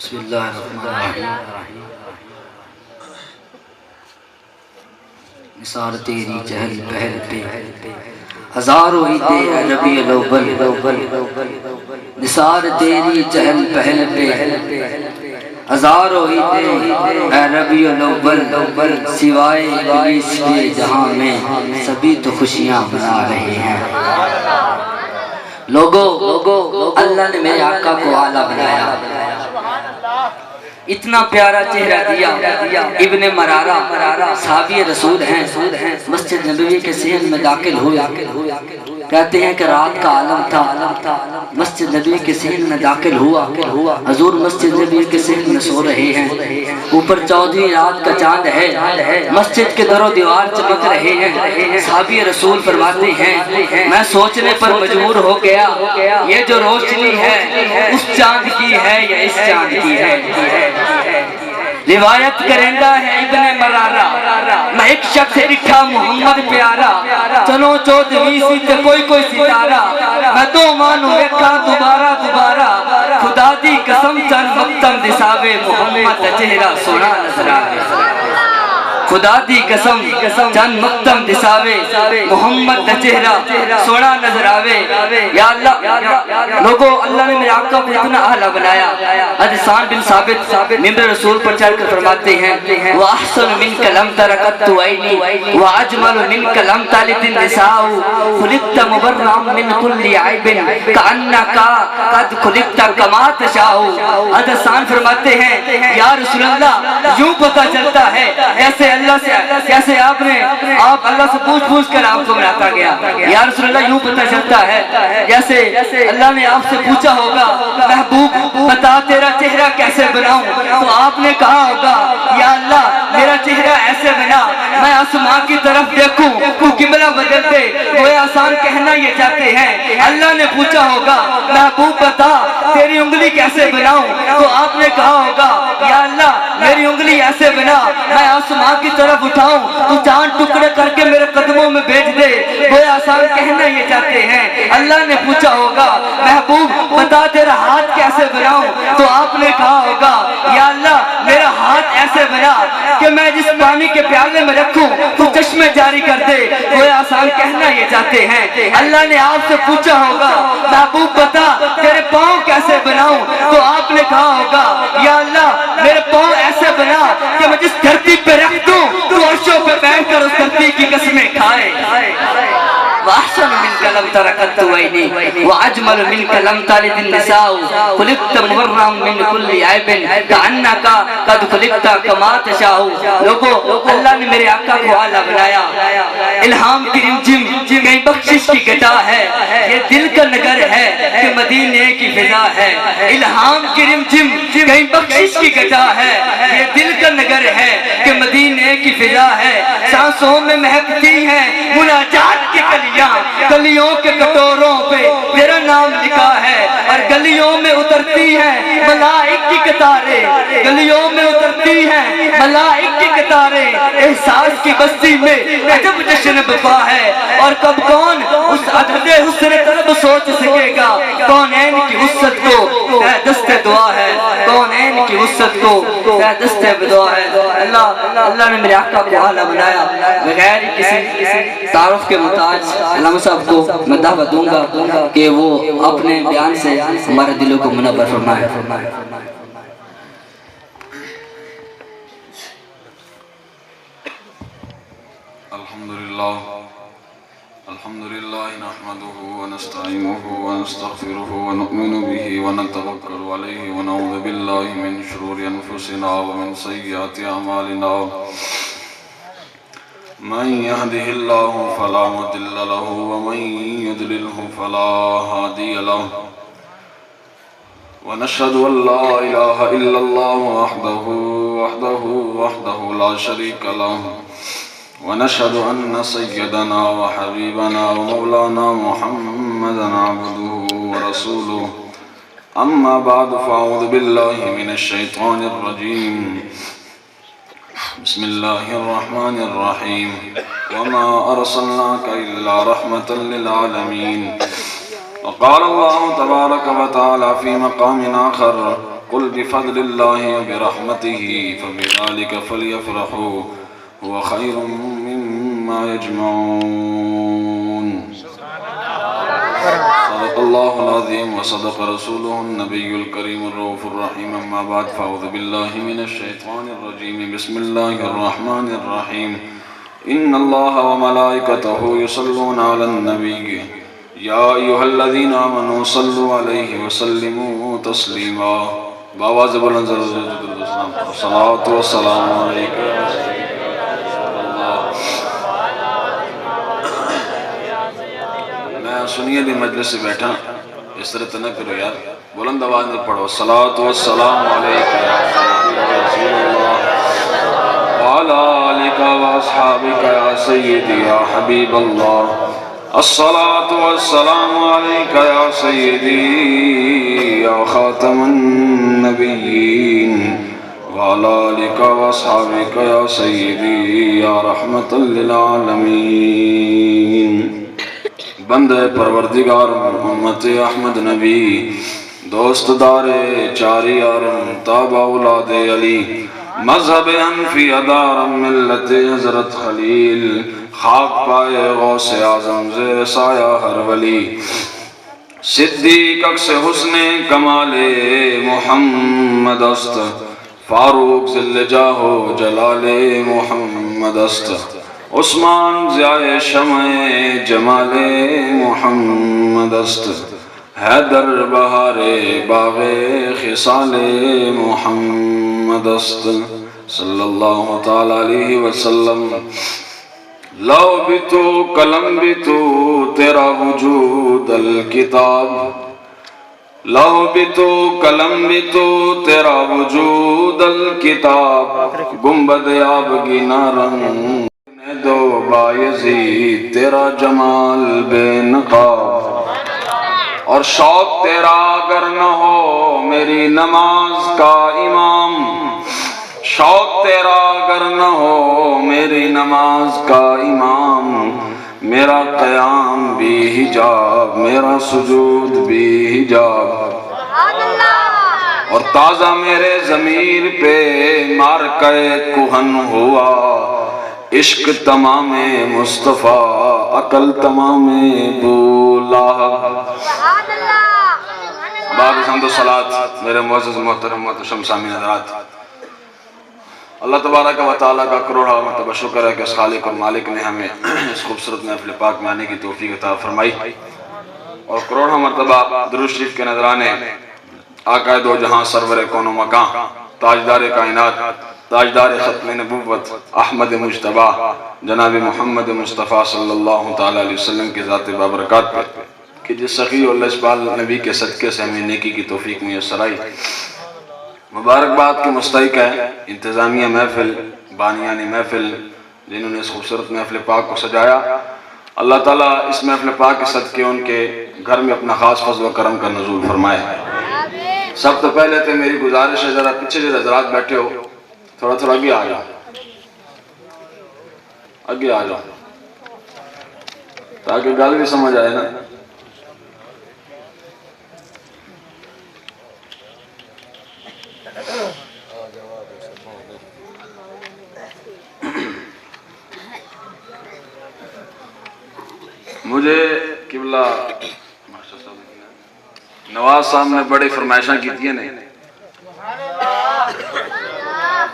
بسم اللہ الرحمن الرحیم۔ نثار تیری چہل پہل پہ ہزاروں عیدیں اے ربیع الاول، نثار تیری چہل پہل پہ ہزاروں عیدیں اے ربیع الاول، سوائے ابلیس کے جہاں میں سبھی تو خوشیاں منا رہے ہیں۔ لوگو اللہ نے میرے آقا کو اعلیٰ بنایا، اتنا پیارا چہرہ دیا۔ ابن مرارہ صحابی رسول ہیں، مسجد نبوی کے صحن میں داخل ہوئے، کہتے ہیں کہ رات کا عالم تھا، مسجد نبوی کے صحن میں داخل ہوا، حضور مسجد نبوی کے صحن میں سو رہے ہیں، اوپر 14ویں رات کا چاند ہے، مسجد کے در و دیوار چمک رہے ہیں۔ صحابی رسول فرماتے ہیں میں سوچنے پر مجبور ہو گیا یہ جو روشنی ہے اس چاند کی ہے یا اس چاند کی ہے۔ روایت کرندہ ہے ابن مرارہ، میں ایک شخص دکھا محمد پیارا، چلو 14ویں سی تے کوئی ستارہ، میں دو مانو ایکا دوبارہ، خدا دی قسم چند مقتم دساوے محمد چہرہ سونا نظر آوے۔ خدا دی قسم چند مقتم دساوے محمد چہرہ سونا نظر آوے۔ یا اللہ لوگو، اللہ نے میرے آقا کو اتنا اعلیٰ بنایا۔ حسان بن ثابت ممبر رسول پر چڑھ کر فرماتے ہیں وَأَحْسَنُ مِنْكَ لَمْ تَرَ قَطُّ عَيْنِي وَأَجْمَلُ مِنْكَ لَمْ تَلِدِ النِّسَاءُ خُلِقْتَ مُبَرًّا مِنْ كُلِّ عَيْبٍ كَأَنَّكَ قَدْ خُلِقْتَ كَمَا تَشَاءُ۔ حسان فرماتے ہیں یا رسول اللہ یوں پتہ چلتا ہے کیسے آپ اللہ سے پوچھ کر آپ کو بناتا گیا۔ یا رسول اللہ یوں پتہ چلتا ہے جیسے اللہ نے آپ سے پوچھا ہوگا محبوب بتا تیرا چہرہ کیسے بناؤں، تو آپ نے کہا ہوگا یا اللہ میرا چہرہ ایسے بنا میں آسمان کی طرف دیکھوں تو قبلہ بدل دے۔ وہ آسان کہنا یہ چاہتے ہیں اللہ نے پوچھا ہوگا محبوب بتا تیری انگلی کیسے بناؤں، تو آپ نے کہا ہوگا یا اللہ میری انگلی ایسے بنا میں آسمان کی طرف اٹھاؤں تو چاند ٹکڑے کر کے میرے قدموں میں بھیج دے۔ وہ آسان کہنا یہ چاہتے ہیں اللہ نے پوچھا ہوگا محبوب بتا تیرا ہاتھ کیسے بناؤں، تو آپ نے کہا ہوگا یا اللہ میرا ہاتھ ایسے بنا کہ میں جس پانی کے پیالے میں رکھوں تو چشمے جاری کر دے۔ وہ آسان کہنا یہ چاہتے ہیں اللہ نے آپ سے پوچھا ہوگا محبوب بتا تیرے پاؤں کیسے بناؤں، تو آپ نے کہا ہوگا یا اللہ میرے پاؤں ایسے بنا کہ میں جس دھرتی پہ رکھ دوں تو عرشوں پہ بیٹھ کر اس دھرتی کی قسمیں کھائے۔ وَأَحْسَنُ مِنْكَ لَمْ تَرَ قَطُّ عَيْنِي وَأَجْمَلُ مِنْكَ لَمْ تَلِدِ النِّسَاءُ خُلِقْتَ مُبَرًّا مِنْ كُلِّ عَيْبٍ كَأَنَّكَ قَدْ خُلِقْتَ كَمَا تَشَاءُ۔ لوگو اللہ نے میرے آقا کو اعلیٰ بنایا۔ الہام کی رمجم کہیں بخشش کی گدا ہے، یہ دل کا نگر ہے کہ مدینے کی فضا ہے۔ الہام کی رمجم کہیں بخشش کی گدا ہے، یہ دل کا نگر ہے کہ مدینے کی فضا ہے۔ سانسوں میں مہکتی ہیں مناجات کی گلیوں کے کٹوروں پہ تیرا نام لکھا ہے، اور گلیوں میں اترتی ہیں ملائک کی قطاریں، گلیوں میں اترتی ہیں ملائک کی قطاریں۔ احساس کی بستی میں عجب جشن بپا ہے، اور کب کون اس عدد حسن طلب سوچ سکے گا۔ کونین کی وسعت کو اے دست دعا ہے، کونین کی وسعت کو اے دست دعا ہے۔ اللہ نے میرے آقا کو اعلیٰ بنایا۔ بغیر کسی تعارف کے محتاج علامہ صاحب کو میں دعوت دوں گا کہ وہ اپنے بیان سے ہمارے دلوں کو منور فرمائے۔ الحمدللہ نحمده ونستعینه ونستغفره ونؤمن به ونتوکل علیہ ونعوذ باللہ من شرور انفسنا ومن سیئات اعمالنا من يهده الله فلا مضل له ومن يضلله فلا هادي له ونشهد ان لا اله الا الله وحده لا شريك له ونشهد ان سيدنا وحبيبنا ومولانا محمدا عبده ورسوله اما بعد فاعوذ بالله من الشيطان الرجيم بسم الله الرحمن الرحيم وما أرسلناك إلا رحمة للعالمين وقال الله تبارك وتعالى في مقام آخر قل بفضل الله وبرحمته فبذلك فليفرحوا هو خير مما يجمعون صدق الله العظيم وصدق رسوله النبي الكريم الرؤوف الرحيم أما بعد فأعوذ بالله من الشيطان الرجيم بسم الله الرحمن الرحيم إن الله وملائكته يصلون على النبي يا أيها الذين آمنوا صلوا عليه وسلموا تسليما بابا زبر انزل الصلاة والسلام عليك میں سنیے دی مجلس سے بیٹھا اس طرح تو نہ کرو یار بلند آواز میں پڑھو الصلاة والسلام علیک یا رسول اللہ وعلى آلك وأصحابك يا سيدي يا حبيب الله الصلاة والسلام عليك يا سيدي يا خاتم النبيين وعلى آلك وأصحابك يا سيدي يا رحمة للعالمين بندے پروردگار محمد احمد نبی دوست دار چاری یارم تابع اولاد علی مذہب انفی ادارم ملت حضرت خلیل خاک پائے غوث اعظم زیر سایہ ہر ولی صدیق اکس حسن کمال محمد است فاروق ذل جاہو جلال محمد است عثمان ضیاء شمع جمال محمد است حیدر بہار باغ خصال محمد است صلی اللہ تعالی علیہ وسلم لو بھی تو قلم بھی تو تیرا وجود الکتاب لو بھی تو قلم بھی تو تیرا وجود الکتاب گنبد آبگینہ رنگ دو بایزید تیرا جمال بے نقاب اور شوق تیرا اگر نہ ہو میری نماز کا امام شوق تیرا اگر نہ ہو میری نماز کا امام میرا قیام بھی حجاب میرا سجود بھی حجاب اور تازہ میرے ضمیر پہ مارکہ کہن ہوا عشق تمام مصطفیٰ عقل تمام بولا باب حمد و صلاة میرے معزز محترم محتشم سامعین حضرات اللہ تبارک و تعالیٰ کا کروڑا مرتبہ شکر ہے کہ اس خالق اور مالک نے ہمیں اس خوبصورت محفل پاک میں آنے کی توفیق عطا فرمائی اور کروڑا مرتبہ درود شریف کے نذرانے آقا دو جہاں سرور کون و مکان تاجدار کائنات تاجدار ختم نبوت احمد مجتبہ جناب محمد مصطفیٰ صلی اللہ تعالیٰ علیہ وسلم کے ذات بابرکات پر کہ جس سخی اور لجبال نبی کے صدقے سے ہمیں نیکی کی توفیق میسر آئی مبارکباد کے مستحق ہے انتظامیہ محفل بانیان محفل جنہوں نے اس خوبصورت محفل پاک کو سجایا اللہ تعالیٰ اس محفل پاک کے صدقے ان کے گھر میں اپنا خاص فضل و کرم کا نزول فرمائے سب تو پہلے تو میری گزارش ہے ذرا پیچھے جو حضرات بیٹھے ہو تھوڑا تھوڑا آگے آ جاؤ آگے آ جاؤ تاکہ گل بھی سمجھ آئے نا مجھے قبلہ نواز صاحب نے بڑی فرمائشاں کی تھی نے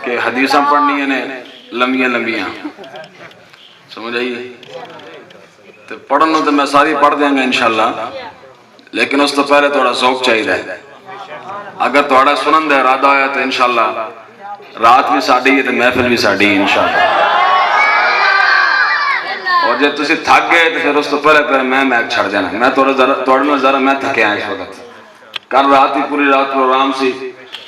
کہ حدیثاں پڑھنی ہیں لمبیاں لمبیاں سمجھ آئیے تو پڑھنا تو میں ساری پڑھ دیں گا انشاءاللہ لیکن اس تو پہلے تھوڑا ذوق چاہیے ہے اگر تھوڑا سنن دے ارادہ ہویا تو انشاءاللہ رات بھی ساڑھی ہے تو محفل بھی ساڑھی ہے انشاءاللہ اور جب تسی تھک گئے تو پھر اس تو پہلے میں چھڑ جانا میں توڑنا ذرا میں تھکے آئے اس وقت کل رات ہی پوری رات پروگرام سی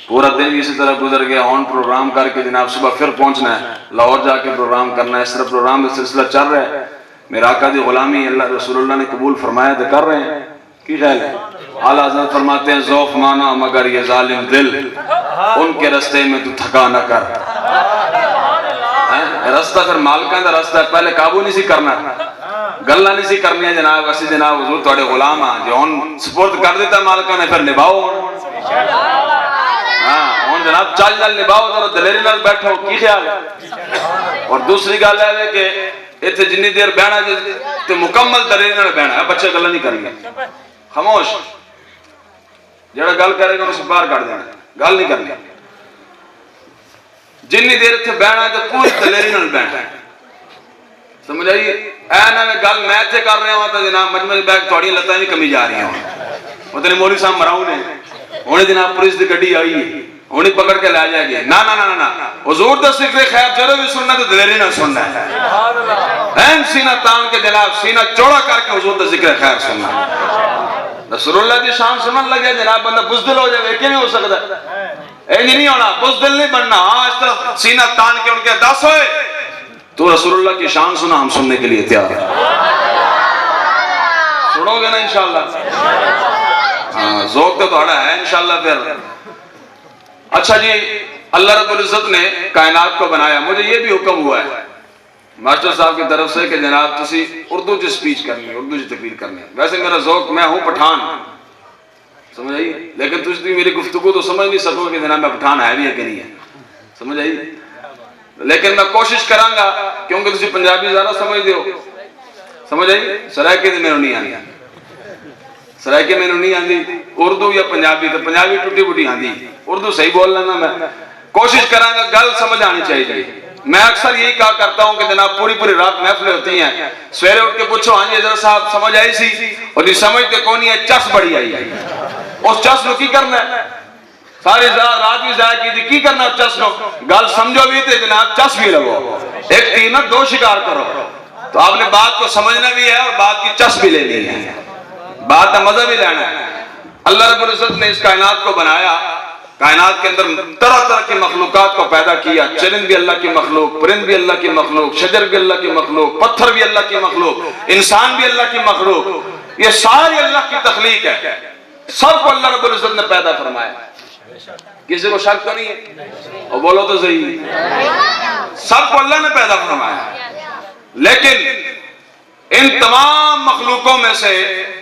پورا دن بھی اسی طرح گزر گیا آن پروگرام کر کے جناب صبح پھر پہنچنا ہے لاہور جا کے پروگرام کرنا ہے اس طرح پروگرام کا سلسلہ چل رہا ہے میرا آقا دی غلامی اللہ رسول اللہ نے قبول فرمایا تو کر رہے ہیں کی خیال ہے اعلیٰ حضرت فرماتے ہیں ذوق مانا مگر یہ ظالم دل ان کے رستے میں تو تھکا نہ کر رستہ پھر مالکاں دا رستہ ہے پہلے قابو نہیں سی کرنا گلہ نہیں سی کرنی ہے جناب اسی جناب حضور توڑے غلام ہیں جو ان سپورٹ کر دیتا ہے مالکاں نے پھر نبھاؤ ہوں جناب چال نال نباؤ ذرا دلیری نال بیٹھو کی خیال ہے. اور دوسری گل ہے کہ اتنے جنی دیر بہنا تے مکمل دلیری نال بہنا ہے. بچے گلا نہیں کرنی خاموش جڑا گل کرے گا اسے باہر کر دینا گل نہیں کرنی. جنی دیر اتنے بہنا ہے تو پوری دلیری نال بہنا ہے. سمجھ آئیے اے نہ میں گل میں اتنے کر رہا ہوں تو جناب مجمع بیگ تھوڑی لتاں بھی کمی جا رہی ہوں. مطلب مولوی صاحب مراؤ نے ہونے جناب پولیس دی گڈی آئی ہے ہونی پکڑ کے لے جائے گی. نا نا نا نا حضور دا ذکر خیر جرو بھی سننا تو دلیری نہ سننا ہے. این سینہ تان کے جناب سینہ چوڑا کر کے حضور دا ذکر خیر سننا ہے. رسول اللہ دی شان سنن لگے جناب بندہ بزدل ہو جائے کہ نہیں ہو سکتا. اے نہیں ہونا بزدل نہیں بننا. ہاں اس طرح سینہ تان کے ان کے دس ہوئے تو رسول اللہ کی شان سنا ہم سننے کے لیے تیار ہیں. سنو گے نا انشاءاللہ. ہاں ذوق تو تھوڑا ہے انشاءاللہ. پھر اچھا جی اللہ رب العزت نے کائنات کو بنایا. مجھے یہ بھی حکم ہوا ہے ماسٹر صاحب کی طرف سے کہ جناب تسی اردو چ سپیچ کرنی ہے اردو چ تقریر کرنی ہے. ویسے میرا ذوق میں ہوں پٹھان سمجھ آئی لیکن تسی میری گفتگو تو سمجھ نہیں سکو کہ جناب میں پٹھان ہے بھی ہے کہ نہیں ہے. سمجھ آئی لیکن میں کوشش کراں گا کیونکہ تسی پنجابی زیادہ سمجھ دیو. سمجھ آئی سرائکی تو میرے نہیں آنی سرائکی میرے نہیں آندی. اردو یا پنجابی تو پنجابی ٹوٹی پوٹی آندی اردو صحیح بول لینا. میں کوشش کراں گا گل سمجھ آنی چاہیے. میں اکثر یہی کہا کرتا ہوں کہ جناب پوری رات محفلیں ہوتی ہیں سویرے اٹھ کے پوچھو ہاں جی حضرت صاحب سمجھ آئی سی اور نہیں سمجھتے کون ہے چس بڑی آئی ہے. اس چس نو کی کرنا ہے ساری رات بھی ضائع کی تھی کی کرنا اس چس نو. گل سمجھو بھی تے جناب چس بھی لگو. ایک تیر نہ دو شکار کرو. تو آپ نے بات کو سمجھنا بھی ہے اور بات کی چس بھی لینی ہے. بات کا مزہ بھی لینا ہے. اللہ رب العزت نے اس کائنات کو بنایا. کائنات کے اندر طرح کی مخلوقات کو پیدا کیا. چرند بھی اللہ کی مخلوق پرند بھی اللہ کی مخلوق شجر بھی اللہ کی مخلوق پتھر بھی اللہ کی مخلوق انسان بھی اللہ کی مخلوق. یہ ساری اللہ کی تخلیق ہے. سب کو اللہ رب العزت نے پیدا فرمایا. کسی کو شک تو نہیں ہے اور بولو تو صحیح سب کو اللہ نے پیدا فرمایا. لیکن ان تمام مخلوقوں میں سے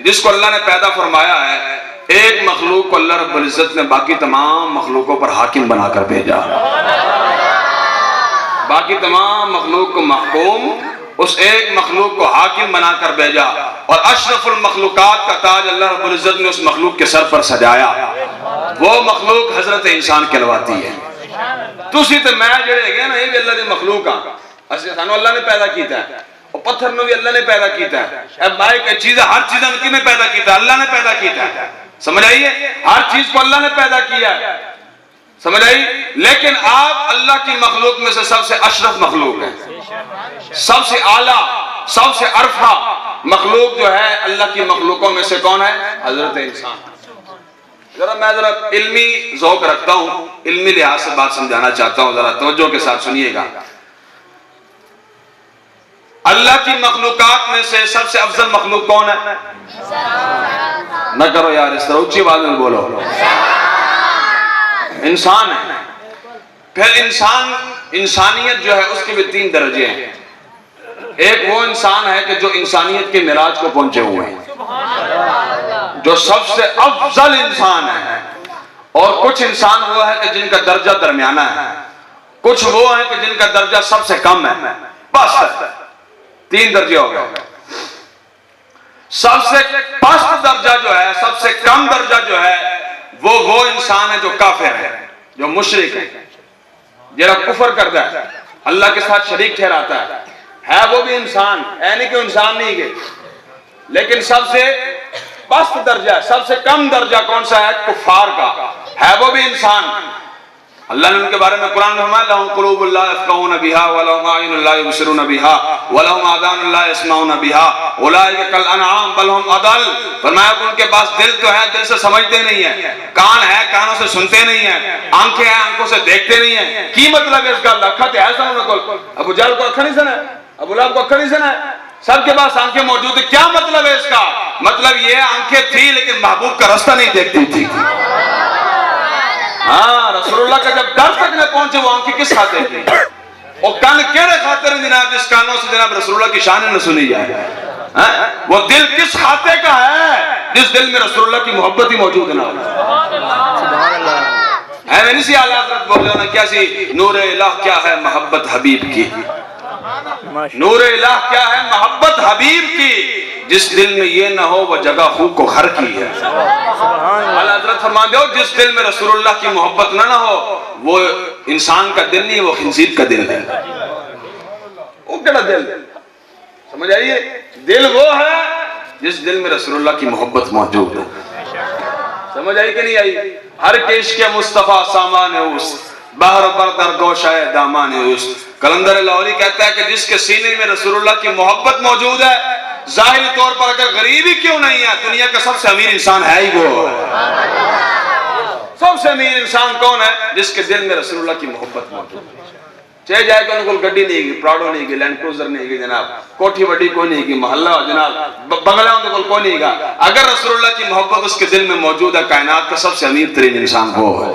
جس کو اللہ نے پیدا فرمایا ہے ایک مخلوق کو اللہ رب العزت نے باقی تمام مخلوقوں پر حاکم بنا کر بھیجا. باقی تمام مخلوق کو محکوم اس ایک مخلوق کو حاکم بنا کر بھیجا. اور اشرف المخلوقات کا تاج اللہ رب العزت نے اس مخلوق کے سر پر سجایا. وہ مخلوق حضرت انسان کہلواتی ہے. تسی تے میں جڑے گئے نا یہ بھی اللہ دی مخلوق ہاں. سانو اللہ نے پیدا کیتا ہے اور پتھر نو بھی اللہ نے پیدا کیتا ہے. اب مائک چیزیں ہر چیزیں کس نے پیدا کیتا ہے اللہ نے پیدا کیتا ہے. سمجھ آئیے ہر چیز کو اللہ نے پیدا کیا ہے. سمجھ آئی. لیکن آپ اللہ کی مخلوق میں سے سب سے اشرف مخلوق ہیں. سب سے اعلیٰ سب سے عرفہ مخلوق جو ہے اللہ کی مخلوقوں میں سے کون ہے حضرت انسان. میں ذرا علمی ذوق رکھتا ہوں علمی لحاظ سے بات سمجھانا چاہتا ہوں ذرا توجہ کے ساتھ سنیے گا. اللہ کی مخلوقات میں سے سب سے افضل مخلوق کون ہے؟ نہ کرو یار اس طرح اونچی آواز میں بولو. انسان ہے. پھر انسانیت جو ہے اس کے بھی 3 درجے ہیں. ایک وہ انسان ہے کہ جو انسانیت کے معراج کو پہنچے ہوئے ہیں جو سب سے افضل انسان ہے. اور کچھ انسان وہ ہے کہ جن کا درجہ درمیانہ ہے. کچھ وہ ہیں کہ جن کا درجہ سب سے کم ہے. بس 3 درجے ہو گئے. سب سے پست درجہ جو ہے سب سے کم درجہ جو ہے وہ انسان ہے جو کافر ہے جو مشرک ہے جرا کفر کرتا ہے اللہ کے ساتھ شریک ٹھہراتا ہے وہ بھی انسان ہے نہیں کہ انسان نہیں گئے. لیکن سب سے پست درجہ سب سے کم درجہ کون سا ہے کفار کا ہے وہ بھی انسان. اللہ نے ان کے بارے میں قرآن میں فرمایا لَهُمْ قُلُوبٌ لَا يَفْقَهُونَ بِهَا وَلَهُمْ أَعْيُنٌ لَا يُبْصِرُونَ بِهَا وَلَهُمْ آذَانٌ لَا يَسْمَعُونَ بِهَا أُولَٰئِكَ كَالْأَنْعَامِ بَلْ هُمْ أَضَلُّ. فرمایا کہ ان کے پاس دل تو ہے دل سے سمجھتے نہیں ہیں. کان ہے کانوں سے سنتے نہیں ہیں. آنکھیں ہیں آنکھوں سے دیکھتے نہیں ہیں. کی مطلب ہے اس کا اکھا تے ہے سنوں کو ابو جہل کو اکھا نہیں سنا ہے ابو لہب کو اکھا نہیں سنا ہے. سب کے پاس آنکھیں موجود ہیں. کیا مطلب ہے اس کا؟ مطلب یہ آنکھیں تھی لیکن محبوب کا رستہ نہیں دیکھتی تھی. ہاں رسول اللہ کا جب در تک نہ پہنچے وہ آنکھیں کس خاطر تھی اور کان کیڑے خاطر جناب جس کانوں سے جناب رسول اللہ کی شان نہ سنی جائے. وہ دل کس خاطر کا ہے جس دل میں رسول اللہ کی محبت ہی موجود نہ ہو. ہے سی آلہ حضرت بول رہے ہیں کیا سی نور الہ کیا ہے محبت حبیب کی، نور الہ کیا ہے محبت حبیب کی، جس دل میں یہ نہ ہو وہ جگہ خو کو خر کی ہے۔ اعلیٰ حضرت فرماتے ہو جس دل میں رسول اللہ کی محبت نہ ہو وہ انسان کا دل نہیں، وہ خنزیر کا دل ہے۔ وہ کیا دل؟ سمجھ آئیے، دل وہ ہے جس دل میں رسول اللہ کی محبت موجود ہے۔ سمجھ آئی کہ نہیں آئی؟ ہر کش کے مصطفیٰ سامان اوست، بہر بردر گوشہ دامان اوست۔ کلندر لاہوری کہتا ہے کہ جس کے سینے میں رسول اللہ کی محبت موجود ہے، ظاہری طور پر اگر غریب ہی کیوں نہیں ہے، دنیا کا سب سے امیر انسان ہے ہی وہ۔ سب سے امیر انسان کون ہے؟ جس کے دل میں رسول اللہ کی محبت موجود ہے۔ چاہے جائے کہ انہوں کو گڈی نہیں گی، پراڈو نہیں گی، لینڈ کروزر نہیں گی جناب، کوٹھی وڈی کوئی نہیں گی، محلہ جناب بنگلہ ان کو کوئی نہیں گا، اگر رسول اللہ کی محبت اس کے دل میں موجود ہے، کائنات کا سب سے امیر ترین انسان وہ ہے۔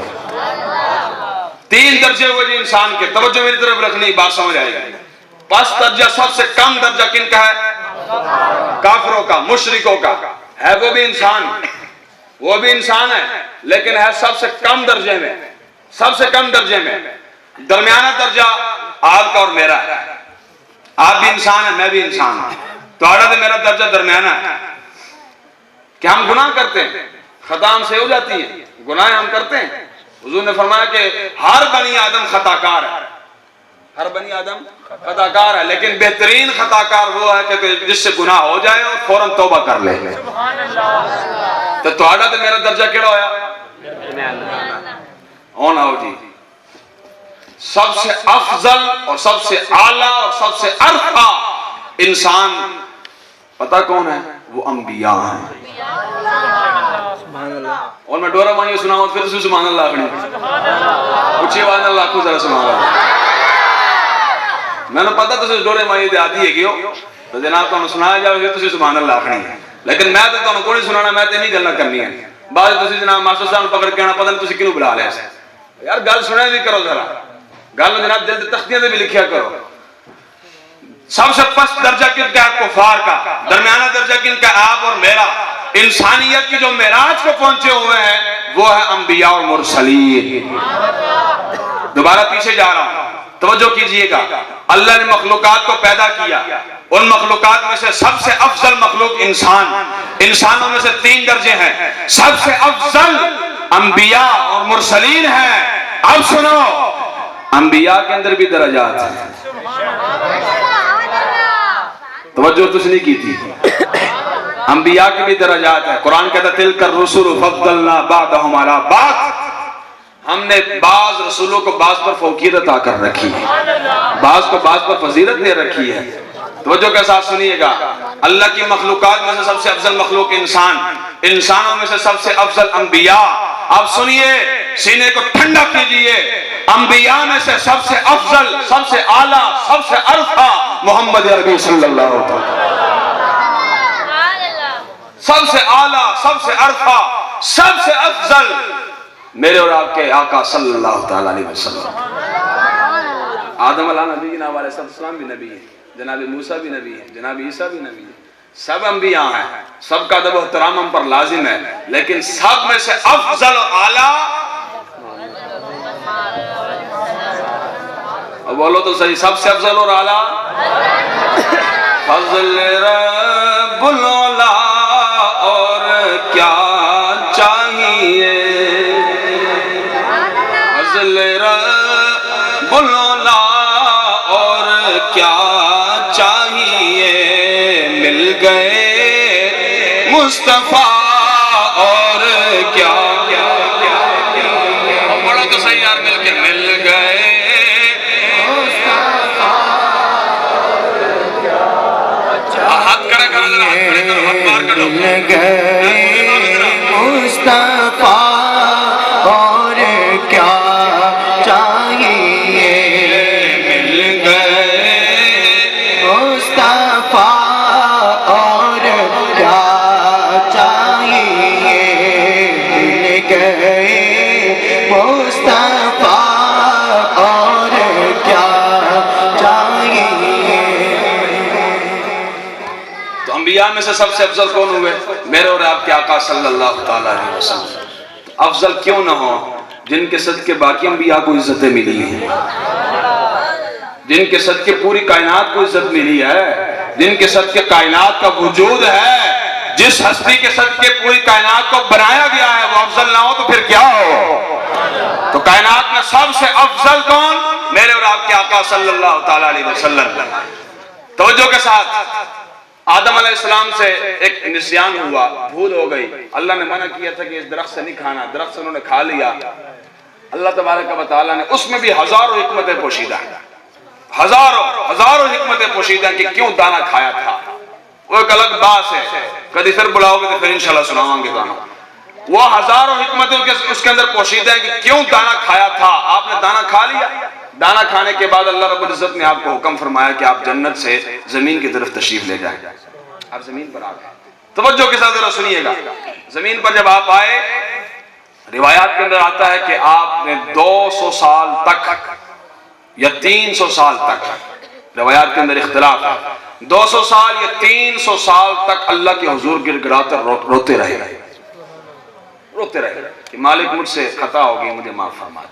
تین درجے ہوئے جی انسان کے، توجہ میری طرف رکھنی، بات سمجھ آئے گی۔ پس درجہ سب سے کم درجہ کن کا ہے؟ کافروں کا، مشرکوں کا ہے، وہ بھی انسان، وہ بھی انسان ہے لیکن ہے سب سے کم درجے میں، سب سے کم درجے میں۔ درمیانہ درجہ آپ کا اور میرا ہے، آپ بھی انسان ہیں میں بھی انسان ہوں، تو آڑا تو میرا درجہ درمیانہ ہے کہ ہم گناہ کرتے ہیں، خطا ہم سے ہو جاتی ہے، گناہ ہم کرتے ہیں۔ حضور نے فرمایا کہ ہر بنی آدم خطاکار ہے، ہر بنی آدم خطاکار ہے، لیکن بہترین خطاکار وہ ہے کہ جس سے گناہ ہو جائے اور فوراً توبہ کر لے۔ تو آڑا تو میرا درجہ کیڑا ہویا؟ ہونا ہو جی، سب سے افضل اور سب سے اعلیٰ اور سب سے ارفع انسان پتہ کون ہے؟ وہ انبیاء ہیں۔ اور میں ڈورا مانگی سناؤں پھر اسے سبحان اللہ اپنی پوچھئے والا اللہ کو ذرا سبحان اللہ۔ میں نے پتہ تو ڈورے مانگی دے آتی ہے کیوں تو جناب تو سنایا جاؤ گے تو سبحان اللہ اپنی ہے، لیکن میں تو تمہیں کوئی سنانا، میں تو نہیں گلنا کرنی ہے۔ بعد تسی جناب ماسٹر صاحب پکڑ کے آنا پتہ نہیں تسی کیوں بلا لے یار، گل سنے بھی کرو ذرا، گل جناب دل تختیاں دے بھی لکھیا کرو۔ سب سے پست درجہ کن کا ہے؟ کفار کا۔ درمیانہ درجہ کن کا ہے؟ آپ اور میرا۔ انسانیت کی جو معراج کو پہنچے ہوئے ہیں وہ ہے انبیاء اور مرسلین۔ دوبارہ پیچھے جا رہا ہوں، توجہ کیجئے گا۔ اللہ نے مخلوقات کو پیدا کیا، ان مخلوقات میں سے سب سے افضل مخلوق انسان، انسانوں میں سے تین درجے ہیں، سب سے افضل انبیاء اور مرسلین ہیں۔ اب سنو، انبیاء کے اندر بھی درجات ہیں، توجہ تو نہیں کی تھی، انبیاء کے بھی درجات ہیں۔ قرآن کہتا ہے تلک الرسل فضلنا بعضهم علی بعض، ہم نے بعض رسولوں کو بعض پر فوقیت عطا کر رکھی ہے، بعض کو بعض پر فضیلت دے رکھی ہے۔ توجہ کے ساتھ سنیے گا، اللہ کی مخلوقات میں سے سب سے افضل مخلوق انسان، انسانوں میں سے سب سے افضل انبیاء۔ اب سنیے، سینے کو ٹھنڈا کیجئے، انبیاء میں سے سب سے افضل، سب سے اعلیٰ، سب سے ارفع محمد عربی صلی اللہ علیہ وسلم، سب سے اعلیٰ، سب سے ارفع، سب سے افضل میرے اور آپ کے آقا صلی اللہ تعالیٰ علیہ وسلم۔ آدم علیہ نبی علیہ السلام بھی نبی ہے، جناب موسیٰ بھی نبی ہے، جناب عیسیٰ بھی نبی ہے، سب انبیاء ہیں، سب کا ادب و احترام ہم پر لازم ہے، لیکن سب میں سے افضل و اعلیٰ، اب بولو تو صحیح، سب سے افضل اور اعلیٰ فضل رب العلا، اور کیا چاہیے فضل رب العلا، اور کیا چاہیے، مل گئے مصطفیٰ اور کیا، بڑا تو صحیح یار، مل کے مل گئے ہاتھ کڑا کرو ذرا، ہاتھ کڑے کرو، ہاتھ بار کرو، مل گئے مصطفیٰ اور کیا چاہیے، مل گئے مصطفیٰ اور کیا چاہیے، مل گئے مصطفیٰ اور کیا چاہیے۔ تو انبیاء میں سے سب سے افضل کون ہوئے؟ میرے اور آپ کے آقا صلی اللہ تعالیٰ علیہ وسلم۔ افضل کیوں نہ ہو؟ جن کے صدقے باقی انبیاء کو عزتیں ملی ہیں، جن کے صدقے پوری کائنات کو عزت ملی ہے، جن کے صدقے کائنات کا وجود ہے، جس ہستی کے صدقے پوری کائنات کو بنایا گیا ہے وہ افضل نہ ہو تو پھر کیا ہو؟ تو کائنات میں سب سے افضل کون؟ میرے اور آپ کے آقا صلی اللہ تعالیٰ علیہ وسلم۔ توجہ کے ساتھ، آدم علیہ السلام سے ایک نسیان ہوا، بھول ہو گئی، اللہ نے منع کیا تھا کہ اس درخت سے نہیں کھانا، درخت سے انہوں نے کھا لیا۔ اللہ تبارک و تعالیٰ نے اس میں بھی ہزاروں حکمتیں پوشیدہ ہیں، ہزاروں حکمتیں پوشیدہ ہیں کہ کیوں دانا کھایا تھا، وہ ایک الگ بات ہے، کدی پھر بلاؤ گے تو پھر انشاءاللہ سناؤں گے دانا۔ وہ ہزاروں حکمتیں اس کے اندر پوشیدہ ہیں کہ کیوں دانا کھایا تھا، آپ نے دانا کھا لیا۔ دانا کھانے کے بعد اللہ رب العزت نے آپ کو حکم فرمایا کہ آپ جنت سے زمین کی طرف تشریف لے جائیں۔ آپ زمین پر آ گئے، توجہ کے ساتھ ذرا سنیے گا۔ زمین پر جب آپ آئے، روایات کے اندر آتا ہے کہ آپ نے 200 سال تک یا 300 سال تک، روایات کے اندر اختلاف ہے، 200 سال یا 300 سال تک اللہ کے حضور گر گڑا کر روتے رہے کہ مالک مجھ سے خطا ہو گئی، مجھے معاف فرما دے۔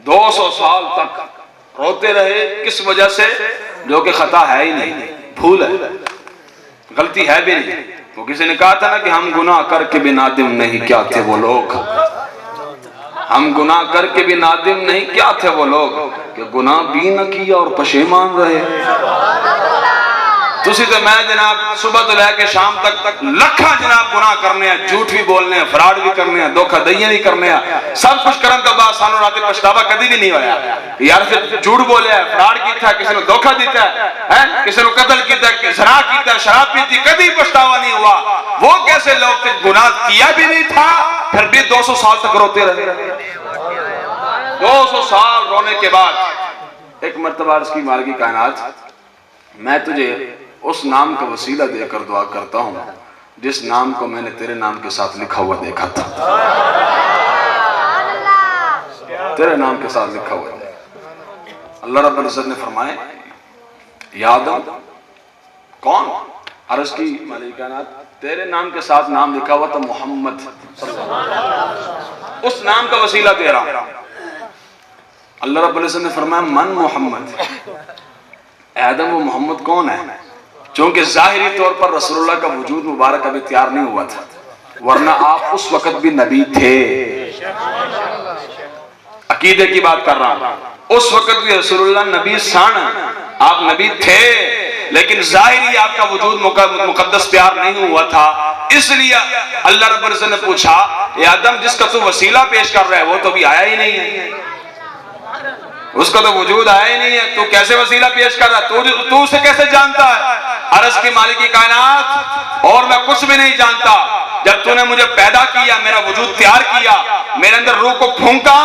200 سال تک روتے رہے، کس وجہ سے؟ جو کہ خطا ہے ہی نہیں، بھول ہے، غلطی ہے بھی نہیں۔ وہ کسی نے کہا تھا نا کہ ہم گناہ کر کے بھی نادم نہیں، کیا تھے وہ لوگ؟ ہم گناہ کر کے بھی نادم نہیں، کیا تھے وہ لوگ کہ گناہ بھی نہ کیا اور پشیمان رہے۔ تسی تو میں جناب صبح تو لے کے شام تک لکھاں جناب گناہ کرنے ہیں، جھوٹ بھی بولنے ہیں، فراڈ بھی کرنے ہیں، دھوکہ دہیاں بھی کرنے ہیں، سب کچھ کرن تو بعد سانو راتے پچھتاوا کدی بھی نہیں ہویا یار پھر جھوٹ بولے ہے، فراڈ کیتا ہے، کسی نے دھوکہ دیتا ہے، کسی نے قتل کیتا ہے، زنا کیتا ہے، شراب پیتی، کدی پچھتاوا نہیں ہوا۔ وہ کیسے لوگ تھے گناہ کیا بھی نہیں تھا پھر بھی 200 سال تک روتے رہے۔ 200 سال رونے کے بعد ایک مرتبہ عرض کی مالکی کائنات، میں تجھے اس نام کا وسیلہ دے کر دعا کرتا ہوں جس نام کو میں نے تیرے نام کے ساتھ لکھا ہوا دیکھا تھا، تیرے نام کے ساتھ لکھا ہوا ہے۔ اللہ رب العزت نے فرمائے یا آدم، کون؟ عرض کی مالک کائنات، تیرے نام کے ساتھ نام لکھا ہوا تھا محمد صلی اللہ علیہ وسلم، اس نام کا وسیلہ دے رہا ہوں۔ اللہ رب العزت نے فرمایا من محمد، اے آدم وہ محمد کون ہے؟ چونکہ ظاہری طور پر رسول اللہ کا وجود مبارک ابھی تیار نہیں ہوا تھا، ورنہ آپ اس وقت بھی نبی تھے۔ عقیدے کی بات کر رہا ہوں، اس وقت بھی رسول اللہ نبی سان، آپ نبی تھے، لیکن ظاہری آپ کا وجود مقدس تیار نہیں ہوا تھا۔ اس لیے اللہ رب العزت نے پوچھا اے آدم جس کا تو وسیلہ پیش کر رہا ہے وہ تو بھی آیا ہی نہیں ہے، اس کا تو وجود آیا ہی نہیں ہے، تو کیسے وسیلہ پیش کر رہا ہے؟ تو اسے کیسے جانتا ہے؟ عرض کی مالکی کائنات، اور میں کچھ بھی نہیں جانتا، جب تو نے مجھے پیدا کیا، میرا وجود تیار کیا، میرے اندر روح کو پھونکا،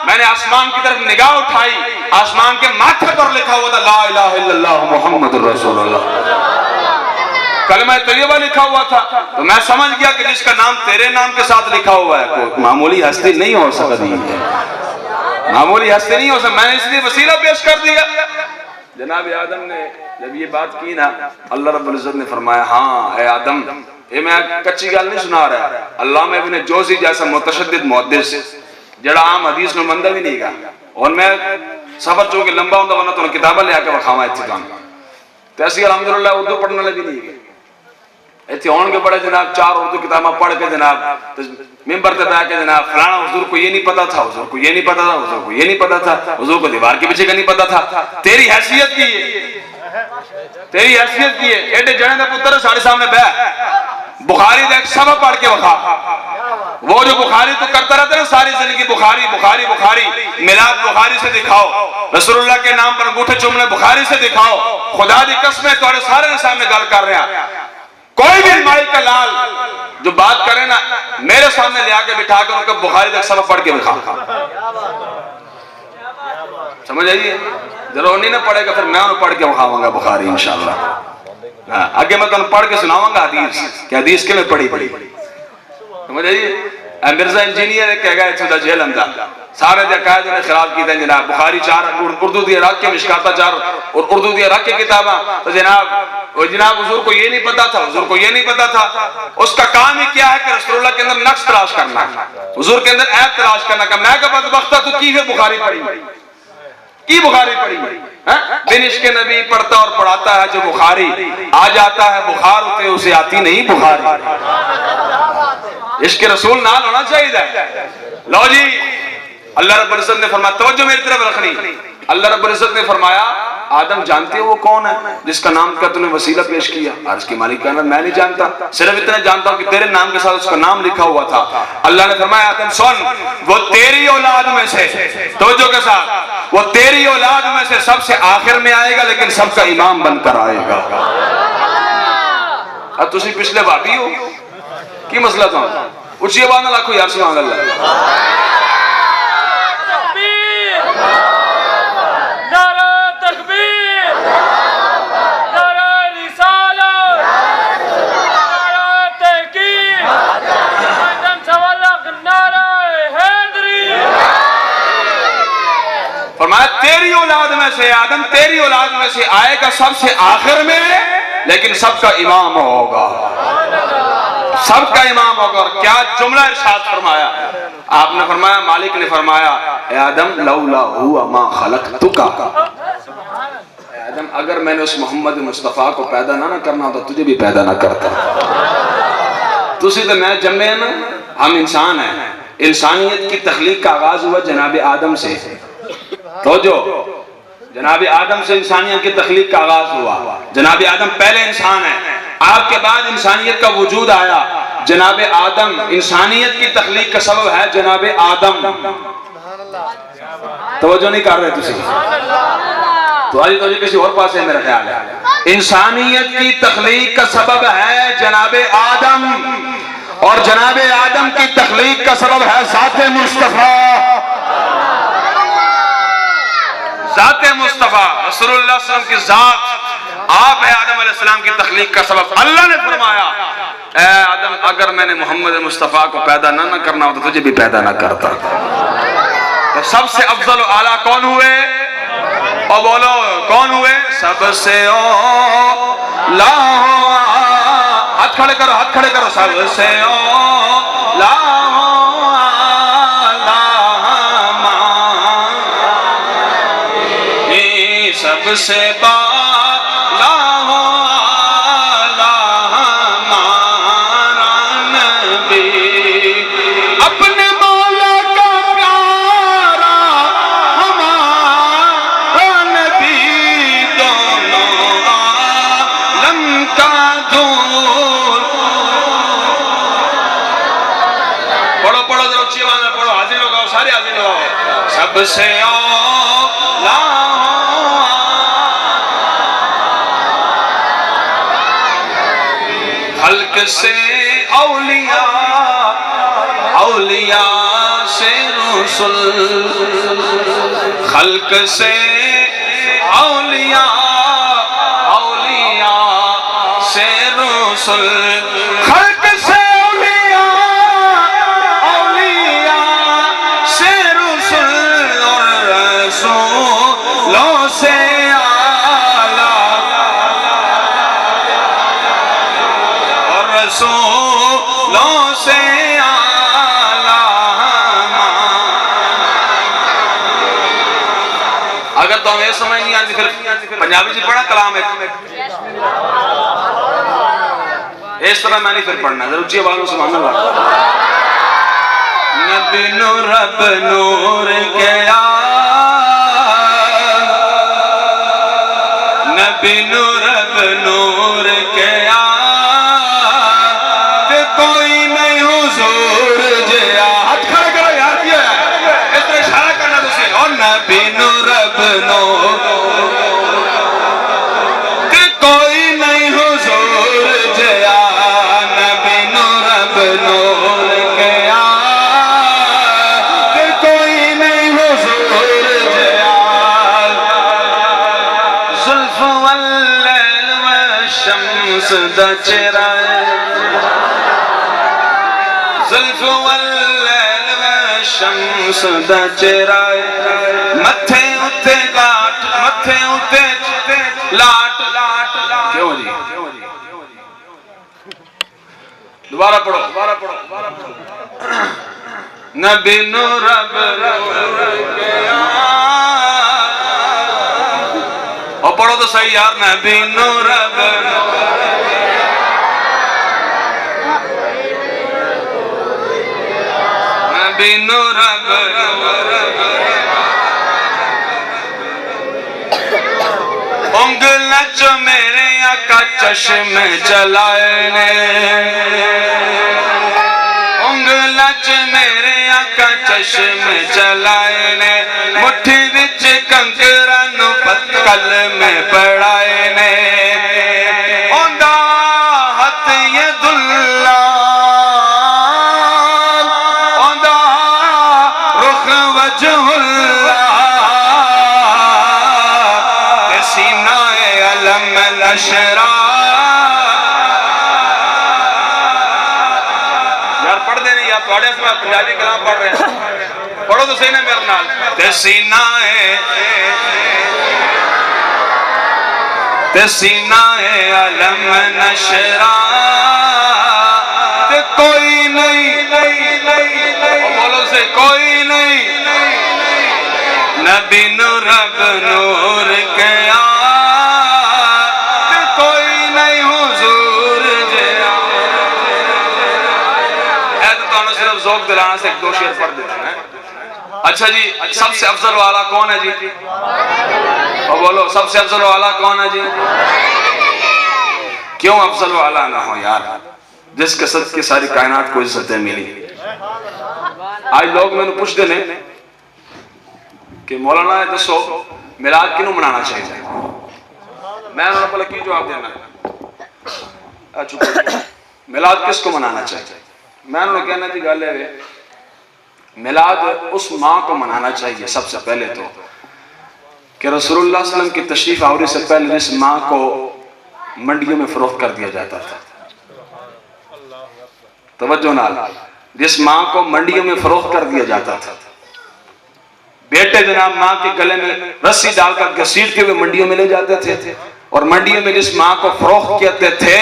میں نے آسمان کی طرف نگاہ اٹھائی، آسمان کے ماتھے پر لکھا ہوا تھا لا الہ الا اللہ محمد رسول اللہ، کلمہ طیبہ لکھا ہوا تھا، تو میں سمجھ گیا کہ جس کا نام تیرے نام کے ساتھ لکھا ہوا ہے کوئی معمولی ہستی نہیں ہو سکتی، معمولی ہستی نہیں ہو سکتی، میں نے اس لیے وسیلہ پیش کر دیا۔ جناب آدم نے جب یہ بات کی نا، اللہ رب العزت نے فرمایا ہاں اے آدم، یہ میں کچی گل نہیں سنا رہا، علامہ ابن جوزی جیسا متشدد محدث جڑا عام حدیث میں مندہ بھی نہیں گا، اور میں سفر چونکہ لمبا ہوتا ورنہ تو کتابہ لے آ کے وکھاواں اتنے کام، تو ایسی الحمدللہ اردو پڑھنے لگی نہیں گئے، ایتھے ہون کے بڑے جناب 4 اردو کتابیں پڑھ کے جناب ممبر تے بیٹھ کے جناب فلانا حضور کو یہ نہیں پتا تھا، حضور کو یہ نہیں پتا تھا، حضور کو یہ نہیں پتا تھا، حضور کو دیوار کے پیچھے کا نہیں پتا تھا۔ تیری حیثیت کی ہے، تیری حیثیت کی ہے، ایڈے جنے دا پتر ساڑھے سامنے بے بخاری دا ایک سبب پڑھ کے وکھا، وہ جو بخاری تو کرتا رہتا ہے ساری زندگی بخاری بخاری بخاری، میلاد بخاری سے دکھاؤ، رسول اللہ کے نام پر انگوٹھے چومنے بخاری سے دکھاؤ، خدا دی قسمیں تمہارے سارے سامنے گل کر رہے ہیں، کوئی بھی مائی کا لال جو بات کرے نا میرے سامنے لے آکے بٹھا کر ان کا بخاری تک سبق پڑھ کے بکھا، سمجھ آئیے؟ ضرور نہیں نہ پڑھے گا پھر میں انہوں پڑھ کے بکھاؤں گا بخاری انشاءاللہ، آگے میں انہوں پڑھ کے سناؤں گا حدیث کہ حدیث کے میں پڑھی، سمجھ آئیے؟ مرزا انجینئر کہہ گئے تھے جیل اندر سارے عقائد نے خراب کی تھے جناب بخاری 4 اردو دی عراق کے مشکاتہ 4 اور اردو دی عراق کے کتاباں تو جناب حضور کو یہ نہیں پتا تھا حضور کو یہ نہیں پتا تھا اس کا کام ہی کیا ہے کہ رسول اللہ کے اندر نقص تلاش کرنا حضور کے اندر عیب تلاش کرنا کہ میں کہ بدبختہ تو کی ہے بخاری پڑھی کی بخاری پڑھی بن عشق نبی پڑھتا اور پڑھاتا ہے جو بخاری آ جاتا ہے بخار ہوتے اسے آتی نہیں بخاری عشق رسول نال ہونا چاہیے لو جی اللہ رب العزت نے فرمایا توجہ میری طرف رکھنی اللہ رب العزت نے فرمایا آدم جانتے ہو وہ کون ہے جس کا نام کا تم نے وسیلہ پیش کیا عرش کی مالک کہنا میں نہیں جانتا صرف اتنا جانتا ہوں کہ تیرے نام کے ساتھ اس کا نام لکھا ہوا تھا اللہ نے فرمایا آدم سن وہ تیری اولاد میں سے توجہ کے ساتھ وہ تیری اولاد میں سے سب سے آخر میں آئے گا لیکن سب کا امام بن کر آئے گا اب تسی پچھلے بابی ہو کی مسئلہ تھا اچھی آواز نہ لاکھو یار سبحان اللہ فرمایا تیری اولاد میں سے آدم تیری اولاد میں سے آئے گا سب سے آخر میں لیکن سب کا امام ہوگا سب کا امام ہوگا اور کیا جملہ ارشاد فرمایا آپ نے فرمایا مالک نے فرمایا اے آدم لولا ہوا ما خلقتک اے آدم اگر میں نے اس محمد مصطفیٰ کو پیدا نہ کرنا ہوتا تجھے بھی پیدا نہ کرتا تسی تو میں جمعے ہیں نا ہم انسان ہیں انسانیت کی تخلیق کا آغاز ہوا جناب آدم سے تو جو جناب آدم سے انسانیت کی تخلیق کا آغاز ہوا جناب آدم پہلے انسان ہے آپ کے بعد انسانیت کا وجود آیا جناب آدم انسانیت کی تخلیق کا سبب ہے جناب آدم توجہ نہیں کر رہے تسی تو آج توجہ کسی اور پاس ہے میرا خیال ہے انسانیت کی تخلیق کا سبب ہے جناب آدم اور جناب آدم کی تخلیق کا سبب ہے ذات مصطفیٰ ذات مصطفیٰ رسول اللہ صلی اللہ علیہ وسلم کی ذات آپ ہے آدم علیہ السلام کی تخلیق کا سبب اللہ نے فرمایا اے آدم اگر میں نے محمد مصطفیٰ کو پیدا نہ کرنا ہوتا تجھے بھی پیدا نہ کرتا تو سب سے افضل و اعلیٰ کون ہوئے اور بولو کون ہوئے سب سے اولا ہاتھ کھڑے کرو سب سے اولا سب سے بالا ہمارا نبی اپنے مولا کا پیارا ہمارا نبی دونوں عالم کا دور پڑھو ذرا اچھی آواز میں پڑھو حاضر لوگ آؤ سارے حاضر لوگ آؤ سب سے اولا خلق سے اولیاء اولیاء سے رسل خلق سے اولیاء اولیاء سے رسل خلق سے اولیاء اولیاء سے رسل اور رسولوں سے رسولوں سے اگر تو ہمیں سمجھ نہیں آتی پھر پنجابی جی پڑھا کلام اس طرح میں نہیں پھر پڑھنا ضرور اچھی آواز میں سبحان اللہ نبی نور رب نور گیا نبی نور رب نور گیا کوئی نہیں حضور جیا ہاتھ کھڑے کرو یار یہ اس طرح اشارہ کرنا تسی اور نبی نور رب نور کہ کوئی نہیں حضور جیا نبی نور رب نور گیا کہ کوئی نہیں حضور جیا زلف واللیل والشمس دا چہرہ زلف واللیل شمس دا چہرائے متھے اتے لاٹ متھے اتے لاٹ کیوں جی دوبارہ پڑھو نبی نو رب اور پڑھو تو صحیح یار نبی نو رب نبی نو رب انگل چو میرے آقا چشم چلائے نے انگل چو میرے آقا چشم چلائے نے مٹھی وچ کنکران پتکل میں پڑھائے نے اوندا ہاتھ ید اللہ اوندا رخ وجہ اللہ سینہ علم الاشرار یار پڑھ دے نہیں یار تھوڑے سے میں پنجابی کلام پڑھ رہے ہیں پڑھو تو صحیح نا میرے نال تے سینہ علم نشرا تے کوئی نہیں بولو سے کوئی نہیں نبی نو رب نور کیا تے کوئی نہیں حضور جیا اے تو انہوں صرف ذوق دلانا سے ایک دو شعر پڑھ دیتے ہیں اچھا جی سب سے افضل والا کون ہے جی اور بولو سب سے افضل والا کون ہے جی کیوں افضل والا نہ ہو یار جس کے صدقے کی ساری کائنات کو عزتیں ملی آج لوگ میں نے پوچھ دینے کہ مولانا ہے دسو میلاد کنوں منانا چاہیے میں انہوں نے بولا کی جواب دینا میلاد کس کو منانا چاہیے میں انہوں نے کہنا جی گالے ہے میلاد اس ماں کو منانا چاہیے سب سے پہلے تو کہ رسول اللہ صلی اللہ علیہ وسلم کی تشریف آوری سے پہلے جس ماں کو منڈیوں میں فروخت کر دیا جاتا تھا توجہ نال جس ماں کو منڈیوں میں فروخت کر دیا جاتا تھا بیٹے جناب ماں کے گلے میں رسی ڈال کر گھسیٹ کے ہوئے منڈیوں میں لے جاتے تھے اور منڈیوں میں جس ماں کو فروخت کہتے تھے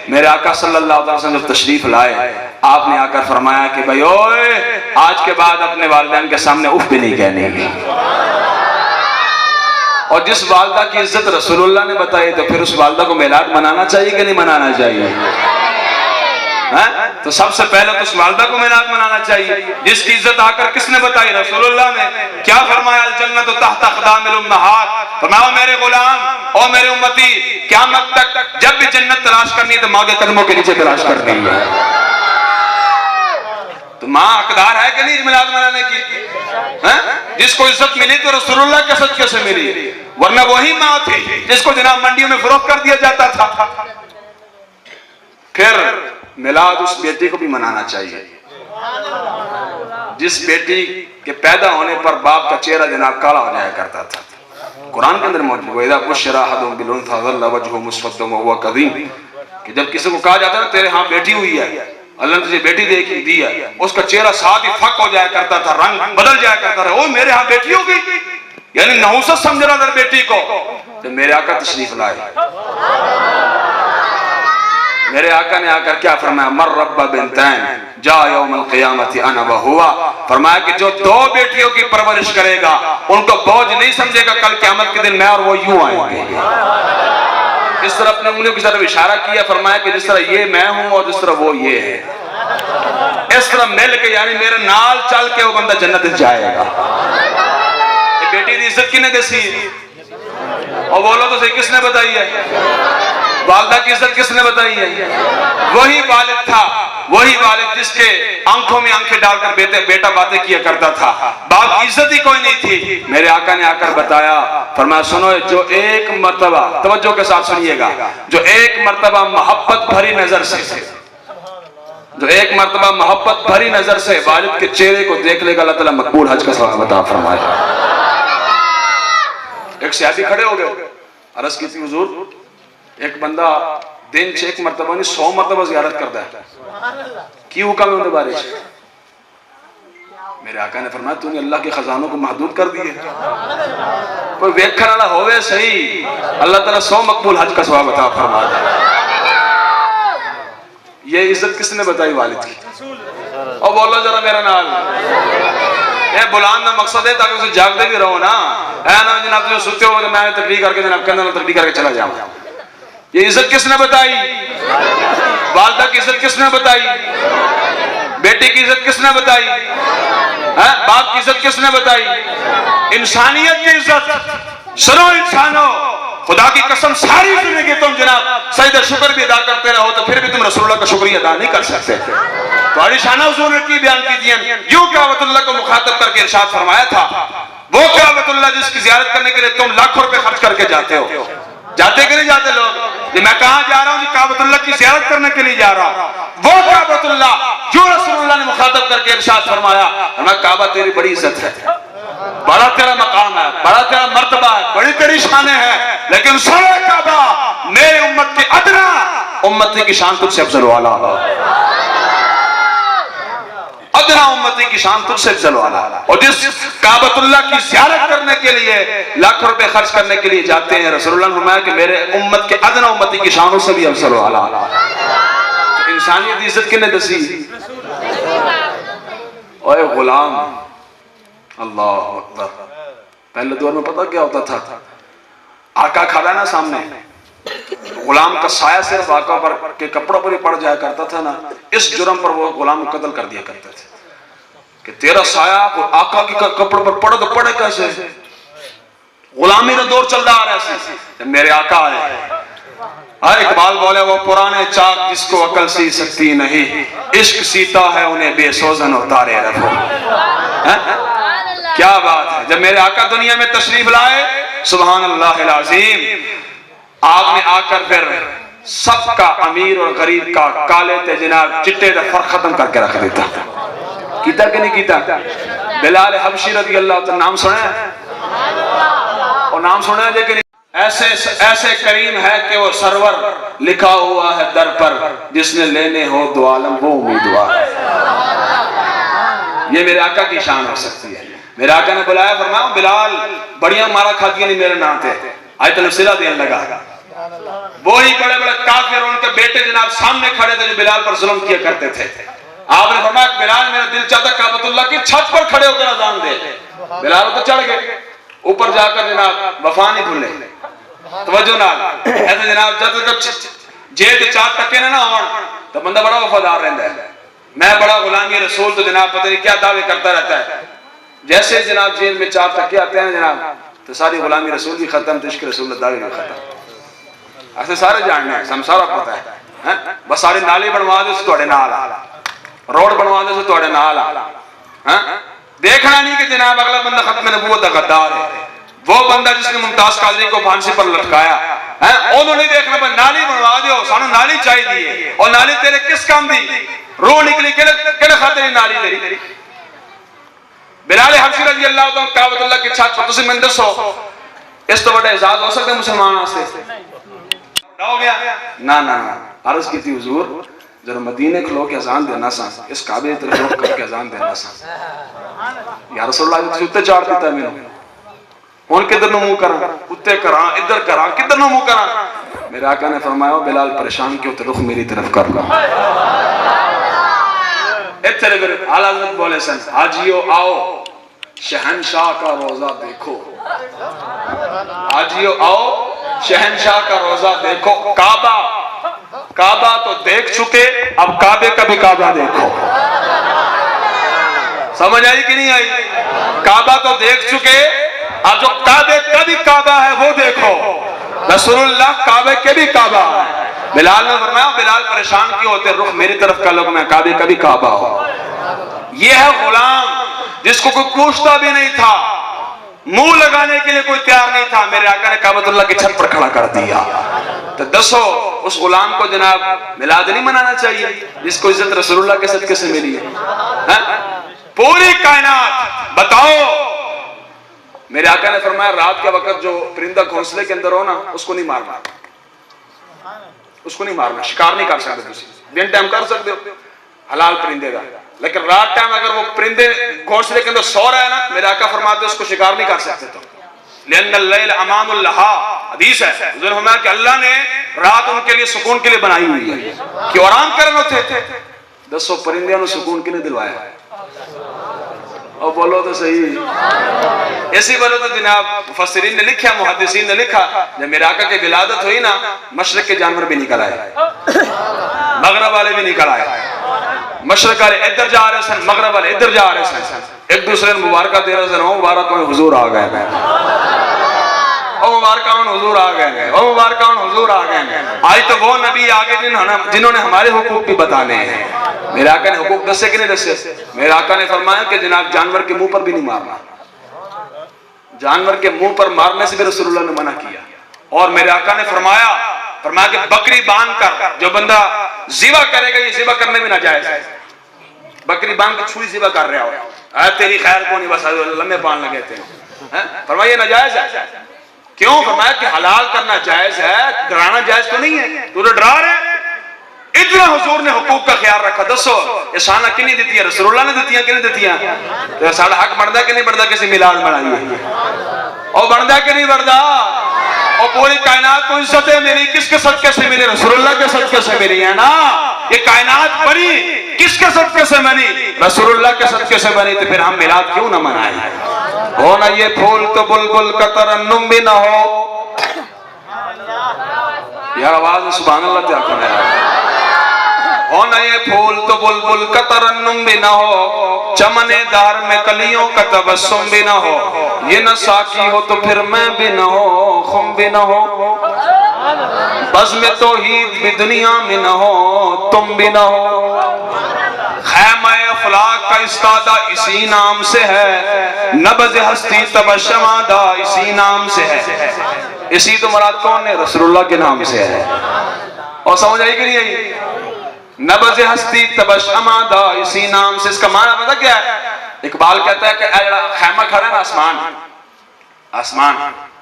میرے آقا صلی اللہ علیہ وسلم جب تشریف لائے آپ نے آ کر فرمایا کہ بھائی اوئے آج کے بعد اپنے والدین کے سامنے اف بھی نہیں کہنے گے اور جس والدہ کی عزت رسول اللہ نے بتائی تو پھر اس والدہ کو میلاد منانا چاہیے کہ نہیں منانا چاہیے تو سب سے پہلے تو اس والدہ کو میلاد منانا چاہیے جس کی عزت آ کر کس نے بتائی رسول اللہ نے کیا فرمایا الجنت تحت اقدام الامہات فرمایا میرے غلام اور میرے امتی قیامت تک جب بھی جنت تلاش کرنی ہے تو ماں کے قدموں کے نیچے تلاش کرنی ہے تو ماں حقدار ہے کہ نہیں میلاد منانے کی جس کو عزت ملی تو رسول اللہ کے صدقے سے ملی ورنہ وہی ماں تھی جس کو جناب منڈیوں میں فروخت کر دیا جاتا تھا پھر میلاد اس بیٹی کو بھی منانا چاہیے جس بیٹی کے پیدا ہونے پر باپ کا چہرہ جناب کالا ہو جایا کرتا تھا قرآن کے اندر موجود ہے وَإِذَا بُشِّرَ أَحَدُهُم بِالْأُنثَىٰ ظَلَّ وَجْهُهُ مُسْوَدًّا وَهُوَ كَظِيمٌ کہ جب کسی کو کہا جاتا ہے تیرے ہاں بیٹی ہوئی ہے اللہ نے تجھے بیٹی دی ہے اس کا چہرہ ساتھ ہی پھک ہو جایا کرتا تھا رنگ بدل جایا کرتا تھا او میرے ہاں بیٹی ہو گئی یعنی نحوست سمجھ رہا در بیٹی کو تو میرے آقا تشریف لائے میرے آقا نے آ کر کیا فرمایا مر رب بنتین جا یوم القیامت انا وہوا فرمایا کہ جو دو بیٹیوں کی پرورش کرے گا ان کو بوجھ نہیں سمجھے گا کل قیامت کے دن میں اور وہ یوں آئیں گے اس طرح اپنے انگلیوں کی طرف اشارہ کیا فرمایا کہ جس طرح یہ میں ہوں اور جس طرح وہ یہ ہے اس طرح مل کے یعنی میرے نال چل کے وہ بندہ جنت جائے گا بیٹی دی عزت کنے دیسی اور بولو تو صحیح کس نے بتائی ہے والدہ کی عزت کس نے بتائی ہے وہی والد تھا وہی والد جس کے آنکھوں میں آنکھیں ڈال کر بیٹا باتیں کیا کرتا تھا باپ کی عزت ہی کوئی نہیں تھی میرے آقا نے آ کر بتایا فرمایا سنو جو ایک مرتبہ توجہ کے ساتھ سنیے گا جو ایک مرتبہ محبت بھری نظر سے جو ایک مرتبہ محبت بھری نظر سے والد کے چہرے کو دیکھ لے گا اللہ تعالیٰ مقبول حج کا ثواب عطا فرمائے ایک صحابی کھڑے ہو گئے عرض کی تھی حضور ایک بندہ دن ایک مرتبہ نہیں 100 مرتبہ زیارت کرتا ہے کی حکم ہے ان کے بارے میرے آقا نے فرمایا تو نے اللہ کے خزانوں کو محدود کر دیے. کوئی ویکھن والا ہوئے صحیح, اللہ تعالیٰ 100 مقبول حج کا ثواب عطا فرما دے. یہ عزت کس نے بتائی؟ والد کی. اور بولو ذرا میرا نال, یہ بلان کا مقصد ہے تاکہ اسے جاگتے بھی رہو نا. اے نا جناب تم سوچتے ہو میں تقریر کر کے جناب کندھے میں تقریر کر کے چلا جاؤں. یہ عزت کس نے بتائی؟ والدہ کی عزت کس نے بتائی؟ بیٹی کی عزت کس نے بتائی؟ باپ کی عزت کس نے بتائی؟ انسانیت کی عزت. سنو انسانوں, خدا کی قسم ساری زندگی تم جناب سجدہ شکر بھی ادا کرتے رہو تو پھر بھی تم رسول اللہ کا شکریہ ادا نہیں کر سکتے. تمہاری شانہ حضور نے کی بیان کی دیا. یوں کعبۃ اللہ کو مخاطب کر کے ارشاد فرمایا تھا, وہ کعبۃ اللہ جس کی زیارت کرنے کے لیے تم لاکھوں روپے خرچ کر کے جاتے ہو. جاتے کہ نہیں جاتے لوگ؟ یہ میں کہاں جا رہا ہوں؟ یہ کعبۃ اللہ کی زیارت کرنے کے لیے جا رہا ہوں. وہ کعبۃ اللہ جو رسول اللہ نے مخاطب کر کے ارشاد فرمایا, میں کعبہ تیری بڑی عزت ہے, بڑا تیرا مقام ہے, بڑا تیرا مرتبہ ہے, بڑی تیری شانیں ہیں, لیکن سارے کعبہ میرے امت کے ادنا امتی کی شان تجھ سے افضل والا ہے. ادنا امتی کی شان تجھ سے افضل والا ہے. اور جس کعبۃ اللہ کی زیارت کرنے کے لیے لاکھ روپے خرچ کرنے کے لیے جاتے ہیں, رسول اللہ نے فرمایا کہ میرے امت کے ادنا امتی کی شانوں سے بھی افضل والا ہے. انسانیت کی عزت کنے دسی؟ اوے غلام, اللہ اکبر. پہلے دور میں پتہ کیا ہوتا تھا؟ آقا کھڑا نا سامنے, غلام کا سایہ صرف آقا پر کے کپڑوں پر ہی پڑ جایا کرتا تھا نا, اس جرم پر وہ غلام کو قتل کر دیا کرتے تھے کہ تیرا سایہ آقا کے کپڑوں پر پڑے تو پڑے کیسے؟ غلامی کا دور چل رہا ہے ایسے. جب میرے آقا آئے, اقبال بولے وہ پرانے چاک جس کو عقل سی سکتی نہیں, عشق سیتا ہے انہیں بے سوزن اتارے رکھو. کیا بات ہے. جب میرے آقا دنیا میں تشریف لائے, سبحان اللہ العظیم, آپ نے آ کر پھر سب کا امیر اور غریب کا کالے تے جناب چٹے دا فرق ختم کر کے رکھ دیتا. کیتا کہ نہیں کیتا؟ بلال حبشی رضی اللہ تعالیٰ نام سنے ہیں؟ اور نام سنے ہیں کہ نہیں؟ ایسے کریم ہے کہ وہ سرور لکھا ہوا ہے در پر, جس نے لینے ہو دو عالم وہ امیدوار. یہ میرے آقا کی شان ہو سکتی ہے. میرے آقا نے بلایا, فرمایا بلال بڑیاں مارا کھاتیاں نہیں میرے نام تھے. آیت الصلہ دینے لگا. وہی بڑے بڑے کافر ان کے بیٹے جناب سامنے کھڑے تھے جو بلال پر ظلم کیا کرتے تھے. آپ نے فرمایا بلال میرا دل چاہتا کعبۃ اللہ کی چھت پر کھڑے ہو کر اذان دے. بلال تو چڑھ گئے اوپر جا کر جناب وفا نہیں بھولے. توجہ نال ایسے جناب جب جیل چار ٹکے نہ ہون تو بندہ بڑا وفادار رہتا ہے. میں بڑا غلامی رسول تو جناب پتہ نہیں کیا دعوے کرتا رہتا ہے. جیسے جناب جیل میں چار ٹکے آتے ہیں جناب تو ساری غلامی رسول بھی ختم, عشق رسول اللہ دعوے بھی ختم. ایسے سارے جاننے ہیں, ہم سارا پتہ ہے. بس سارے نالی بنوا دے سے توڑے نال آ, روڈ بنوا دے سے توڑے نال آ. دیکھنا نہیں کہ جناب اگلا بندہ ختم نبوت کا غدار ہے. وہ بندہ جس نے ممتاز قادری کو پھانسی پر لٹکایا, انہوں نے دیکھنا پر نالی بنوا دیو, سانو نالی چاہی دی. اور نالی تیرے کس کام دی؟ روح نکلی کہنے خاطر نالی تیری. بلال حبشی رضی اللہ عنہ کعبۃ اللہ کی چھت پر تسی من دسو اس تو بڑا اعزاز ہو سکتا ہے مسلمان واسطے؟ ہو گیا نا نا نا. عرض کی تھی حضور ذرا مدینے کھلو کے اذان دینا سا, اس کعبے طرف روک کر کے اذان دینا سا. یا رسول اللہ تسی اتے چاڑ دیتا ہے میں ہن کدھر نو منہ کراں, اتے کراں ادھر کراں, کدھر نو منہ کراں؟ میرے آقا نے فرمایا بلال پریشان کیوں تے رخ میری طرف کر لو. اتنے لگے اعلیٰ حضرت بولے سن, حاجیو آؤ شہنشاہ کا روزہ دیکھو. حاجیو آؤ شہنشاہ کا روزہ دیکھو. کعبہ تو دیکھ چکے, اب کعبے کا بھی کعبہ دیکھو. سمجھ آئی کہ نہیں آئی؟ کعبہ تو دیکھ چکے, اب جو کعبے کا بھی کعبہ ہے وہ دیکھو. رسول اللہ کعبے کے بھی کعبہ ہے. بلال نے فرمایا بلال پریشان کیوں ہوتے, رخ میری طرف کا لوگ میں کعبے کا بھی کعبہ ہو. یہ ہے غلام جس کو کوئی پوچھتا بھی نہیں تھا, منہ لگانے کے لیے کوئی تیار نہیں تھا. میرے آقا نے کعبۃ اللہ کی چھت پر کھڑا کر دیا. تو دسو اس غلام کو جناب میلاد نہیں منانا چاہیے جس کو عزت رسول اللہ کے صدقے سے ملی ہے. پوری کائنات بتاؤ. میرے آقا نے فرمایا رات کے وقت جو پرندہ گھونسلے کے اندر ہو نا اس کو نہیں مارنا, اس کو نہیں مارنا. شکار نہیں کر سکتے تسی, دن ٹائم کر سکتے ہو حلال پرندے کا, لیکن رات ٹائم اگر وہ پرندے گھونسلے کے اندر سو رہا ہے نا، میرے آقا فرماتے ہیں اس کو شکار نہیں کر سکتے تم، لأن اللیل امان الہا، حدیث ہے حضور نے فرمایا کہ اللہ نے رات ان کے لیے سکون کے لیے بنائی ہوئی ہے کہ آرام کرنا تھے. دسو پرندیاں نے سکون کی نہیں دلوایا؟ اور بولو تو صحیح. اسی بولو تو جناب مفسرین نے لکھا، محدثین نے لکھا، جب میرے آقا کی ولادت ہوئی نا، مشرق کے جانور بھی نکل آئے، مغرب والے بھی نکل آئے. مشرق والے ادھر جا رہے سن، مغرب والے ادھر جا رہے سن، ایک دوسرے نے مبارکہ دے رہے سن. مبارک حضور آ گئے، او مبارکان حضور آ گئے، او مبارکان حضور آ گئے. آج تو وہ نبی آگے جنہوں نے ہمارے حقوق بھی بتانے ہیں. میرے آقا نے حقوق دسے کہ نہیں دسے؟ میرے آقا نے فرمایا کہ جناب جانور کے منہ پر بھی نہیں مارنا، جانور کے منہ پر مارنے سے بھی رسول اللہ نے منع کیا. اور میرے آقا نے فرمایا کہ بکری باندھ کر جو بندہ ذبح کرے گا، یہ ذبح کرنے میں ناجائز ہے. بکری باندھ کے چھری ذبح کر رہا ہو، تیری خیر کو نہیں، بس لمبے باندھ لگے تھے. فرمایا یہ ناجائز ہے. کیوں؟ فرمایا کہ حلال کرنا جائز ہے، ڈرانا جائز تو نہیں ہے. تو ڈرا رہے. اتنا حضور نے حقوق کا خیال رکھا. دسو یہ شانہ کنی دیتی ہے؟ رسول اللہ نے دیتی ہیں کہ نہیں دیتی ہیں؟ تو ساڑھا حق بڑھتا کہ نہیں بڑھتا کسی میلاد منائیے؟ اور بڑھتا کہ نہیں بڑھتا؟ اور پوری کائنات کو عزتیں میری کس کے صدقے سے ملی؟ رسول اللہ کے صدقے سے ملی ہے نا. یہ کائنات بنی کس کے صدقے سے بنی؟ رسول اللہ کے صدقے سے بنی. تو پھر ہم میلاد کیوں نہ منائیں؟ ہو نہ یہ پھول تو بلبل کا ترنم بھی نہ ہو. یار آواز میں سبحان اللہ کیا کرنا ہے. ہو نہ یہ پھول تو بلبل کا ترنم بھی نہ ہو، چمن دار میں کلیوں کا تبسم بھی نہ ہو. یہ نہ ساقی ہو تو پھر میں بھی نہ ہو، خم بھی نہ ہو. بزم توحید بھی دنیا میں نہ ہو، تم بھی نہ ہو. خیمہ افلاک کا استادہ اسی نام سے ہے، نبض ہستی تبشمادہ اسی نام سے ہے. اسی تو مراد کون ہے؟ رسول اللہ کے نام سے ہے. اور سمجھ آئی کہ نہیں آئی؟ نبض ہستی تبشمادہ اسی نام سے. اس کا معنی پتہ کیا ہے؟ اقبال کہتا ہے کہ خیمہ کھڑا ہے نا آسمان،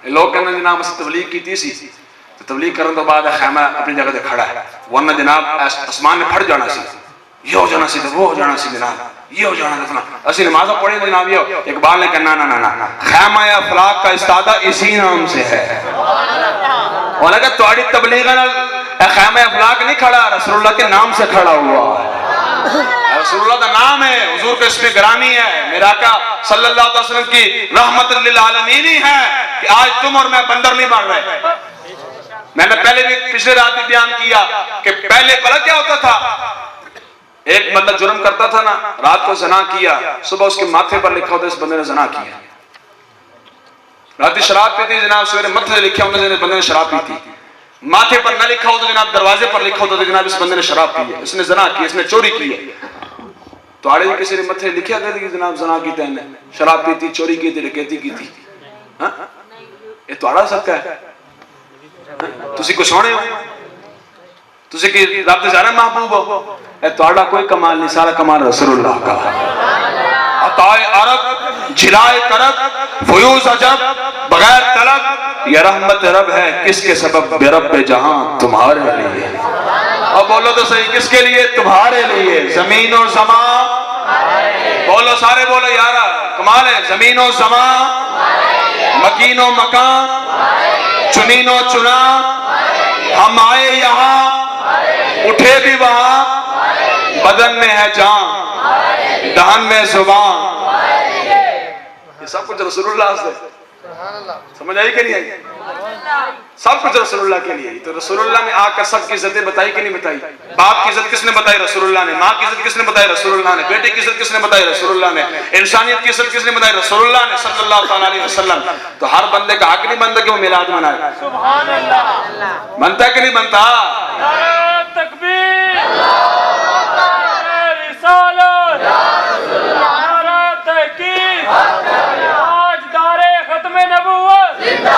لوگ کہنا جناب اس تبلیغ کی تیسی تو تبلیغ کرنے تو بعد خیمہ اپنی جگہ سے کھڑا ہے، ورنہ جناب آسمان میں پھٹ جانا سی، یہ ہو جانا سی، وہ ہو جانا سی جناب، یہ ہو جانا تھا. اسی نمازوں پڑھیں جناب. یہ اقبال نے کہنا نا خیمہ افلاک کا استادہ اسی نام سے ہے. اور اگر تمہاری تبلیغ خیمہ افلاک نہیں کھڑا، رسول اللہ کے نام سے کھڑا ہوا ہے. رسول اللہ کا نام ہے، حضور کے اسم گرامی ہے. میرا آقا صلی اللہ علیہ وسلم کی رحمت للعالمین ہی ہے کہ آج تم اور میں بندر نہیں بن رہے. میں نے پہلے بھی پچھلے رات بھی بیان کیا کہ پہلے پہلا کیا ہوتا تھا؟ ایک بندہ جرم کرتا تھا نا، رات کو زنا کیا، صبح اس کے ماتھے پر لکھا ہوتا ہے اس بندے نے زنا کیا. رات شراب پیتی جناب، سویرے ماتھے لکھا ہوتا ہے بندے نے شراب پیتی. ماتھے پر نہ لکھا ہوتا جناب، دروازے پر لکھا ہوتا جناب اس بندے نے شراب پی ہے، اس نے زنا کی، اس نے چوری کی ہے. تو آڑے کسی نے ماتھے لکھا کہ جناب زنا کی تھی، شراب پیتی، چوری کی تھی، ڈکیتی کی تھی. یہ تو آڑا سکتا ہے. تسی کو سونے ہو، تسی کی رب دے زیادہ محبوب ہو. اے تو آڑا کوئی کمال نہیں، سارا کمال رسول اللہ کا. عطائے عرب، جلائے کرب، فیوز عجب، بغیر طلب، یہ رحمت رب ہے کس کے سبب؟ بے رب جہاں تمہارے لیے. اور بولو تو صحیح، کس کے لیے؟ تمہارے لیے. زمین و زمان، بولو سارے بولو یارا، کمال ہے. زمین و زمان، مکین و مکان، چنین و چنا، ہم آئے یہاں اٹھے بھی وہاں. بدن میں ہے جان، دہن میں زبان. یہ سب کچھ رسول اللہ سے. سمجھ آئی کہ نہیں آئی؟ سب کچھ رسول اللہ کے لیے. تو رسول اللہ نے آ کر سب کی عزتیں بتائی کہ نہیں بتائی؟ باپ کی عزت کس نے بتائی؟ رسول اللہ نے. ماں کی عزت کس نے بتائی؟ رسول اللہ نے. بیٹے کی عزت کس نے بتائی؟ رسول اللہ نے. انسانیت کی عزت کس نے بتائی؟ رسول اللہ نے صلی اللہ تعالیٰ علیہ وسلم. تو ہر بندے کا حق نہیں بنتا کہ وہ میلاد منائے. سبحان اللہ. بنتا ہے کہ نہیں بنتا؟ نعرہ تکبیر، نعرہ رسالت، نعرہ تحقیق، تاجدار ختم نبوت زندہ.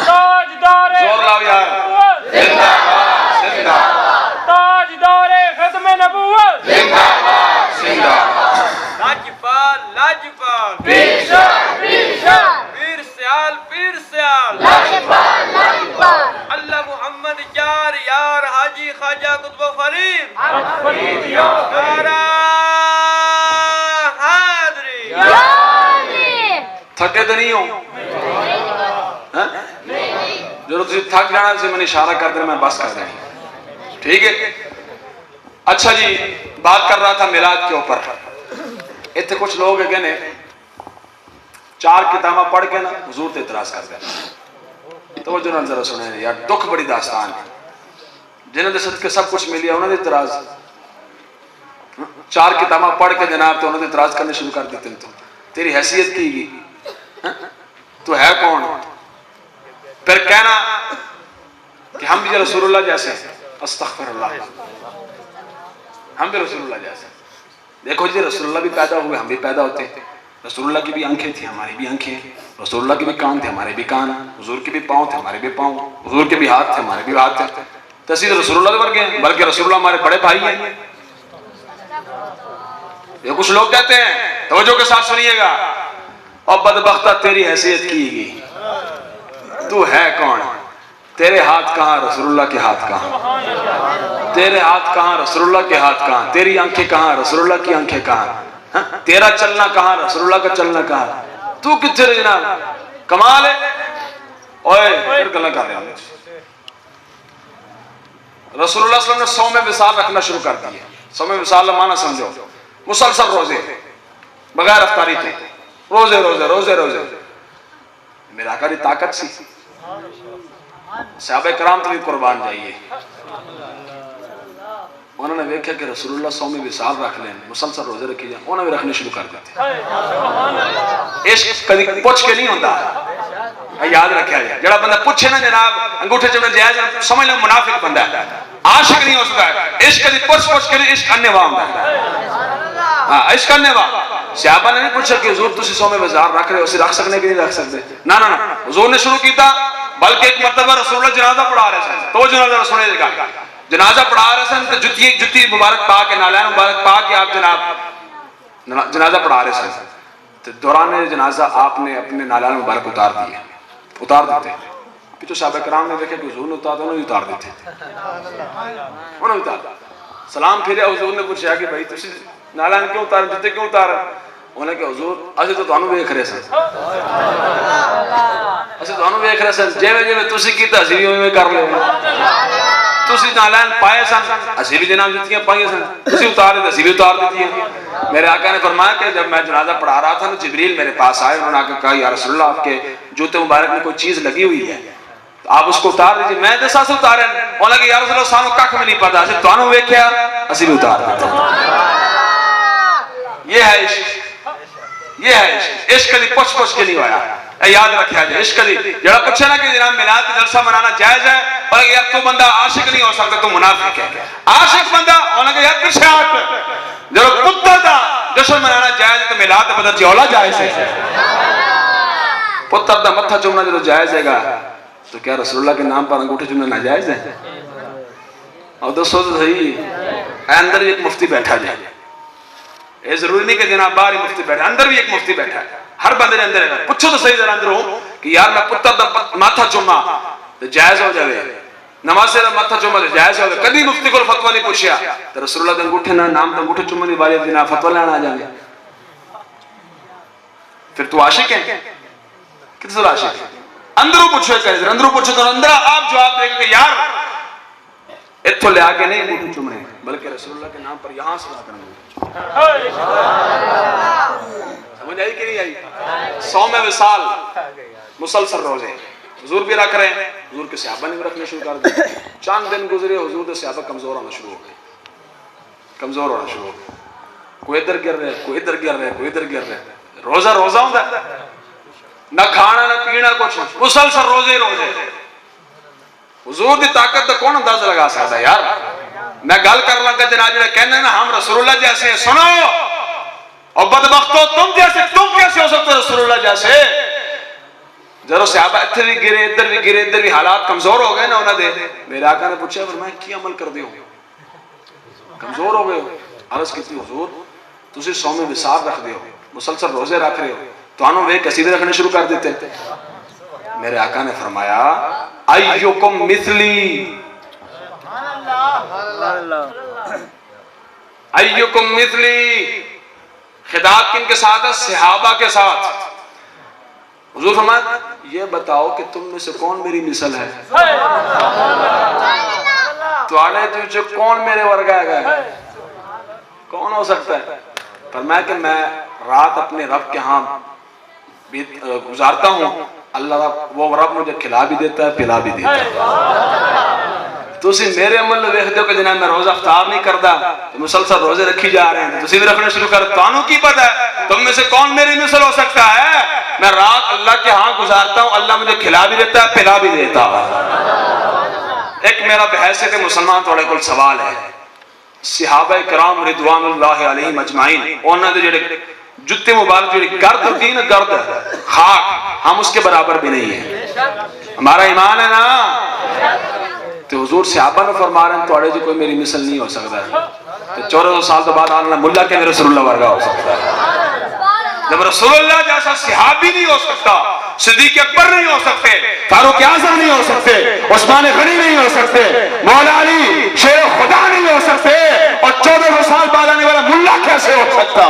تاجدار زور لاؤ یار. زندہ باد، زندہ. تاجدار ختم نبوت. زندہ باد، زندہ. لاجپال لاجپال، پیشہ پیشہ، پیر سیال پیر سیال، لاجپال لاجپال، اللہ محمد یار یار حاجی خواجہ قطب فرید. فرید یار. نعرہ تھکے تو نہیں ہو جو تسی تھک جانا سے میں نے اشارہ کر دینا میں بس کر دیں ٹھیک ہے اچھا جی بات کر رہا تھا میلاد کے اوپر اتنے کچھ لوگ ہیں نے 4 کتابیں پڑھ کے نا حضور تے اعتراض کر دیں توجہ نال ذرا سنیں یار دکھ بڑی داستان ہے جنہوں نے صدقے سب کچھ ملیا انہوں نے اعتراض 4 کتابیں پڑھ کے جناب تو انہوں نے اعتراض کرنے شروع کر دیتے تو تیری حیثیت کی گی تو ہے کون پھر کہنا کہ ہم بھی رسول اللہ جیسے استغفر اللہ ہم بھی رسول اللہ جیسے دیکھو جی رسول اللہ بھی پیدا ہوئے ہم بھی پیدا ہوتے رسول اللہ کی بھی آنکھیں تھیں ہماری بھی آنکھیں رسول اللہ کے بھی کان تھے ہمارے بھی کان حضور کے بھی پاؤں تھے ہمارے بھی پاؤں حضور کے بھی ہاتھ تھے ہمارے بھی ہاتھ تھے تصدیق رسول اللہ کے ورگے ہیں بلکہ رسول اللہ ہمارے بڑے بھائی ہیں یہ کچھ لوگ کہتے ہیں توجہ کے ساتھ سنیے گا اور بدبختہ تیری حیثیت کی گی تو ہے کون تیرے ہاتھ کہاں رسول اللہ کے ہاتھ کہاں تیرے ہاتھ کہاں رسول اللہ کے ہاتھ کہاں تیری آنکھیں کہاں رسول اللہ کی آنکھیں کہاں تیرا چلنا کہاں رسول اللہ کا چلنا کہاں تو کتنے رہے جناب کمال ہے اوئے پھر گلہ کر رہے ہیں رسول اللہ صلی اللہ علیہ وسلم نے 100 میں وصال رکھنا شروع کر دیا 100 میں وصال معنی سمجھو مسلسل روزے بغیر افطاری تھے روزے روزے روزے روزے میرا آقا دی طاقت سی صحابہ کرام تو بھی قربان جائیے انہوں نے دیکھا کہ رسول اللہ 100 میں وصال رکھ لیں مسلسل روزے رکھی جائیں انہوں نے بھی رکھنے شروع کر دیتے عشق کدی پوچھ کے نہیں ہوتا یاد رکھا جائے جڑا بندہ پوچھے نا جناب انگوٹھے چمنا جائز سمجھ لیں منافق بندہ ہے عاشق نہیں ہو سکتا ہے عشق کدی پوچھ کے نہیں عشق کرنے والا ہوتا ہے ہاں عشق کرنے والا صحابہ نے نہیں پوچھا کہ حضور تسی 100 میں وصال رکھ رہے ہو اسے رکھ سکنے کے نہیں رکھ سکتے نا نا نا حضور نے شروع کیتا بلکہ ایک مرتبہ رسول اللہ جنازہ پڑھا رہے ہیں تو جنازہ سنے گا جنازہ پڑھا رہے ہیں تو جتی مبارک پا کے نالین مبارک پا کے آپ جناب جنازہ پڑھا رہے ہیں تو دوران جنازہ آپ نے اپنے نالین مبارک اتار دیتے پیچھو صحابہ کرام نے دیکھا کہ حضور نے اتار انہوں نے اتار دیتے انہوں نے اتار سلام پھرے حضور نے پوچھا کہ بھائی تسی نالین کیوں اتار جتے کیوں اتار انہوں نے کہا حضور اسے تو تانوں ویکھ رہے سن اسے تانوں ویکھ رہے سن جیویں جیویں تسی کیتا اسی اوویں کر لے تسی نالین پائے سن اسی بھی جناب جتیاں پائیں سن تسی اتارے اسی بھی اتار دیتی ہیں میرے آقا نے فرمایا کہ جب میں جنازہ پڑھا رہا تھا نا جبریل میرے پاس آئے انہوں نے کہا یا رسول اللہ آپ کے جوتے مبارک میں کوئی چیز لگی ہوئی ہے آپ اس کو اتار دیجئے میں دسا سے اتارے انہوں نے کہا یا رسول اللہ سانو ککھ میں نہیں پتا اسے تانوں ویکھیا اسی بھی اتار دیتے یہ ہے عشق یہ ہے عشق عشق کدی پوچھ کے نہیں ہویا اے یاد رکھیا جائے عشق کدی جڑا پوچھے نا کہ جناب میلاد کا جلسہ منانا جائز ہے اور یار تو بندہ عاشق نہیں ہو سکتا تو منافق ہے عاشق بندہ انہوں نے کہا یار پیچھے ہٹ جڑا پتر دا جشن منانا جائز ہے تو میلاد کا بدر چولا جائز ہے پتر دا متھا چومنا جو جائز ہے گا تو کیا رسول اللہ کے نام پر انگوٹھے چومنا ناجائز ہے اور دوستو تو صحیح اندر ایک مفتی بیٹھا جائے یہ ضروری نہیں کہ جناب باہر ہی مفتی بیٹھا اندر بھی ایک مفتی بیٹھا ہے ہر بندے نے اندر ہے پوچھو تو صحیح ذرا اندر ہو کہ یار میں پتر دا ماتھا چوما تو جائز ہو جائے نماز سے ماتھا چوما تو جائز ہو جائے کدی مفتی کو فتوہ نہیں پوچھیا تو رسول اللہ دے انگوٹھے نام تو انگوٹھے چومنے والے دن فتوہ لینا آ جائیں پھر تو عاشق ہے کس طرح عاشق ہے اندروں پوچھو کہ اندروں پوچھو تو اندر آپ جواب دے گا کہ یار اتھو لے آگے نہیں انگوٹھے چومنے بلکہ رسول اللہ کے نام پر یہاں سے لا کرنے سمجھ آئی کہ نہیں آئی 100 میں وصال مسلسل روزے حضور بھی رکھ رہے ہیں حضور کے صحابہ نے بھی رکھنے شروع کر دیا چند دن گزرے حضور کے صحابہ کمزور ہونا شروع ہو گئے کمزور ہونا شروع ہو گئے کوئی ادھر گر رہے کوئی ادھر گر رہے کوئی ادھر گر رہے روزہ روزہ ہوتا ہے نہ کھانا نہ پینا کچھ مسلسل روزے روزے حضور دی طاقت تو کون اندازہ لگا سکتا ہے یار میں گل کر لگا جناب جنہیں کہنا ہے نا ہم رسول اللہ جیسے ہیں سنو اور بدبختو تم کیسے ہو سکتے رسول اللہ جیسے ذرا صحابہ اتھر بھی گرے ادھر بھی حالات کمزور ہو گئے نا انہوں نے میرے آقا نے پوچھا فرمایا کی عمل کر دے ہو کمزور ہو گئے ہو عرض کیتی حضور تسی 100 میں وصال رکھ دے ہو مسلسل روزے رکھ رہے ہو تو انہوں وہ قصیدے رکھنے شروع کر دیتے میرے آقا نے فرمایا ایوکم مثلی ایوکم مثلی خطاب کن کے ساتھ ہے صحابہ کے ساتھ حضور فرمایا یہ بتاؤ کہ تم میں سے کون میری مثل ہے؟ تو کون میرے ورگا ہے؟ کون ہو سکتا ہے؟ فرمایا کہ میں رات اپنے رب کے ہاں گزارتا ہوں، اللہ وہ رب مجھے کھلا بھی دیتا ہے پلا بھی دیتا ہے۔ تو اسی میرے عمل دیکھ دو کہ جناب میں روزہ افطار نہیں کرتا، تو مسلسل روزے رکھی جا رہے ہیں، تو اسی بھی رکھنے شروع کر، تانوں کی پتہ ہے تم میں سے کون میری مثل ہو سکتا ہے؟ میں رات اللہ کے ہاں گزارتا ہوں، اللہ مجھے کھلا بھی دیتا ہے پلا بھی دیتا ہے۔ ایک میرا بحیثیت مسلمان تھوڑے کل سوال ہے، صحابہ کرام رضوان اللہ علیہم اجمعین انہاں دے جڑے جتے مبارک جڑی گرد ہوتی نا، گرد خاک، ہم اس کے برابر بھی نہیں ہیں، ہمارا ایمان ہے نا۔ تو حضور صحابہ نے فرما رہے ہیں توڑے جی کوئی میری مثل نہیں ہو سکتا ہے، تو 1400 سال تو بعد آنا ملا کہ رسول اللہ ورگا ہو سکتا ہے؟ جب رسول اللہ جیسا صحابی نہیں ہو سکتا، صدیق اکبر نہیں ہو سکتے، فاروق اعظم نہیں ہو سکتے، عثمان غنی نہیں ہو سکتے، مولا علی شیر خدا نہیں ہو سکتے، اور 1400 سال بعد آنے والا ملا کیسے ہو سکتا؟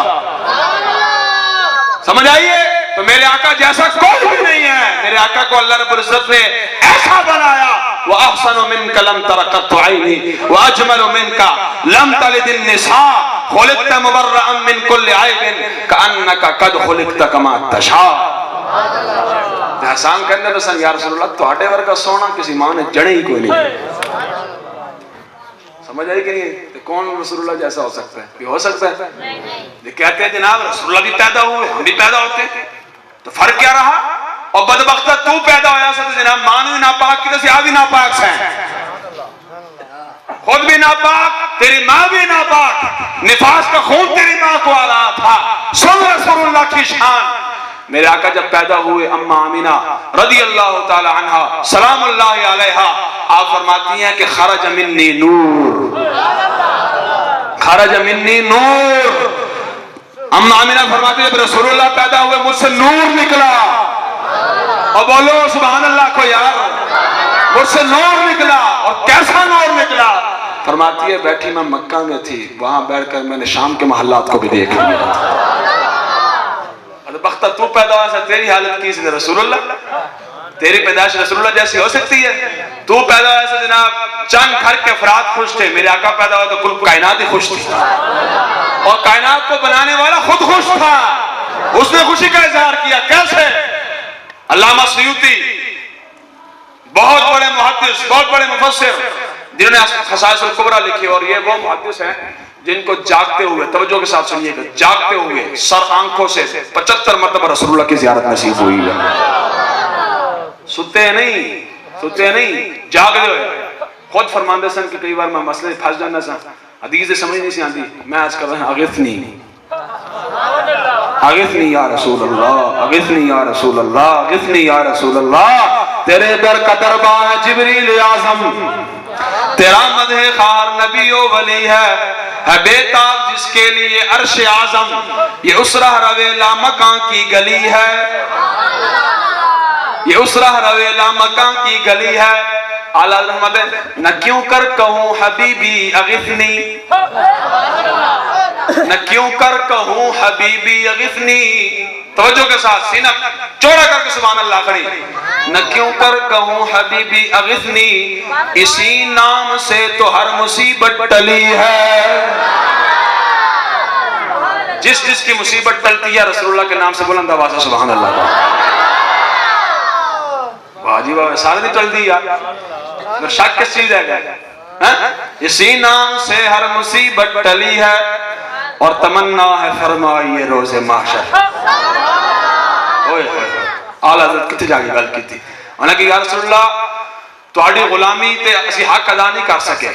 سمجھ آئیے؟ تو میرے آقا جیسا کوئی بھی نہیں ہے، میرے آقا کو اللہ رب العزت نے ایسا بنایا، وَأَحْسَنُ مِنْكَ لَمْ تَرَ قَطُّ عَيْنِي وَأَجْمَلُ مِنْكَ لَمْ تَلِدِ النِّسَاءُ خُلِقْتَ مُبَرَّأً مِنْ كُلِّ عَيْبٍ كَأَنَّكَ قَدْ خُلِقْتَ كَمَا تَشَاءُ۔ احسان کرنے بسن یا رسول اللہ تواڈے ورگا سونا کسی ماں نے جڑے ہی کوئی نہیں۔ سمجھ آئی کہ نہیں؟ تو کون رسول اللہ جیسا ہو سکتا ہے؟ یہ ہو سکتا ہے؟ یہ کہتے ہیں جناب رسول اللہ بھی پیدا ہوئے، ہم بھی پیدا ہوتے ہیں، تو فرق کیا رہا؟ اور بدبختہ تو پیدا ہویا سا جناب ماں بھی ناپاک کی تو سیاہ بھی ناپاک سے ہیں، خود بھی ناپاک، تیری ماں بھی ناپاک، نفاس کا خون تیری ماں کو آ رہا تھا۔ سن رسول اللہ کی شان، میرے آقا جب پیدا ہوئے اماں آمینہ رضی اللہ تعالی عنہ سلام اللہ علیہا، آپ فرماتی ہیں کہ خرج منی نور، خرج منی نور۔ اماں آمینہ فرماتی ہیں جب رسول اللہ پیدا ہوئے مجھ سے نور نکلا، اور بولو سبحان اللہ کو یار، مجھ سے نور نکلا، اور کیسا نور نکلا؟ فرماتی ہے بیٹھی میں مکہ میں تھی، وہاں بیٹھ کر میں نے شام کے محلات کو بھی دیکھ لیا۔ بختہ تو پیدا ہوا سا تیری حالت کی سے رسول اللہ، تیری پیدائش رسول اللہ جیسی ہو سکتی ہے؟ تو پیدا ہوا سا جناب چند گھر کے افراد خوش تھے، میرے آقا پیدا ہوا تو کل کائنات ہی خوش تھی، اور کائنات کو بنانے والا خود خوش تھا، اس نے خوشی کا اظہار کیا۔ کیسے؟ علامہ سیوطی بہت بڑے محدث، بہت بڑے مفسر جنہوں نے خصائص الکبریٰ لکھی، اور یہ وہ محدث ہیں جن کو جاگتے ہوئے، توجہ کے ساتھ سنیے گا، جاگتے ہوئے سر آنکھوں سے 75 مرتبہ رسول اللہ کی زیارت نصیب ہوئی ہے۔ ستے نہیں، ستے نہیں، جاگ ہوئے۔ خود فرماندے سن کہ کئی بار میں مسئلے پھنس جانا سا، حدیث سمجھ نہیں سی آندی، میں آج کر رہا ہوں اغثنی، اغثنی یا رسول اللہ، اغثنی یا رسول اللہ، اغثنی یا رسول اللہ، تیرے در کا دربار ہے جبریل اعظم، تیرا مدح خار نبی و ولی ہے بے تاب جس کے لیے عرش اعظم، یہ اس رہ رویلا مکان کی گلی ہے، یہ اس رہ رویلا مکان کی گلی ہے۔ اعلیٰ رحمت ہے نہ کیوں کر کہوں حبیبی اغثنی، نہ کیوں کر کہوں حبیبی اغثنی، توجہ کے ساتھ سینہ چوڑا کر کے سبحان اللہ کری، نہ کیوں کر کہوں حبیبی اغثنی، اسی نام سے تو ہر مصیبت ٹلی ہے۔ جس جس کی مصیبت ٹلتی ہے رسول اللہ کے نام سے بلند آواز سے سبحان اللہ کا۔ واجی واہ سارے نہیں ٹل دی یار، شک کس چیز ہے گا؟ اسی نام سے ہر مصیبت ٹلی ہے، اور تمنا ہے فرمائیے روز محشر۔ اعلیٰ حضرت کتے جا کے گل کی تھی، انہوں نے کہا یا رسول اللہ تواڈی غلامی تے اسی حق ادا نہیں کر سکے،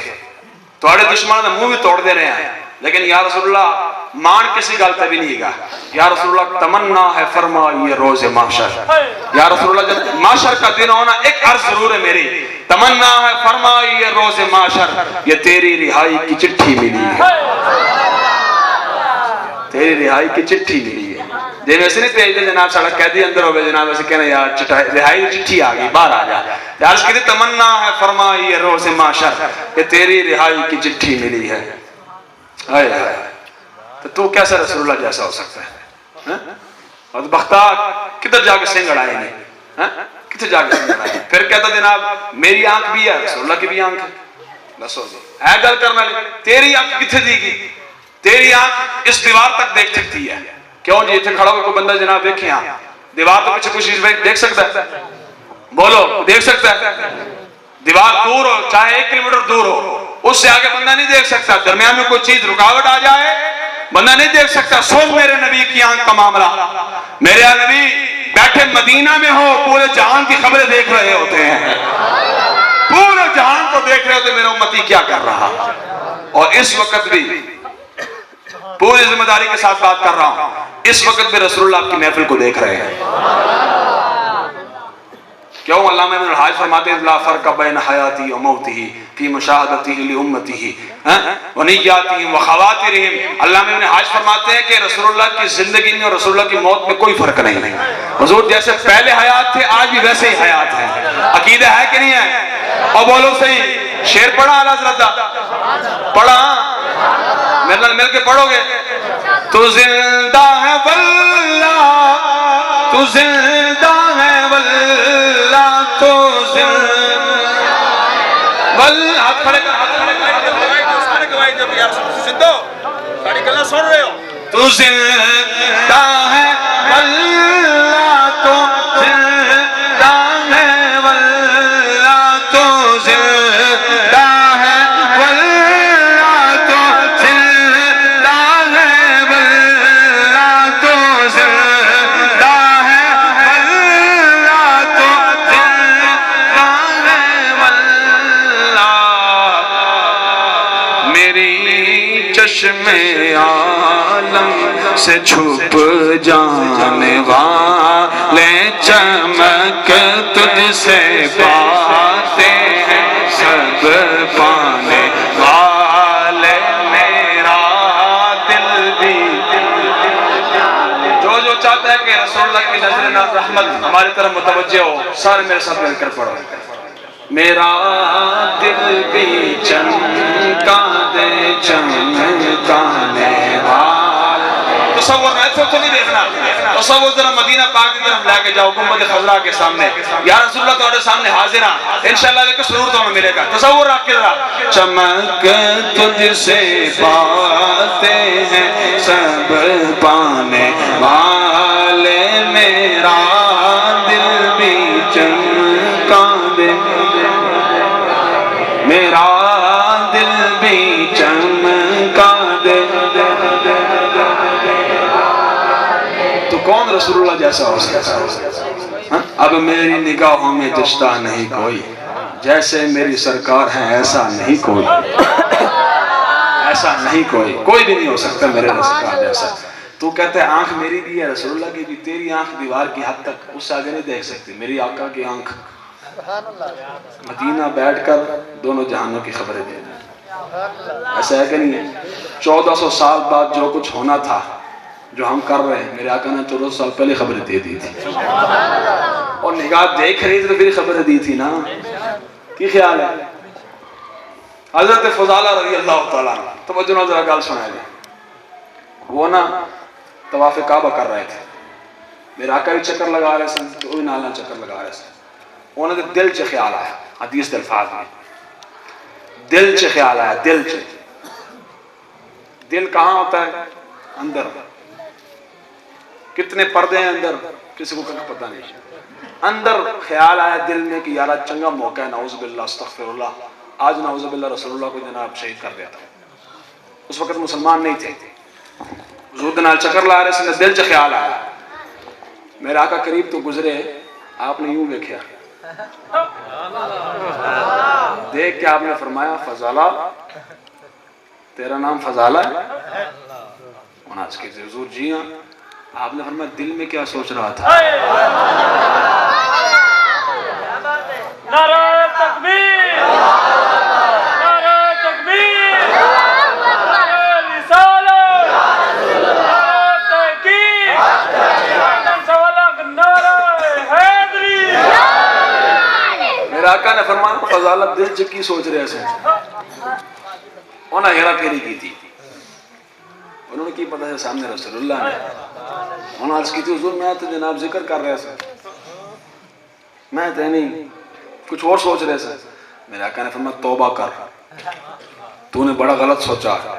تواڈے دشمنوں دا منہ بھی توڑ دے رہے ہیں، لیکن یا رسول اللہ مان کسی گل تے بھی نہیں گا، یا رسول اللہ تمنا ہے فرمائیے روز محشر۔ یا رسول اللہ جب محشر کا دن ہونا ایک عرض ضرور ہے میری، تمنا ہے فرمائیے روز محشر، یہ تیری رہائی کی چٹھی ملی ہے، تیری رہائی کی چٹھی ملی ہے۔ جی ویسے نہیں بھیج دے جناب ساڑھا قیدی اندر ہو گئے جناب ویسے کہنا یار رہائی چٹھی آ گئی باہر آ جا، یار کہتے تمنا ہے فرمائیے روز محشر، یہ تیری رہائی کی چٹھی ملی ہے۔ تو تو کیسا رسول اللہ جیسا ہو سکتا ہے؟ اور بختہ کدھر جا کے سنگ اڑائے نہیں، کدھر جا کے سنگ اڑائے؟ پھر کہتا جناب میری آنکھ بھی ہے، رسول اللہ کی بھی آنکھ ہے. دسو جی ہے گل کرنا لی تیری آنکھ کتنے دی گی؟ تیری آنکھ اس دیوار تک دیکھ سکتی ہے. کیوں جی اتنے کھڑا ہو کوئی بندہ جناب دیکھیں ہاں دیوار تو پیچھے کچھ چیز دیکھ سکتا ہے؟ بولو دیکھ سکتا ہے؟ دیوار دور ہو چاہے 1 کلومیٹر دور ہو اس سے آگے بندہ نہیں دیکھ سکتا. درمیان میں کوئی چیز رکاوٹ آ جائے بندہ نہیں دیکھ سکتا. سوچ میرے نبی کی آنکھ کا معاملہ. میرے نبی بیٹھے مدینہ میں ہو پورے جہان کی خبریں دیکھ رہے ہوتے ہیں، پورے جہان کو دیکھ رہے ہوتے میرا امتی کیا کر رہا. اور اس وقت بھی پوری ذمہ داری کے ساتھ بات کر رہا ہوں، اس وقت بھی رسول اللہ کی محفل کو دیکھ رہے ہیں. کیوں علامہ ابن الحاج فرماتے ہیں لا فرق بین حیاتی و موتی فی مشاہدتی لامتی ونیاتہم و خواترہم. علامہ ابن الحاج فرماتے ہیں کہ رسول اللہ کی زندگی میں اور رسول اللہ کی موت میں کوئی فرق نہیں. حضور جیسے پہلے حیات تھے آج بھی ویسے ہی حیات ہیں. عقیدہ ہے کہ نہیں ہے؟ اور بولو صحیح شعر پڑھا اعلیٰ حضرت دا پڑھا میرے نال مل کے پڑھو گے. تو زندہ ہے واللہ تو زندہ ہے واللہ تو زندہ واللہ. ہاتھ کھڑے کر سارے گواہی دو یار سندو ساری گلاں سن رہے ہو. تو زندہ ہے واللہ تو زندہ ہے واللہ تو زندہ ہے واللہ تو زندہ ہے واللہ تو زندہ ہے واللہ تو زندہ ہے واللہ. میری چشم عالم سے چھپ جانے والے چمک تجھ سے پاتے ہیں سب پانے والے میرا دل بھی. جو چاہتا ہے کہ رسول اللہ کی نظر ناز رحمت ہماری طرف متوجہ ہو سارے میرے ساتھ مل کر پڑھو. میرا دل بھی چمکا دے چمکانے والا. تصور ایسے تو نہیں دیکھنا، تصور ذرا مدینہ پاک کی طرف لے کے جاؤ گنبد خضرا کے سامنے. یا رسول اللہ تمہارے سامنے حاضر ہیں انشاءاللہ دیکھو سرور تمہیں ملے گا. تصور رکھ کے ذرا چمک تجھ سے پاتے ہیں سب پانے والے میرا دل بھی چمکا دے میرا دل بھی چمکا دے. تو کون رسول اللہ جیسا ہو سکتا؟ اب میری نگاہوں میں دشتہ نہیں کوئی، جیسے میری سرکار ہیں ایسا نہیں کوئی، ایسا نہیں کوئی بھی نہیں ہو سکتا میرے سرکار جیسا. تو کہتا ہے آنکھ میری بھی ہے رسول اللہ کی بھی. تیری آنکھ دیوار کی حد تک اس سے آگے نہیں دیکھ سکتی. میری آقا کی آنکھ مدینہ بیٹھ کر دونوں جہانوں کی خبریں دے رہے. ایسا ہے کہ نہیں ہے؟ 1400 سال بعد جو کچھ ہونا تھا جو ہم کر رہے ہیں میرے آقا نے 1400 سال پہلے خبریں دے دی تھی. اور نگاہ دیکھ رہی تھی تو پھر خبریں دی تھی نا. کی خیال ہے؟ حضرت فضالہ رضی اللہ تعالیٰ توجہ نہ ذرا گال سنائے گا. وہ نا طواف کعبہ کر رہے تھے. میرے آقا بھی چکر لگا رہے سن تو وہی نالا چکر لگا رہے سن. انہوں نے دل چ خیال آیا حدیث دے الفاظ میں دل چ خیال آیا. دل چ دل کہاں ہوتا ہے؟ اندر. کتنے پردے ہیں اندر کسی کو پتہ نہیں. اندر خیال آیا دل میں کہ یارا چنگا موقع ہے نعوذ باللہ استغفر اللہ آج نعوذ باللہ رسول اللہ کو جناب شہید کر دیتا. اس وقت مسلمان نہیں تھے. حضور دے نال چکر لا رہے سن دل چ خیال آیا. میرے آقا قریب تو گزرے آپ نے یوں دیکھا دیکھ کے آپ نے فرمایا فضالہ تیرا نام فضالہ ہے؟ آج کے حضور جی ہاں. آپ نے فرمایا دل میں کیا سوچ رہا تھا؟ نعرہ تکبیر نعرہ تکبیر نعرہ رسالت نعرہ تحقیق نعرہ حیدری. میرے آقا نے فرمایا فضالہ دل چ کی سوچ رہے سے. انہوں نے ہیرا پھیری کی تھی. انہوں نے کی پتہ ہے سامنے رسول اللہ نے. انہوں عرض کی تھی حضور میں تو جناب ذکر کر رہے تھے، میں تو نہیں کچھ اور سوچ رہے تھے. میرے آقا نے فرمایا توبہ کر، تو نے بڑا غلط سوچا ہے،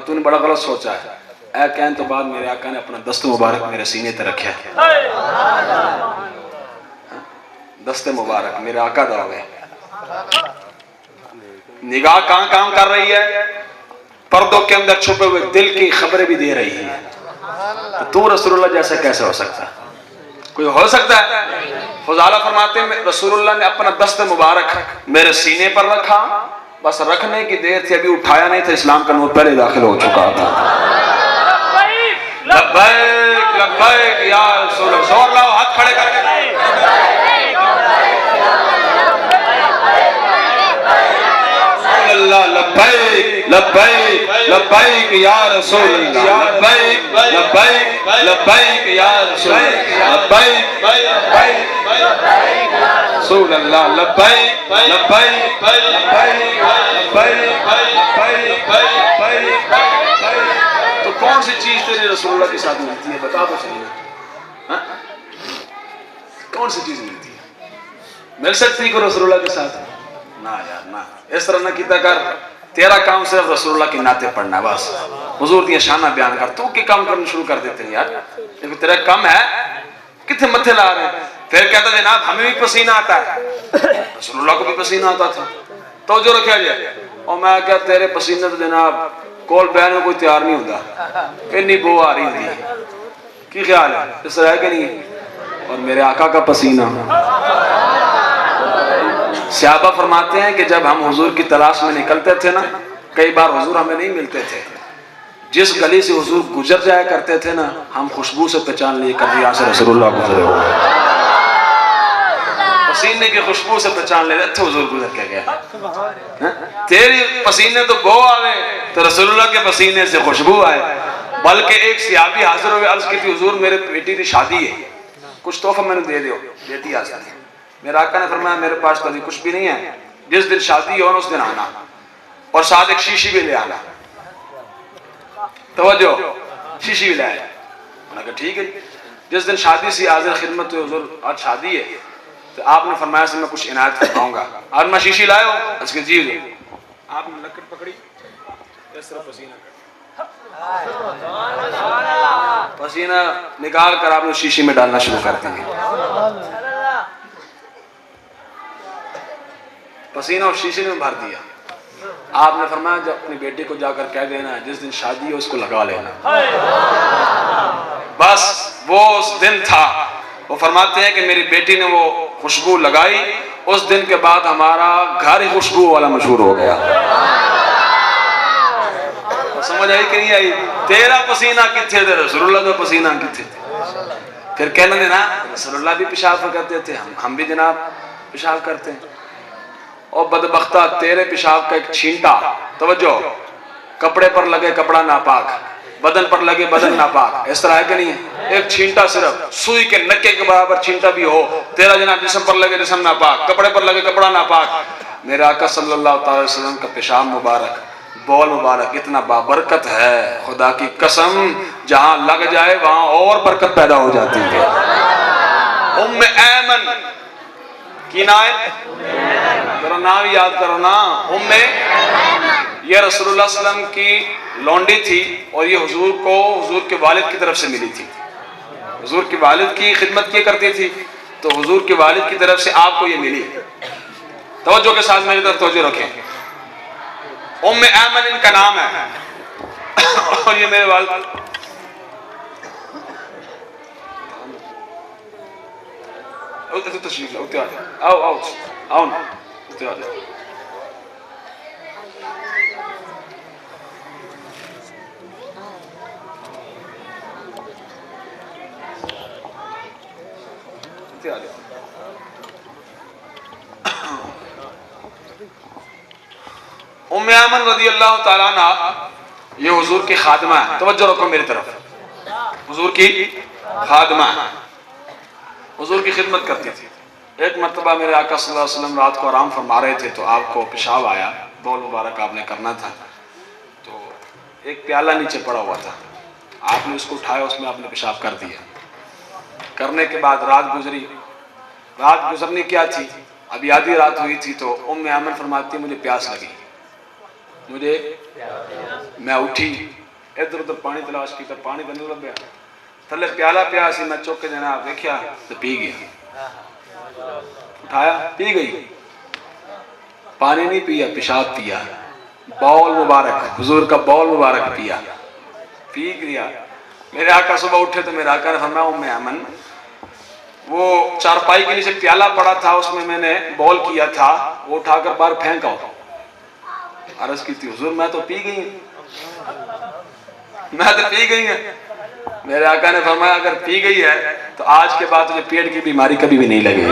تو نے بڑا غلط سوچا ہے. اے کہنے تو بعد میرے آقا نے اپنا دست مبارک میرے سینے تے رکھا. دست مبارک میرے آقا دا ہوئے. نگاہ کہاں کام کر رہی ہے؟ پردوں کے اندر چھپے ہوئے دل کی خبریں بھی دے رہی ہے. تو رسول اللہ جیسا کیسے ہو سکتا ہے؟ کوئی ہو سکتا ہے؟ فضالہ فرماتے ہیں رسول اللہ نے اپنا دست مبارک میرے سینے پر رکھا، بس رکھنے کی دیر تھی، ابھی اٹھایا نہیں تھا، اسلام کا نور پہلے داخل ہو چکا تھا. لبیک لبیک یا رسول اللہ. زور لاؤ، ہاتھ کھڑے کر کے اللہ لبیک لبیک لبیک یا رسول اللہ. لبیک لبیک لبیک یا رسول اللہ. لبیک رسول اللہ. لبیک لبیک لبیک. تو کون سی چیز تیرے رسول اللہ کے ساتھ ملتی ہے؟ بتا تو صحیح. کون سی چیز ملتی ہے؟ مل سکتی ہے رسول اللہ کے ساتھ؟ نہ یار نہ، اس طرح نہ کیتا کر. تیرا کام صرف رسول اللہ کی نعتیں پڑھنا ہے بس. حضور دی شانہ بیان کر. تو کی کام کرنا شروع کر دیتے ہیں یار. دیکھو تیرا کم ہے، کتنے متھے لا رہے ہیں. پھر کہتا جناب ہمیں بھی پسینہ آتا ہے، رسول اللہ کو بھی پسینہ آتا تھا. تو جو رکھا جائے. اور میں کہا تیرے پسینے تو جناب کول بیان میں کوئی تیار نہیں ہوتا، اتنی بو آ رہی ہوتی ہے. کی خیال ہے؟ اس طرح ہے کہ نہیں؟ اور میرے آقا کا پسینہ. صحابہ فرماتے ہیں کہ جب ہم حضور کی تلاش میں نکلتے تھے نا، کئی بار حضور ہمیں نہیں ملتے تھے. جس گلی سے حضور گزر جایا کرتے تھے نا، ہم خوشبو سے پہچان لیے کبھی یہاں سے رسول اللہ گزرے ہوئے. پسینے کی خوشبو سے پہچان لے رہے تھے حضور گزر کے گئے. تیری پسینے تو بو آئے تو رسول اللہ کے پسینے سے خوشبو آئے. بلکہ ایک صحابی حاضر ہوئے، عرض کی تھی حضور میرے بیٹی کی شادی ہے، کچھ تحفہ میں نے دے دیو. بیٹی حاضر ہے. میرے آقا نے فرمایا میرے پاس تو ابھی کچھ بھی نہیں ہے، جس دن شادی ہو نا اس دن آنا، اور ساتھ ایک شیشی بھی لے آنا. توجہ، شیشی بھی لے آیا. میں نے کہا ٹھیک ہے. جس دن شادی سی حاضر خدمت ہوئی، حضور آج شادی ہے، تو آپ نے فرمایا سے میں کچھ عنایت فرماؤں گا. آج میں شیشی لائے ہو؟ اس کے جی. آپ نے لکڑ پکڑی، اس طرح پسینہ کر پسینہ نکال کر آپ نے شیشی میں ڈالنا شروع کر دیا. پسینہ اور شیشے میں بھر دیا. آپ نے فرمایا جب اپنی بیٹی کو جا کر کہہ دینا جس دن شادی ہے اس کو لگا لینا. بس وہ اس دن تھا. وہ فرماتے ہیں کہ میری بیٹی نے وہ خوشبو لگائی، اس دن کے بعد ہمارا گھر ہی خوشبو والا مشہور ہو گیا. سمجھ آئی کہ نہیں آئی؟ تیرا پسینہ کتھے تھے، رسول اللہ کا پسینہ کتھے تھے. پھر کہنا دینا رسول اللہ بھی پیشاب کرتے تھے، ہم بھی جناب پیشاب کرتے ہیں. اور بدبختہ تیرے پیشاب کا ایک چھینٹا، توجہ، کپڑے پر لگے کپڑا ناپاک، بدن پر لگے بدن ناپاک. اس طرح ہے کہ نہیں ہے؟ ایک چھینٹا صرف سوئی کے نکے کے برابر چھینٹا بھی ہو، تیرا جناب جسم پر لگے جسم ناپاک، کپڑے پر لگے کپڑا ناپاک. میرے آقا صلی اللہ علیہ وسلم کا پیشاب مبارک، بول مبارک اتنا بابرکت ہے، خدا کی قسم جہاں لگ جائے وہاں اور برکت پیدا ہو جاتی ہے. ام ایمن کی نائب ذرا نام یاد کرو نا. ام یہ رسول اللہ صلی اللہ علیہ وسلم کی لونڈی تھی، اور یہ حضور کو حضور کے والد کی طرف سے ملی تھی. حضور کے والد کی خدمت کی کرتی تھی، تو حضور کے والد کی طرف سے آپ کو یہ ملی. توجہ کے ساتھ میری طرف توجہ رکھیں. ام ایمن ان کا نام ہے. اور یہ میرے والد تشریف لاؤ. آؤ آؤ آؤ نا. ام ایمن رضی اللہ تعالیٰ عنہ یہ حضور کی خادمہ ہے. توجہ رکھو میری طرف. حضور کی خادمہ ہے، حضور کی خدمت کرتی تھی. ایک مرتبہ میرے آقا صلی اللہ علیہ وسلم رات کو آرام فرما رہے تھے، تو آپ کو پیشاب آیا، بول مبارک آپ نے کرنا تھا، تو ایک پیالہ نیچے پڑا ہوا تھا. آپ نے اس کو اٹھایا, اس میں آپ نے پیشاب کر دیا. کرنے کے بعد رات گزری. رات گزرنے کیا تھی, ابھی آدھی رات ہوئی تھی تو ام ایمن فرماتی مجھے پیاس لگی, میں اٹھی, ادھر ادھر پانی تلاش کی تو پانی تو نہیں لگ گیا, تھلے پیالہ پیاسی, میں چوک کے جناب دیکھا تو پی گیا. اٹھایا پی گئی, پانی نہیں پیا, پیشاب پیا, باول مبارک, حضور کا باول مبارک پیا, پی گیا. میرے آقا صبح اٹھے تو میرے آقا نے فرمایا ام ایمن وہ چارپائی کے نیچے پیالہ پڑا تھا, اس میں نے باول کیا تھا, وہ اٹھا کر باہر پھینکا. عرض کی تھی حضور میں تو پی گئی ہوں, میں تو پی گئی ہوں. میرے آقا نے فرمایا اگر پی گئی ہے تو آج کے بعد تجھے پیٹ کی بیماری کبھی بھی نہیں لگے گی.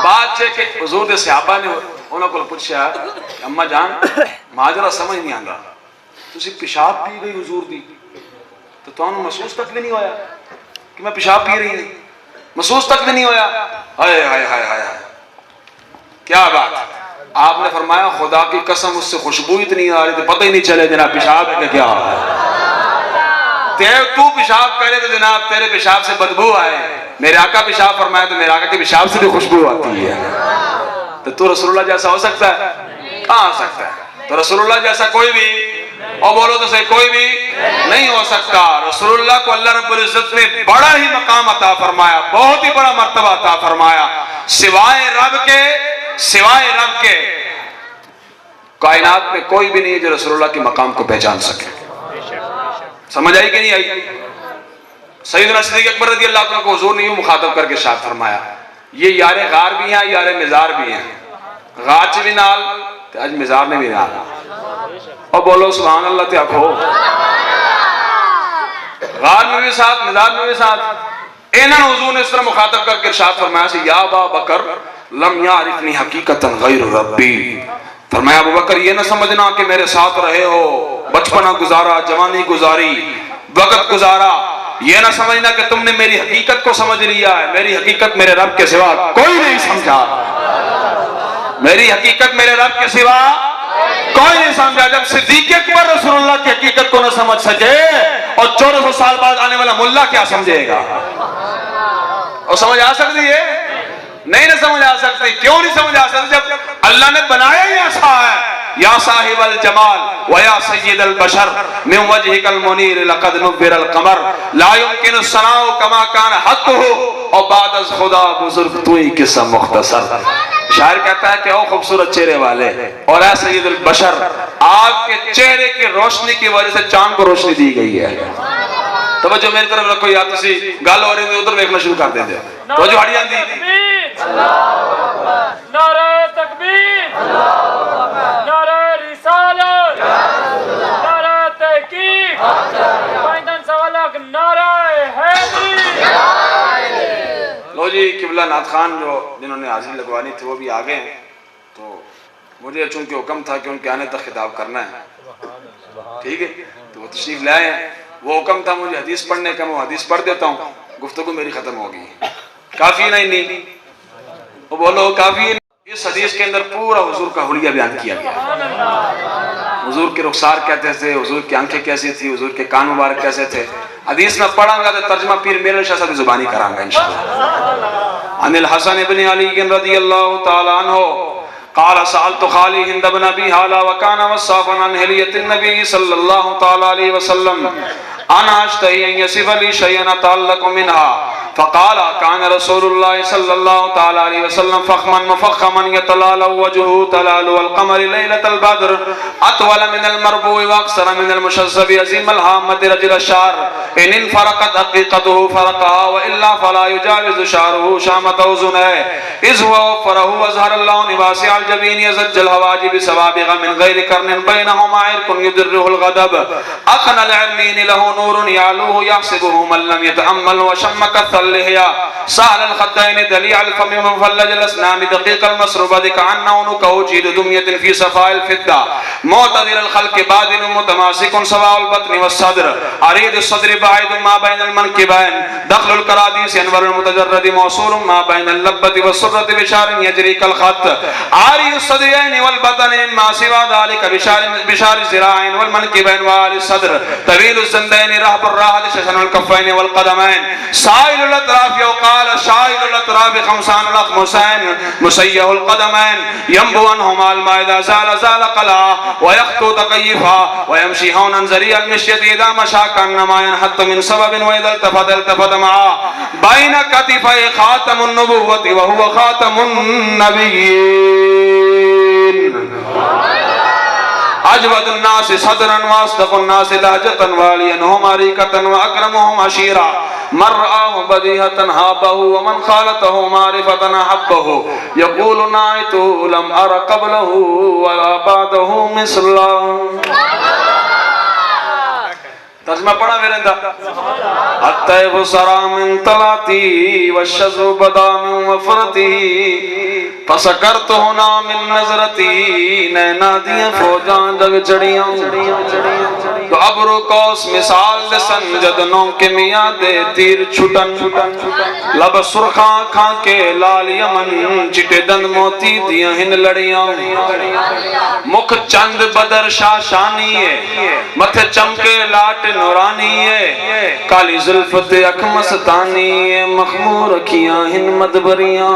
بات ہے کہ حضور دے صحابہ نے انہوں کو پوچھا کہ اماں جان ماجرا سمجھ نہیں آندا, تسی پیشاب پی گئی حضور دی تو تانوں محسوس تک بھی نہیں ہویا کہ میں پیشاب پی رہی ہوں, محسوس تک بھی نہیں ہویا. ہائے ہائے ہائے ہائے کیا بات. آپ نے فرمایا خدا کی قسم اس سے خوشبو اتنی آ رہی تو پتہ ہی نہیں چلے جناب پیشاب ہے کہ کیا ہے. تو پیشاب کرے تو جناب تیرے پیشاب سے بدبو آئے, میرے آقا پیشاب فرمایا تو میرے آقا کے پیشاب سے بھی خوشبو آتی ہے. تو رسول اللہ جیسا ہو سکتا ہے؟ کہاں ہو سکتا ہے. تو رسول اللہ جیسا کوئی بھی, اور بولو تو صحیح, کوئی بھی نہیں ہو سکتا. رسول اللہ کو اللہ رب العزت نے بڑا ہی مقام عطا فرمایا, بہت ہی بڑا مرتبہ عطا فرمایا. سوائے رب کے کائنات میں کوئی بھی نہیں ہے جو رسول اللہ کے مقام کو پہچان سکے. سمجھ آئی کہ نہیں آئی؟ سیدنا صدیق اکبر رضی اللہ عنہ کو حضور نے یوں مخاطب کر کے ارشاد فرمایا یہ یار غار بھی ہیں, یار مزار بھی ہیں. غار چ بھی نال تے اج مزار نے بھی نال. اور بولو سبحان اللہ تے آکھو. غار میں بھی ساتھ, مزار میں بھی ساتھ. انہاں حضور نے اس طرح مخاطب کر کے ارشاد فرمایا سی یا ابا بکر لم یعرفنی حقیقتا غیر ربی. فرمایا ابو بکر یہ نہ سمجھنا کہ میرے ساتھ رہے ہو, بچپنا گزارا, جوانی گزاری, وقت گزارا, یہ نہ سمجھنا کہ تم نے میری حقیقت کو سمجھ لیا ہے. میری حقیقت میرے رب کے سوا کوئی نہیں سمجھا, میری حقیقت میرے رب کے سوا کوئی نہیں سمجھا. جب صدیق اکبر رسول اللہ کی حقیقت کو نہ سمجھ سکے اور 1400 سال بعد آنے والا ملا کیا سمجھے گا؟ اور سمجھ آ سکتی ہے؟ نہیں نہ سمجھ آ سکتی. کیوں نہیں سمجھ آ سکتی؟ جب اللہ نے بنایا ہی ایسا ہے. یا صاحب الجمال ویا سید البشر من وجهك المنیر لقد نبر القمر لا يمكن الثناء كما كان حقه اور بعد از خدا بزرگ تو ہی قصہ مختصر. شاعر کہتا ہے کہ او خوبصورت چہرے والے اور اے سید البشر, آپ کے چہرے کی روشنی کی وجہ سے چاند کو روشنی دی گئی ہے. توجہ میری طرف رکھو, یا تسی گل ہو رہی ہے ادھر دیکھنا شروع کر دیں دے. توجہ ہڑی آندی. نعرہ تکبیر, نعرہ رسالت, نعرہ تحقیق, پائندن سوالک نعرہ حیدری. لو جی قبلہ نعت خان جنہوں نے حاضری لگوانی تھی وہ بھی آگئے ہیں, تو مجھے چونکہ حکم تھا کہ ان کے آنے تک خطاب کرنا ہے, ٹھیک ہے, تو وہ تشریف لائے ہیں. وہ حکم تھا مجھے حدیث پڑھنے کا, میں حدیث پڑھ دیتا ہوں, گفتگو میری ختم ہوگی. کافی نہیں, وہ بولو کافی. اس حدیث کے اندر پورا حضور کا حلیہ بیان کیا گیا. حضور کے رخسار کیسے تھے, حضور کی آنکھیں کیسی تھی, حضور کے کان مبارک کیسے تھے. حدیث میں پڑھاں گا تو ترجمہ پیر میرے شاہ صاحب زبانی کراں گا انشاءاللہ. عن الحسن ابن علی رضی اللہ تعالی عنہ قال سألت خالی ہند بن ابی حالا وکان وصافا عن حلیت النبی صلی اللہ تعالی علیہ وسلم انا اشتہی ان یصف لی شیئا اتعلق منها فقال كان رسول الله صلى الله تعالى عليه وسلم فخما مفخما يتلالى وجهه تلال القمر ليلة البدر أطول من المربوع وأقصر من المشذب عظيم الهامة رجل الشعر إن انفرقت حقيقته فرقها وإلا فلا يجاوز شعره شامة أذنيه إذ هو وفره وأظهر اللون واسع الجبين يزج الهواجب سوابغ من غير قرن بينهما عرق يدره الغضب أخن العرمين له نور يعلوه يحسبه من لم يتأمل وشم كالثلج اللحية سهل الخدين دليع الفم مفلج الأسنان دقيق المسروبة كأنه نكه جيد دمية في صفاء الفضة معتدل الخلق بادن متماسك سواء البطن والصدر عريض الصدر بعيد ما بين المنكبين دخل الكراديس أنور المتجرد موصول ما بين اللبة والسرة بشار يجري كالخط عاري الصدرين والبطن ما سوى ذلك بشار الذراعين والمنكبين وعالي الصدر طويل الزندين رهب الراحة ششن الكفين والقدمين سائل الأطراف يقال شائل الأطراف خمسان الأخمسين مسيح القدمين ينبو عنهما الماء إذا زال زال قلعه ويخطو تقيفا ويمشي هونا زريع المشية إذا مشى كأنما ينحط من سبب وإذا التفت التفت معه بين كتفي خاتم النبوة وهو خاتم النبيين أجود الناس صدرا وأصدق الناس لهجة والينهم عريكة وأكرمهم عشيرا من رآه بديهة هابه ومن خالته معرفة أحبه يقول نعيت لم أر قبله ولا بعده مثله ترجمہ پڑھا میرے اندر الطیب سرا من طلاتی والشذو بدا من وفرتی فسکرت ہونا من نظرتی نینا دیا فوجان جگ چڑیاں تو ابرو کوس مثال سنجد نوں کے میاں دے تیر چھٹن لب سرخاں کھاں کے لال یمن چٹے دند موتی دیا ہن لڑیاں مکھ چند بدر شاشانی ہے متھے چمکے لاٹ نورانی ہے کالی ظلفت اکھ مستانی ہے مخمور اکھیاں ہن مدبریاں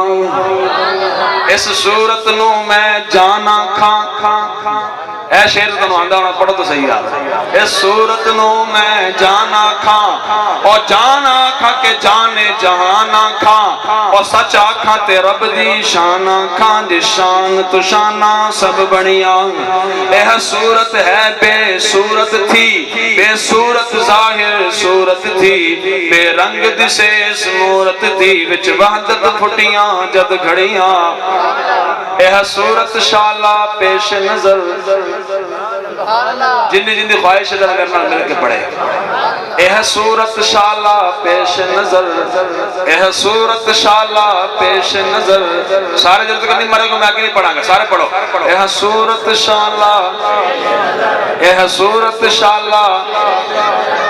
اس صورت نو میں جانا کھاں اے شیر تنو آندہ ہونا پڑھو تو صحیح آدھا اس صورت نو میں جانا کھاں اور جانا کھاں کے جانے جہانا کھاں اور سچ آکھاں تے رب دی شانا کھاں جی شان تو شانا سب بڑیاں اے صورت ہے بے صورت تھی بے صورت ظاہر صورت تھی بے رنگ دسے صورت تھی وچ وحدت پھٹیاں جد گھڑیاں اے صورت شالا پیش نظر جن جن خواہش در کرنا مل کے پڑھے اے صورت شالا پیش نظر اے صورت شالا پیش نظر سارے جب تک نہیں مرے کو میں آگے نہیں پڑھاں گا سارے پڑھو اے صورت شالا اے صورت شالا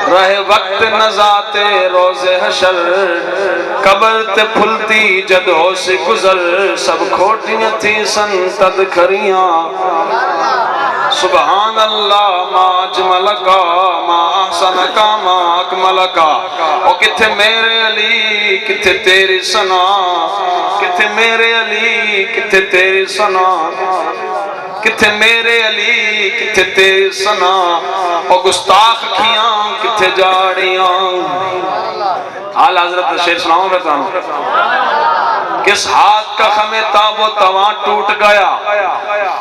رہے وقت نزاتے روز حشر قبر تے پھلتی جد ہو سے گزر سب کھوٹیاں تھی سنتد کھریاں سبحان اللہ ما اجمل کا ما احسن کا ما اکمل کا او کتھے میرے علی کتھے تیری ثنا کتھے میرے علی کتھے تیری ثنا کتھے میرے علی کتھے تیری ثنا او گستاخ کھیاں کتھے جاڑیاں حال حضرت شیر سناؤں گا تانوں کس ہاتھ کا خمِ تاب و تواں ٹوٹ گیا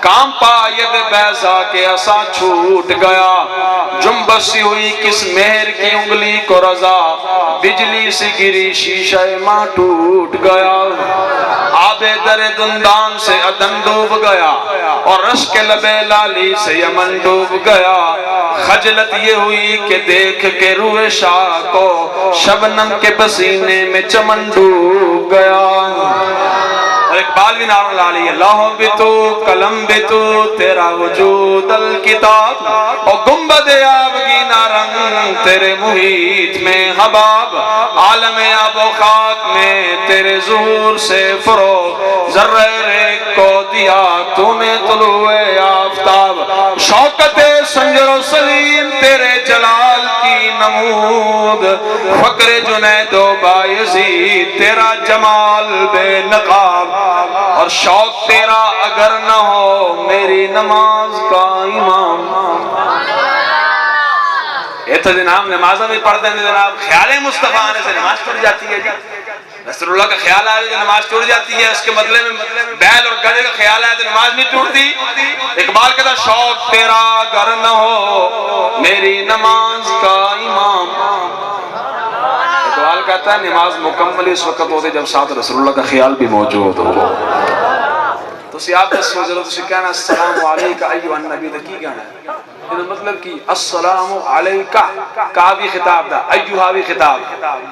کام پا ید بیضا کے اسا چھوٹ گیا جنبسی ہوئی کس مہر کی انگلی کو رضا بجلی سی گری شیشہ ماں ٹوٹ گیا آب در دندان سے عدن ڈوب گیا اور رش کے لبے لالی سے یمن ڈوب گیا خجلت یہ ہوئی کہ دیکھ کے روح شاہ کو شبنم کے پسینے میں چمن ڈوب گیا اور اقبال بھی نارن لالی ہے لوح بھی تو قلم بھی تو تیرا وجود الکتاب اور گنبد آبگی نارنگ تیرے محیط میں حباب عالم آب و خاک میں تیرے ظہور سے فروغ ذرہ ریک کو دیا تو نے طلوع آفتاب شوکت سنجر و سلیم تیرے جلال کی نمود فقر جنید و بایزید تیرا جمال بے نقاب اور شوق تیرا اگر نہ ہو میری نماز کا امام یہ تو جناب نمازہ بھی پڑھتے ہیں جناب خیال مصطفیٰ آنے سے نماز ٹوٹ جاتی ہے جی رسول اللہ کا خیال آئے تو نماز ٹوٹ جاتی ہے اس کے بدلے میں بیل اور گدھے کا خیال آئے تو نماز نہیں ٹوٹتی اقبال کہتا شوق تیرا اگر نہ ہو میری نماز کا امام اقبال کہتا ہے نماز مکمل اس وقت ہوتے جب ساتھ رسول اللہ کا خیال بھی موجود ہو تو سی آپ بس ضرورت سے کہنا السلام علیکہ ایوہ النبی تو کی کہنا ہے مطلب کی السلام علیکہ کا بھی خطاب دا، ایوہا بھی خطاب،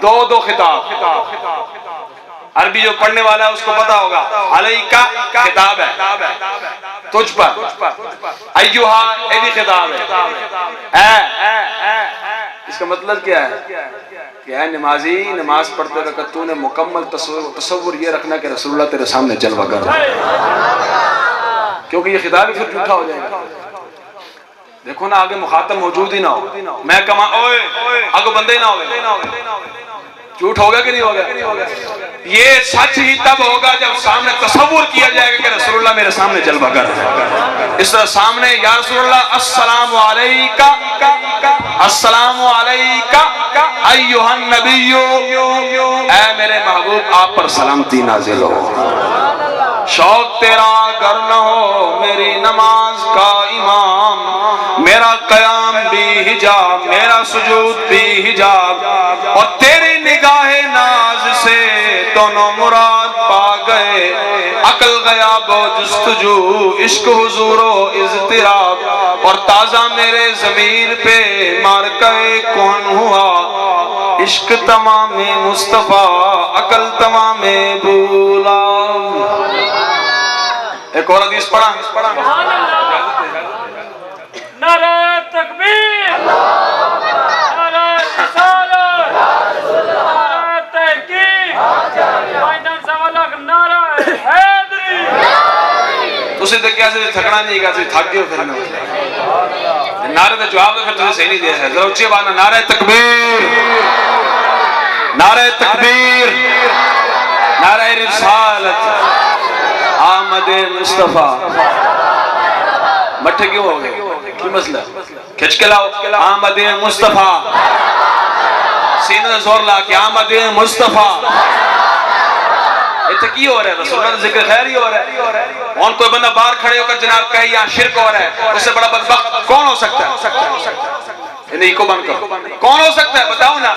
دو خطاب۔ عربی جو پڑھنے والا ہے اس کو پتا ہوگا، علیکہ خطاب ہے تجھ پر، ایوہا یہ بھی خطاب ہے۔ اس کا مطلب کیا ہے کہ اے نمازی، نماز پڑھتے وقت تو نے مکمل تصور یہ رکھنا کہ رسول اللہ تیرے سامنے جلوہ گر رہا ہے، کیونکہ یہ خطاب ہی پھر جھوٹا ہو جائے گا۔ دیکھو نا آگے مخاطب موجود ہی نہ ہو، میں اوئے آگے بندے ہی نہ ہوئے، جھوٹ ہوگا کہ نہیں ہوگا؟ یہ سچ ہی تب ہوگا جب سامنے تصور کیا جائے گا کہ رسول اللہ میرے سامنے جلوہ گر ہے۔ اس طرح سامنے یا رسول اللہ السلام علیکہ، السلام علیکہ ایھا النبی، اے میرے محبوب آپ پر سلامتی نازل ہو۔ شوق تیرا گر نہ ہو میری نماز کا امام، میرا قیام بھی حجاب، میرا سجود بھی حجاب، اور تیری نگاہ ناز سے دونوں مراد پا گئے، عقل غیاب و جستجو، عشق حضور و اضطراب، اور تازہ میرے ضمیر پہ مارکے کون ہوا، عشق تمام مصطفیٰ عقل تمام بولا۔ ایک اور حدیث پڑھا، نعرہ تکبیر، نعرہ رسالت، نعرہ تحقیق، میدان سوالک نعرہ حیدری۔ تسی تے کیا سے تھکنا نہیں گا، سے تھک گئے پھر نعرے تے جواب پھر تجھے صحیح نہیں دیا ہے۔ ذرا اچھی بات نعرہ تکبیر، نعرہ تکبیر، نعرہ رسالت، آمد مصطفیٰ۔ مٹھے کیوں ہو گئے؟ کی مسئلہ؟ کھچ کے لاؤ، آمد مصطفیٰ، سینے سے زور لا کے آمد مصطفیٰ۔ یہ کی ہو رہا ہے؟ رسول اللہ ذکر خیر ہی ہو رہا ہے۔ اور کوئی بندہ باہر کھڑے ہو کر جناب کہے یہاں شرک ہو رہا ہے، اس سے بڑا بدبخت کون ہو سکتا ہے؟ انہیں کو بند کرو، کون ہو سکتا ہے بتاؤ نا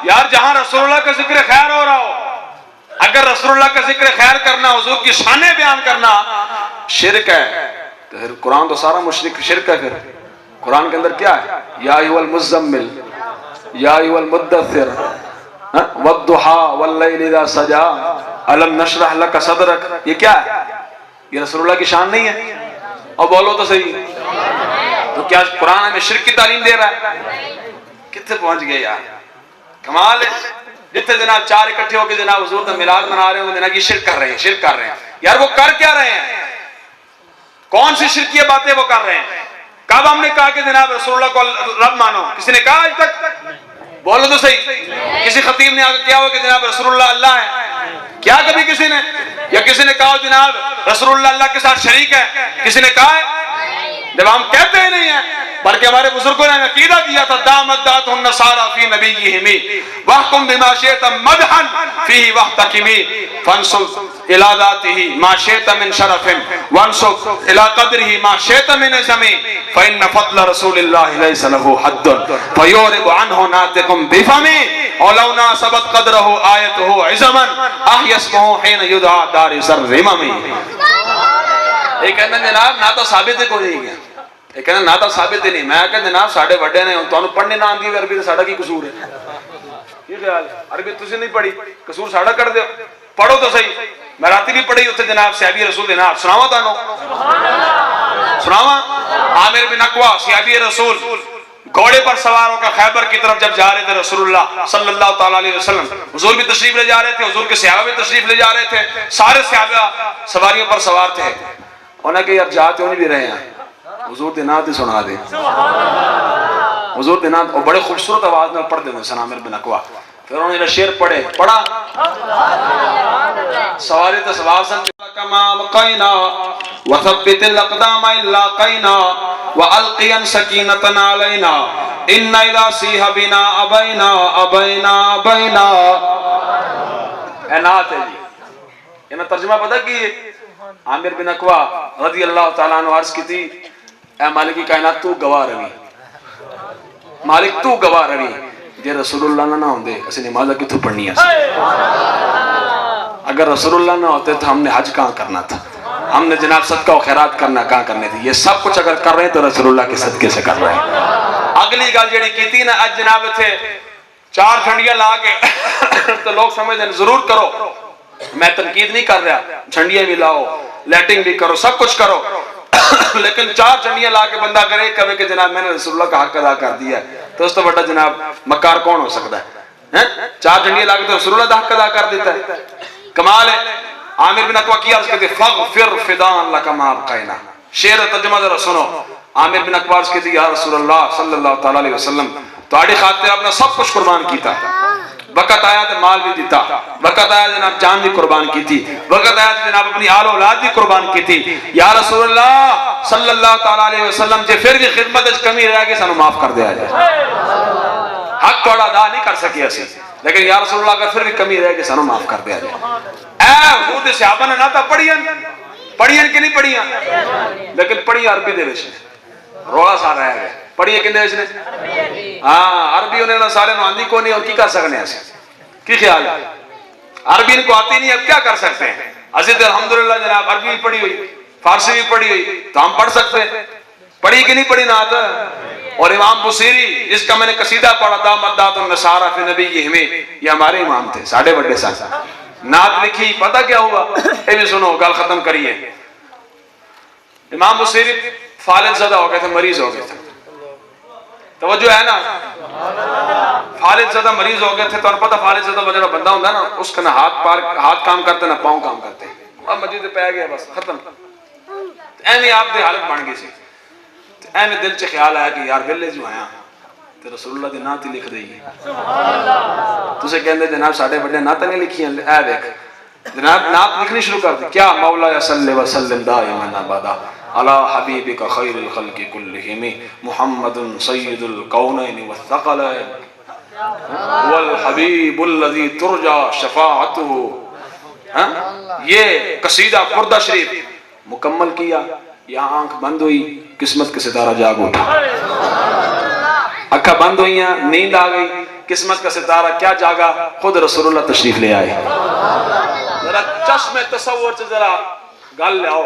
یار۔ جہاں رسول اللہ کا ذکر خیر ہو رہا ہو، اگر رسول اللہ کا ذکر خیر کرنا، حضور کی شانیں بیان کرنا شرک ہے، تو پھر قرآن تو سارا مشرک شرک ہے۔ پھر قرآن کے اندر کیا ہے؟ یا ایھا المزمل، یا ایھا المدثر، والضحیٰ واللیل اذا سجا، الم نشرح لک صدرک، یہ کیا ہے؟ یہ رسول اللہ کی شان نہیں ہے؟ اور بولو تو صحیح، تو کیا قرآن ہمیں شرک کی تعلیم دے رہا ہے؟ کتنے پہنچ گئے یار، کمال ہے۔ جتنے جناب چار اکٹھے ہو کے جناب حضور کا میلاد منا رہے ہوں جناب یہ شرک کر رہے ہیں، شرک کر رہے ہیں یار۔ وہ کر کیا رہے ہیں؟ کون سی شرکیہ باتیں وہ کر رہے ہیں؟ کب ہم نے کہا کہ جناب رسول اللہ کو رب مانو؟ کسی نے کہا آج تک؟ بولو تو صحیح، کسی خطیب نے آگے کیا ہو کہ جناب رسول اللہ اللہ ہے؟ کیا کبھی کسی نے؟ یا کسی نے کہا جناب رسول اللہ اللہ کے ساتھ شریک ہے؟ کسی نے کہا ہے؟ جب ہم کہتے ہی نہیں ہیں، بلکہ ہمارے بزرگوں نے عقیدہ کیا تھا دامت دات النصارى فی نبیہم واحکم بما شئت مدحا فیہ واحتکمی فانصب الی ذاتہ ما شئت من شرف وانصب الی قدرہ ما شئت من عظم فإن فضل رسول اللہ لیس له حد فیورب عنہ ناطق بفم ولو ناسبت قدرہ آیتہ عظما احی اسمہ حین یدعا دار الرمم۔ یہ کہنا جناب نہ تو ثابت ہے کوئی نہیں گیا، یہ کہنا نہ تو ثابت ہی نہیں۔ میں کہ جناب ساڑھے وڈے نے تو انہوں پڑھنے نہ آندی عربی تو ساڑھا کی قصور ہے؟ یہ خیال ہے عربی تسی نہیں پڑھی، قصور ساڑھا کر دے، پڑھو تو صحیح۔ میں راتی بھی پڑھی اتنے جناب صحابی رسول جناب سناوا تانو، سناوا عامر بن اقوا صحابی رسول گھوڑے پر سوار ہو کر خیبر کی طرف جب جا رہے تھے رسول اللہ صلی اللہ تعالیٰ علیہ وسلم، حضور بھی تشریف لے جا رہے تھے، حضور کے صحابہ بھی تشریف لے جا رہے تھے، سارے صحابہ سواریوں پر سوار تھے۔ انہیں کہ یار جاتے ہونے بھی رہے ہیں، حضور دی نعت ہی سنا دے، حضور دی نعت، اور بڑے خوبصورت آواز میں پڑھ دیتے ہیں عامر بن اقوا۔ پھر انہوں نے شعر پڑھے، پڑھا سواری تو سوار سن کما وقینا وثبت الاقدام الا قینا والقیا سکینۃ علینا ان اذا سیح بنا ابینا ابینا ابینا۔ اے نعت ہے جی، یہ ترجمہ پتہ کی عامر بن اقوا رضی اللہ تعالیٰ عنہ عرض کی تھی، اے مالکی کائنات تو گواہ روی، مالک تو گواہ روی، جے رسول اللہ نہ ہوندے اسے نمازہ کتوں پڑھنی ہے؟ اگر رسول اللہ نہ ہوتے تو ہم نے حج کہاں کرنا تھا؟ ہم نے جناب صدقہ و خیرات کرنا کہاں کرنے تھی. یہ سب کچھ اگر کر رہے ہیں تو رسول اللہ کے صدقے سے کر رہے ہیں. اگلی گل جڑی کیتی نا اج جناب تھے 4 جھنڈیاں لا کے تو لوگ سمجھتے ہیں ضرور کرو. میں تنقید نہیں کر رہا, جھنڈیاں بھی لاؤ, لائٹنگ بھی کرو, سب کچھ کرو, لیکن 4 جھنڈیاں لا کے بندہ کرے کہے کہ جناب میں نے رسول اللہ کا حق ادا کر دیا ہے, تو اس تو بڑا جناب مکار کون ہو سکتا ہے؟ 4 جھنڈیاں لا کے تو رسول اللہ کا حق ادا کر دیتا ہے. کمال ہے. عامر بن اقوا کی عرض کرتے فغفر فدان لک ما بقینا. شعر ترجمہ ذرا سنو. عامر بن اقوا عرض کہتے یا رسول اللہ صلی اللہ تعالی علیہ وسلم تہاڈی خاطر اپنا سب کچھ قربان کیتا, وقت آیا تو مال بھی دیتا, وقت آیا جناب جان بھی قربان کی تھی, وقت آیا تو جناب اپنی آل اولاد بھی قربان کی تھی. یا رسول اللہ صلی اللہ تعالی علیہ وسلم جے پھر بھی خدمت وچ کمی رہ گئی سانو معاف کر دیا جائے. حق تھوڑا ادا نہیں کر سکے اسی, لیکن یا رسول اللہ اگر پھر بھی کمی رہ گئی سانو معاف کر دیا جائے. اے حضور دے صحابہ نے نہ تا پڑھیاں کہ نہیں پڑھیاں, لیکن پڑھی عربی دے وچ رولا سارا ہے. پڑھیے کندے وچ نے؟ ہاں عربی انہیں سارے نو آندی کو نہیں, اور کی کر سکنے ایسے کی خیال ہے؟ عربی ان کو آتی نہیں, اب کیا کر سکتے ہیں؟ عزیز الحمدللہ جناب عربی بھی پڑھی ہوئی, فارسی بھی پڑھی ہوئی, تو ہم پڑھ سکتے ہیں. پڑھی کہ نہیں پڑھی نعت؟ اور امام بصیری جس کا میں نے قصیدہ پڑھا تھا مدات النصارى فی نبیہم, یہ ہمارے امام تھے ساڑھے بڑے سال. نعت لکھی, پتہ کیا ہوا؟ اے بھی سنو گل ختم کریے. امام بصیری فالج زدہ ہو گئے تھے, مریض ہو گئے تھے. توجہ ہے نا, فالج زدہ مریض ہو گئے تھے. تو پتہ فالج زدہ وجہ بندہ ہوندہ نا, اس کا نہ ہاتھ کام کرتے نہ پاؤں کام کرتے. اب مسجد پہ گیا بس ختم. ایویں آپ دی حالت بن گئی سی. ایویں دل چ خیال آیا کہ یار ویلے جو آیا تے رسول اللہ دی نعت ہی لکھ دئیے. تسے کہندے جناب ساڈے بڑے نعت نہیں لکھیاں, اے دیکھ جناب نعت لکھنی شروع کر دی. کیا مولا صلی وسلم دائما ابدا علی حبیبک خیر الخلق کلہم محمد سید الکونین والثقلین والحبیب الذی ترجى شفاعته. یہ قصیدہ بردہ شریف مکمل کیا. یہاں آنکھ بند ہوئی, قسمت کا ستارہ جاگ اٹھا. اکھا بند ہوئی, نیند آ گئی, قسمت کا ستارہ کیا جاگا؟ خود رسول اللہ تشریف لے آئے. ذرا چشم تصور سے ذرا گل لے آؤ.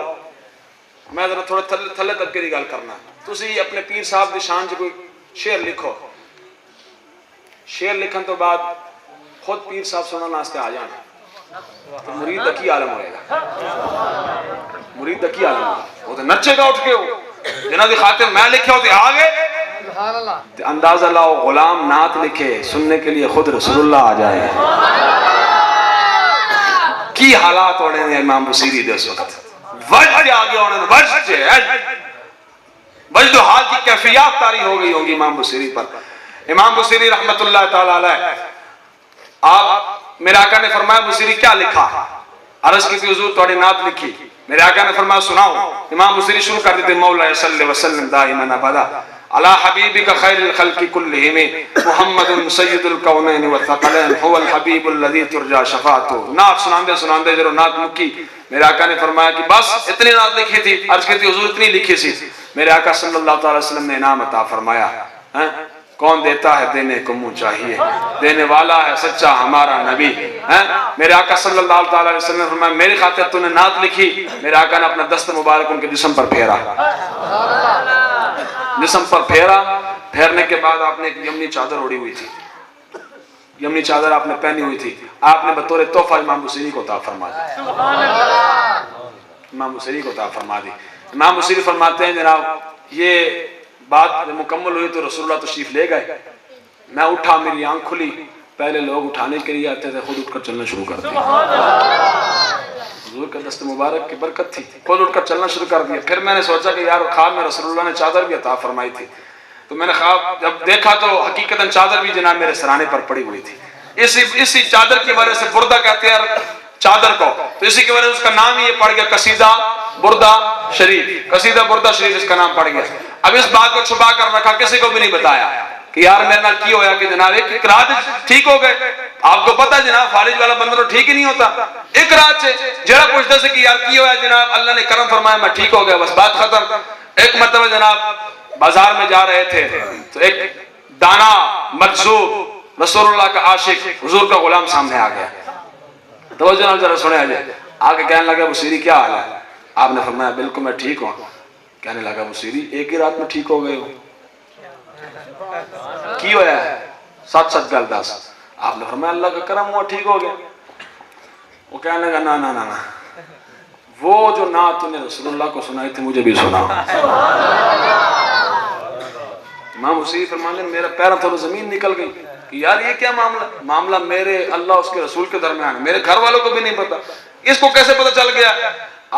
میں ذرا تھوڑے تھلے طبقے دی گل کرنا. تسی اپنے پیر صاحب دی شان چ کوئی شعر لکھو, شعر لکھن تو بعد خود پیر صاحب سنن واسطے آ جان, تو مرید دا کی عالم ہوئے گا؟ مرید دا کی عالم ہوئے گا؟ وہ تو نچے گا اٹھ کے ہو. جنہاں دی خاطر میں لکھے ہوتے آگے اندازہ لاؤ, غلام نعت لکھے سننے کے لیے خود رسول اللہ آ جائے. کی حالات ہونے ہیں امام بصیری دے اس وقت. وجد آگے ہونے ہیں, وجد و حال کی کیفیات طاری ہو گئی ہوگی امام بصیری پر. امام بصیری رحمت اللہ تعالیٰ علیہ, آپ میرے آقا نے فرمایا بصیری کیا لکھا؟ عرض کی تھی حضور توڑی نعت لکھی. میرے آقا نے فرمایا سناؤ. امام بصیری شروع کر دیتے مولا صلی وسلم دائما ابدا علی حبیبک خیر الخلق کلہم محمد سید الکونین والثقلین هو الحبیب الذی ترجى شفاعته. نعت سناندے جب نعت مکی, میرے آقا نے فرمایا کہ بس اتنی نعت لکھی تھی. عرض کی تھی حضور اتنی لکھی سی. میرے آقا صلی اللہ تعالی وسلم نے انعام عطا فرمایا. کون دیتا ہے دینے کو منہ چاہیے, دینے والا ہے سچا ہمارا نبی. میرے آقا صلی اللہ تعالی علیہ وسلم نے فرمایا میری خاطر تو نے نعت لکھی. میرے آقا نے اپنا دست مبارک ان کے جسم پر پھیرا, جسم پر پھیرا. پھیرنے کے بعد آپ نے ایک یمنی چادر اوڑی ہوئی تھی, یمنی چادر آپ نے پہنی ہوئی تھی. آپ نے بطور تحفہ امام بصیری کو عطا فرما دی. امام بصیری کو عطا فرما دی. امام بصیری فرماتے ہیں جناب یہ بات جب مکمل ہوئی تو رسول اللہ تشریف لے گئے. میں اٹھا, میری آنکھ کھلی. پہلے لوگ اٹھانے کے لیے آتے تھے, خود اٹھ کر چلنا شروع کر دیا. حضور کا دست مبارک کی برکت تھی, خود اٹھ کر چلنا شروع کر دیا. پھر میں نے سوچا کہ یار خواب میں رسول اللہ نے چادر بھی عطا فرمائی تھی. تو میں نے خواب جب دیکھا تو حقیقتاً چادر بھی جناب میرے سرانے پر پڑی ہوئی تھی. اسی چادر کی وجہ سے بردہ کہتے ہیں چادر کو, تو اسی کی وجہ سے اس کا نام ہی یہ پڑ گیا قصیدہ بردہ شریف. قصیدہ بردہ شریف اس کا نام پڑ گیا. اب اس بات کو چھپا کر رکھا, کسی کو بھی نہیں بتایا کہ یار میرے نال کی ہویا کہ جناب ایک رات ٹھیک ہو گئے. آپ کو پتہ جناب فارج والا بندہ تو ٹھیک ہی نہیں ہوتا. ایک رات سے جڑا پوچھتا سے کہ یار کی ہویا جناب, اللہ نے کرم فرمایا میں ٹھیک ہو گیا, بس بات ختم. ایک مرتبہ جناب بازار میں جا رہے تھے تو ایک دانا مجذوب رسول اللہ کا عاشق حضور کا غلام سامنے آ گیا. تو جناب ذرا سنے آجائے, آگے کہنے لگا بصیری کیا حال ہے؟ آپ نے فرمایا بالکل میں ٹھیک ہوں. کہنے لگا بصیری ایک ہی رات میں ٹھیک ہو گئے ہو؟ کی ہویا ہے؟ سچ سچ گل دس. آپ نے فرمایا اللہ کا کرم ہوا ٹھیک ہو گیا. وہ کہنے لگا نا نا نا نا وہ جو نعت تو نے رسول اللہ کو سنائی تھی مجھے بھی سنا. امام حسین فرمانے میرا پیروں تھوڑا زمین نکل گئی کہ یار یہ کیا معاملہ میرے اللہ اس کے رسول کے درمیان ہے, میرے گھر والوں کو بھی نہیں پتا, اس کو کیسے پتا چل گیا؟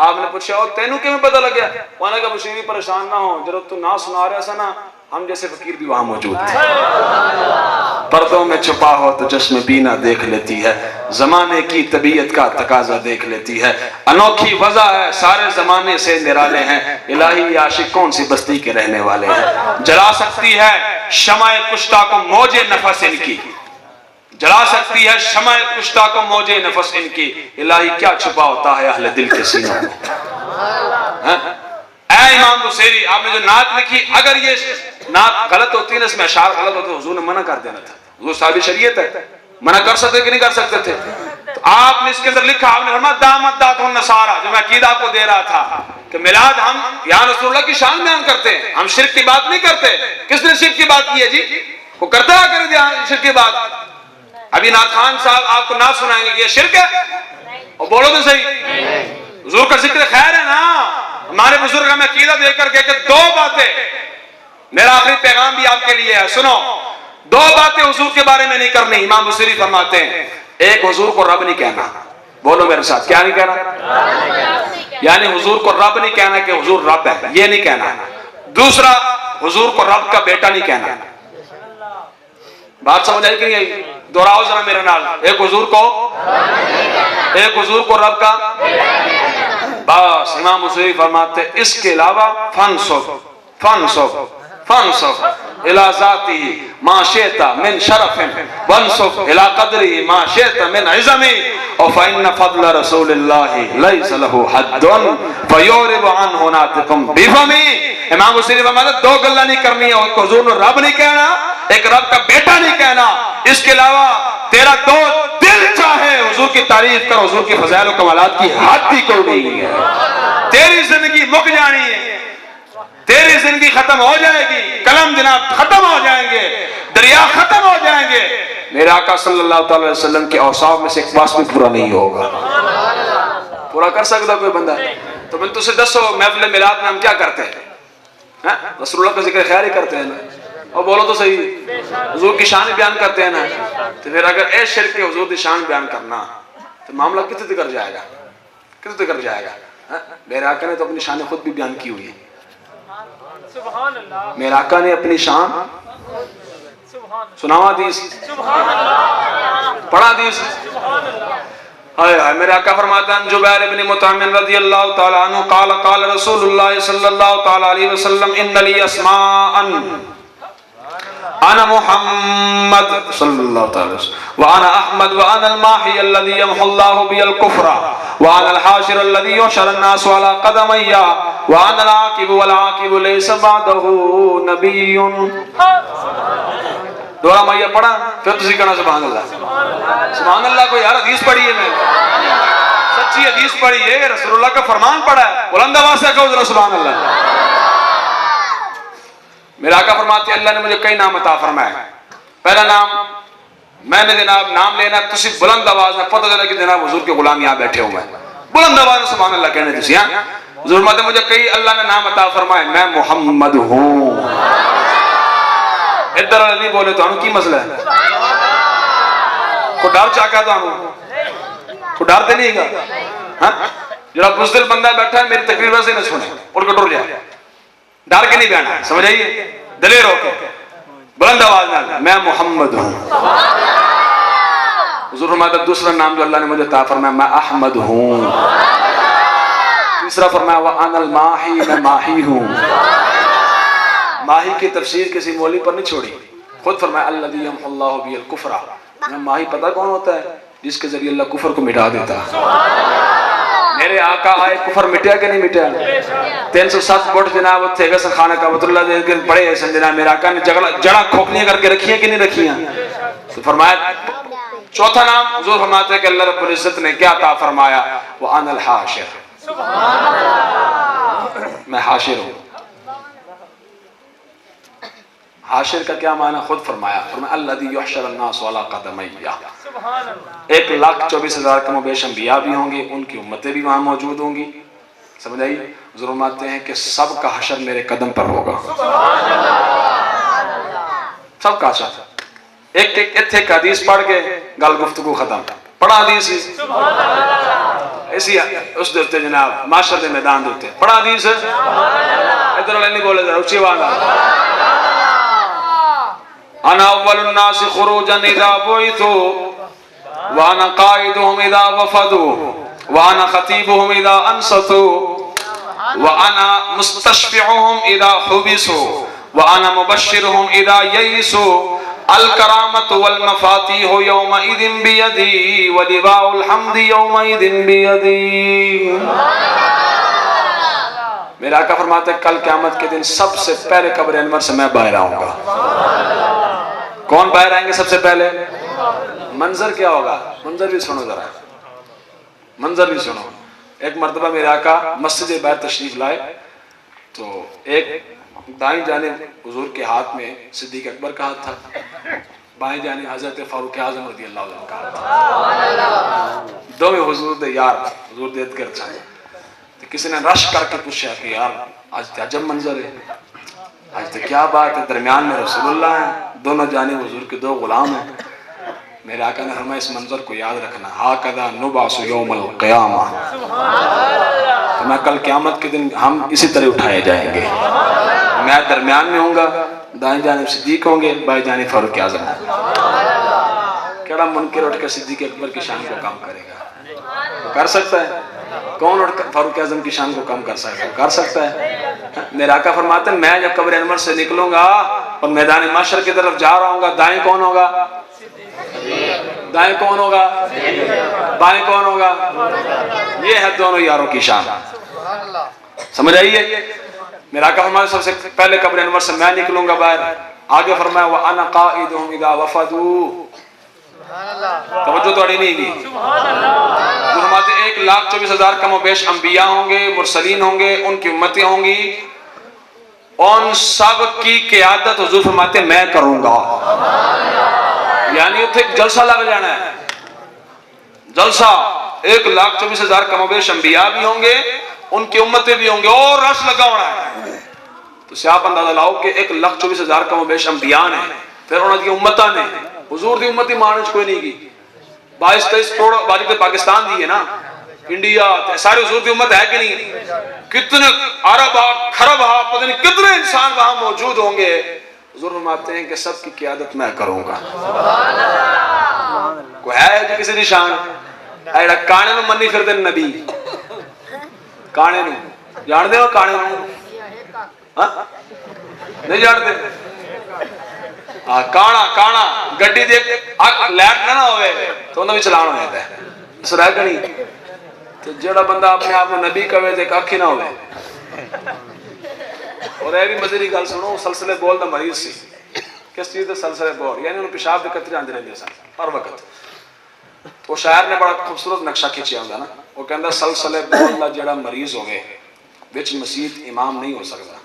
آپ نے پوچھا اور تینوں کیوں پتا لگ گیا؟ وہ نے کہا بشیری پریشان نہ ہو, جب تو نہ سنا رہا سا نا ہم جیسے فقیر بھی وہاں موجود تھے. پردوں میں چھپا ہو تو چشم بینا دیکھ لیتی ہے, زمانے کی طبیعت کا تقاضا دیکھ لیتی ہے, انوکھی وضع ہے سارے زمانے سے نرالے ہیں, الہی عاشق کون سی بستی کے رہنے والے ہیں. جلا سکتی ہے شمع کشتہ کو موج نفس ان کی, جلا سکتی ہے شمع کشتہ کو موج نفس ان کی, الہی کیا چھپا ہوتا ہے اہل دل کے سینوں میں. اے امام بصیری آپ نے جو نعت لکھی, اگر یہ نعت غلط ہوتی ہے نا, اس میں اشعار غلط ہوتے, حضور نے منع کر دینا تھا. حضور صاحب شریعت ہے, منع کر سکتے کہ نہیں کر سکتے تھے؟ تو آپ نے اس کے اندر لکھا, آپ نے فرمایا دامت دات النصارى, جو میں عقیدہ آپ کو دے رہا تھا کہ میلاد ہم یہاں رسول اللہ کی شان بیان کرتے ہیں, ہم شرک کی بات نہیں کرتے. کس نے شرک کی بات کی ہے جی؟ وہ کرتا ہے کرے دیا شرک کی بات. ابھی نعت خان صاحب آپ کو نعت سنائیں گے کہ یہ شرک ہے, اور بولو تو صحیح حضور کا ذکر خیر ہے نا. ہمارے بزرگ ہمیں عقیدہ دے کر گئے کہ دو باتیں, میرا آخری پیغام بھی آپ کے لیے ہے, سنو, دو باتیں حضور کے بارے میں نہیں کرنی. امام بصیری فرماتے ہیں ایک حضور کو رب نہیں کہنا, بولو میرے ساتھ, کیا نہیں کہنا؟ یعنی حضور کو رب نہیں کہنا کہ حضور رب ہے, یہ نہیں کہنا. دوسرا حضور کو رب کا بیٹا نہیں کہنا. بات سمجھ آئی کہ نہیں آئی؟ دوہراؤ ذرا میرے نال, ایک حضور کو رب کا بس. امام بصیری فرماتے اس کے علاوہ فنصب الى ذاته ما شئت من شرف وانصب الى قدره ما شئت من عظم فإن فضل رسول الله ليس له حد فيورب عنه ناطق بفمه. امام بصیری فرماتے دو گلہ نہیں کرنی ہے, ایک حضور نے رب نہیں کہنا, ایک رب کا بیٹا نہیں کہنا. اس کے علاوہ تیرا دو دل چاہے حضور کی تعریف کر, حضور کی فضائل و کمالات کی حد ہی کوئی نہیں ہے. تیری زندگی مک جانی ہے, تیری زندگی ختم ہو جائے گی, قلم جناب ختم ہو جائیں گے, دریا ختم ہو جائیں گے, میرے آقا صلی اللہ علیہ وسلم کے اوصاف میں سے ایک واسطہ بھی پورا نہیں ہوگا. پورا کر سکتا کوئی بندہ؟ تو میں تجھے دسو محفل میلاد میں ہم کیا کرتے ہیں؟ رسول اللہ کا ذکر خیر ہی کرتے ہیں نا, اور بولو تو صحیح حضور کی شان بیان کرتے ہیں نا. تو پھر اگر اے شرک کے حضور کی شان بیان کرنا تو معاملہ کتنے تک جائے گا, کتنے تک جائے گا؟ میرے آقا نے تو اپنی شان خود بھی بیان کی ہوئی ہے. میرے آقا نے اپنی شان سناوا حدیث, پڑھا حدیث. ہائے ہائے, میرے آقا فرماتے ہیں جبیر بن مطعم رضی اللہ تعالی عنہ قال قال رسول اللہ صلی اللہ تعالی علیہ وسلم ان لی اسماء انا محمد صلی اللہ تعالی وسلم وانا احمد وانا الماحی الذي يمحو الله بي الكفر وانا الحاشر الذي يحشر الناس على قدمي وانا العاقب والعاقب ليس بعده نبي. دوڑا مائیہ پڑھا پھر تسی کہنا سبحان اللہ. سبحان اللہ کو یار حدیث پڑھی ہے, میں سچی حدیث پڑھی ہے, رسول اللہ کا فرمان پڑھا ہے, بلند آواز سے کہو ذرا سبحان اللہ. میرا آقا فرماتے ہیں اللہ نے مجھے کئی نام عطا فرمائے. پہلا نام میں نے جناب نام لینا, تسی بلند آواز میں پتہ چلا کہ جناب حضور کے غلام یہاں بیٹھے ہوئے ہیں, بلند آواز میں سبحان اللہ کہنے تسی. حضور فرماتے ہیں مجھے کئی اللہ نے نام عطا فرمائے, میں محمد ہوں. ادھر علی بولے تو ہم کی مسئلہ ہے, کو ڈر چاہتا تو ہم کو ڈرتے نہیں گا. جڑا بزدل بندہ بیٹھا ہے میری تقریر سے نہ سنے, اڑ کے ڈر جائے, ڈر کے نہیں بیٹھا, سمجھ آئیے, دلیر ہو کے بلند آواز میں میں محمد ہوں. حضور فرمایا دوسرا نام جو اللہ نے مجھے عطا فرمایا میں احمد ہوں. تیسرا فرمایا وانا الماحی, میں ماہی ہوں. ماہی کی تفسیر کسی مولوی پر نہیں چھوڑی, خود فرمایا الذی یمحو اللہ بی الکفر. میں ماہی پتہ کون ہوتا ہے؟ جس کے ذریعے اللہ کفر کو مٹا دیتا. میرے آقا آئے کفر مٹیا کہ نہیں مٹیا؟ 307 فٹ جناب تھے گا خانہ کعبۃ اللہ دے کے بڑے ایسے جناب میرے آقا نے جڑا کھوکھلیاں کر کے رکھی ہیں کہ نہیں رکھی ہیں؟ تو فرمایا چوتھا نام حضور فرماتے ہیں کہ اللہ رب العزت نے کیا عطا فرمایا, وَأَنَا الْحَاشِرُ. میں حاشر ہوں. حاشر کا کیا معنی خود فرمایا الذی یحشر الناس علی قدمیہ. 1,24,000 کم و بیش انبیاء بھی ہوں گے، ان کی امتیں بھی وہاں موجود ہوں گی. سمجھ آئی؟ حضور فرماتے ہیں کہ سب کا حشر میرے قدم پر ہوگا. سب کا حشر. ایک حدیث پڑھ کے گل گفتگو ختم. پڑھا حدیث اسی اس دیتے جناب معاشر دے میدان دیتے. پڑھا حدیث ادھر والے نہیں بولے ذرا اچھی آواز. انا اول الناس خروجا اذا بعثوا وانا قائدهم اذا وفدوا وانا خطيبهم اذا انصتوا وانا مستشفعهم اذا حبسوا وانا مبشرهم اذا يئسوا. الکرامت والمفاتیح یومئذ بیدی ولواء الحمد یومئذ بیدی. میرا آقا فرماتے ہیں کل قیامت کے دن سب سے پہلے قبر انور سے میں باہر آؤں گا. کون باہر آئیں گے سب سے پہلے؟ منظر کیا ہوگا؟ منظر بھی سنو ذرا، منظر بھی سنو. ایک مرتبہ میرے آقا مسجد باہر تشریف لائے تو ایک دائیں جانب حضور کے ہاتھ میں صدیق اکبر کا ہاتھ تھا، بائیں جانب حضرت فاروق اعظم رضی اللہ عنہ کا ہاتھ تھا. دو میں حضور دے یار حضور دے ادگر چاہے. تو کسی نے رش کر کے پوچھا کہ یار آج عجب منظر ہے، آج تو کیا بات ہے، درمیان میں رسول اللہ ہیں، دونوں جانب حضور کے 2 غلام ہیں. میرے آقا نے فرمایا اس منظر کو یاد رکھنا، ہاکذا نبعث یوم القیامہ. تو میں کل قیامت کے دن ہم اسی طرح اٹھائے جائیں گے. میں درمیان میں ہوں گا، دائیں جانب صدیق ہوں گے، بائیں جانب فاروق اعظم. کیڑا منکر اٹھ کر صدیق اکبر کی شان کو کم کرے گا؟ کر سکتا ہے؟ کون اٹھ کر فاروق اعظم کی شان کو کم کر سکتا ہے؟ کر سکتا ہے؟ میرے آقا فرماتے ہیں میں جب قبر انور سے نکلوں گا اور میدان محشر کی طرف جا رہا ہوں گا، دائیں کون ہوگا؟ دائیں کون ہوگا؟ بائیں کون ہوگا؟ یہ ہے دونوں یاروں کی شان. سمجھ آئیے؟ میرا آقا فرمایا سب سے پہلے قبر انور سے میں نکلوں گا باہر. آگے فرمایا وَأَنَا قَائِدُهُمْ إِذَا وَفَدُوا. توجہ توڑی نہیں گی. جو فرماتے 1,24,000 کم و بیش انبیاء ہوں گے، مرسلین ہوں گے، ان کی امتیں ہوں گی، ان سب کی قیادت حضور فرماتے میں کروں گا. یعنی اتنے ایک جلسہ لگ جانا ہے، جلسہ. 1,24,000 کم و بیش انبیاء بھی ہوں گے، ان کی امتیں بھی ہوں گے، اور رش لگا ہونا ہے. تو سے آپ اندازہ لاؤ کہ 1,24,000 کم و بیش انبیاء نے، پھر انہوں کی امتہ نے. حضور دی امتی مانچ کوئی نہیں کی. 22-23 کروڑ آبادی تو پاکستان دی ہے نا، انڈیا سارے حضور دی امت ہے کہ نہیں؟ کتنے عرب خرب پتہ نہیں کتنے انسان وہاں موجود ہوں گے. حضور فرماتے ہیں کہ سب کی قیادت میں کروں گا. کوئی ہے جو کسی دی شان ایڑا کانے نو منی پھر دن نبی کانے نو جان دے ہو؟ کانے نو نہیں جان دے؟ کانا گڈی دے لیٹ نہ ہوئے تو انہوں بھی چلان ہو جاتا ہے. اس رہ گنی تو جڑا بندہ اپنے آپ میں نبی کہوے دے کاکھی نہ ہوئے. اور اے بھی مزیدی گل سنو، سلسلے بول دا مریض سی. کس چیز دے سلسلے بول؟ یعنی انہوں پیشاب دے قطرے آندے رہندے سن ہر وقت. تو شاعر نے بڑا خوبصورت نقشہ کھینچیا ہوندا نا، وہ کہندا سلسلے بول دا جڑا مریض ہوئے وچ مسجد امام نہیں ہو سکدا.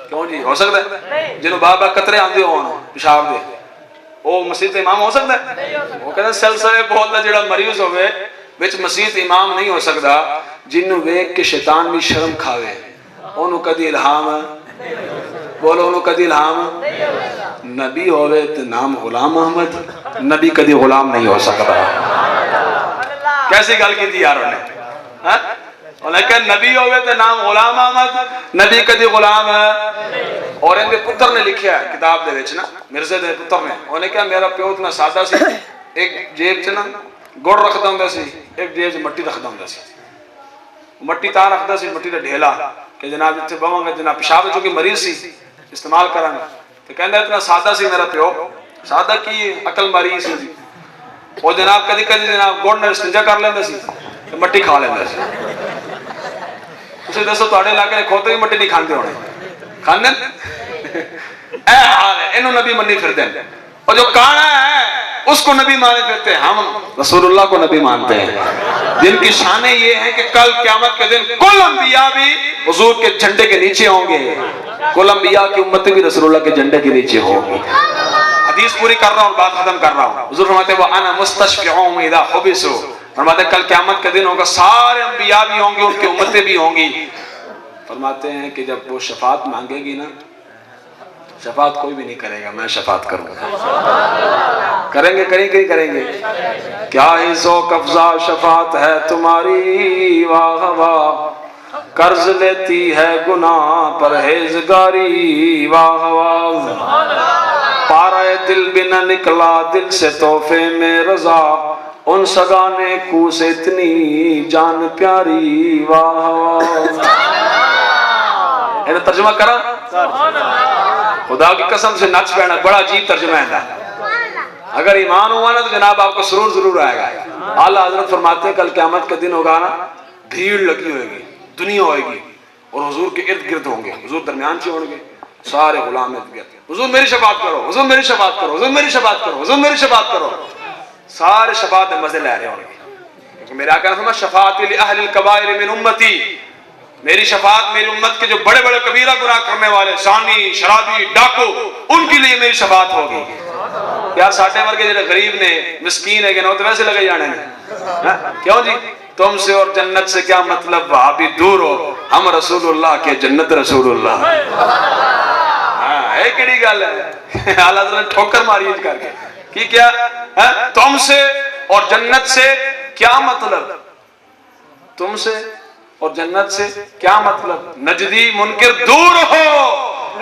کیوں جی؟ ہو سکتا ہے؟ جنہوں بابا قطرے آندے ہون پیشاب دے وہ مسجد امام ہو سکتا ہے؟ وہ کہندا سلسلے بول دا جڑا مریض ہوئے وچ مسجد امام نہیں ہو سکدا. جنوں ویکھ کے شیطان بھی شرم کھاوے انہوں کدی الہام بولو، انہوں کدی الہام نبی ہوئے تو نام غلام محمد، نبی کدی غلام نہیں ہو سکتا. کیسی گل کی تھی یاروں نے؟ انہوں نے کہا نبی ہوئے تو نام غلام احمد، نبی کدی غلام ہے. اور ان کے پتر نے لکھیا ہے کتاب دے وچ نا، مرزے دے پتر نے، انہوں نے کہا میرا پیو اتنا سادہ سی، ایک جیب چ نا گڑ رکھدا ہوندا سی، ایک جیب چ مٹی رکھدا ہوندا سی. مٹی تا رکھدا سی، مٹی دا ڈھیلا کہ جناب جتنے بہوں گا جناب پیشاب جو کہ مریض سی استعمال کرنا. تو کہندا اتنا سادہ سی میرا پیو، سادہ کی عقل مریض سی. وہ جناب کدی کدی جناب گڑ نال استنجا کر لیندا سی تے مٹی کھا لیندا سی. تسی دسو تواڈے علاقے نے کھوتے بھی مٹی نہیں کھاندے ہونے؟ کھاندے اے حال ہے. انہوں نبی منی پھردے. اور جو کانا ہے اس کو نبی مانے دیتے ہیں، ہم رسول اللہ کو نبی مانتے ہیں، جن کی شانیں یہ ہیں کہ کل قیامت کے دن کل انبیاء بھی حضور کے جھنڈے کے نیچے ہوں گے، کل انبیاء کی امتیں بھی رسول اللہ کے جھنڈے کے نیچے ہوں گی۔ حدیث پوری کر رہا ہوں، بات ختم کر رہا ہوں۔ حضور فرماتے ہیں وَأَنَا مُسْتَشْفِعُهُمْ إِذَا حُبِسُوا، فرماتے ہیں کل قیامت کے دن ہوگا، سارے انبیاء بھی ہوں گے، ان کی امتیں بھی ہوں گی۔ فرماتے ہیں کہ جب وہ شفاعت مانگے گی نا، شفاعت کوئی بھی نہیں کرے گا، میں شفاعت کروں گا۔ کریں گے کریں گے کیا ہی ذوق افزا شفاعت ہے تمہاری، واہ واہ قرض لیتی ہے گناہ پرہیزگاری، واہ واہ پارے دل بھی نہ نکلا دل سے تحفے میں رضا، ان سگانے کو سے اتنی جان پیاری، واہ واہ۔ انہیں ترجمہ کرا، خدا کی قسم سے نچ بیٹھنا بڑا عجیب ترجمہ ہے۔ اگر ایمان ہوا نا تو جناب آپ کو سرور ضرور آئے گا۔ اعلیٰ حضرت فرماتے ہیں کل قیامت کا دن ہوگا نا، بھیڑ لگی ہوئے گی، دنیا ہوئے گی، اور حضور کے ارد گرد ہوں گے، حضور درمیان سے ہوں گے، سارے غلام ارد گرد، حضور میری شفاعت کرو، حضور میری شفاعت کرو، حضور میری شفاعت کرو، حضور میری شفاعت کرو، سارے شفاعت میں مزے لے رہے ہوں گے، کیونکہ میرے آقا نے فرمایا شفاعت لأہل الکبائر من امتی، میری شفاعت میری امت کے جو بڑے بڑے کبیرہ گناہ کرنے والے، زانی، شرابی، ڈاکو، ان کے لیے میری شفاعت ہوگی۔ یار ساٹھے ورگے جڑے غریب نے، مسکین ہے کہ نہ تو ویسے لگے جانے نے، کیوں جی تم سے اور جنت سے کیا مطلب، وہاں بھی دور ہو، ہم رسول اللہ کے جنت رسول اللہ، ہے کیڑی گل ہے؟ اعلیٰ حضرت نے ٹھوکر ماری اس کر کے کہ کیا تم سے اور جنت سے کیا مطلب، تم سے اور جنت سے کیا مطلب، نجدی منکر دور ہو،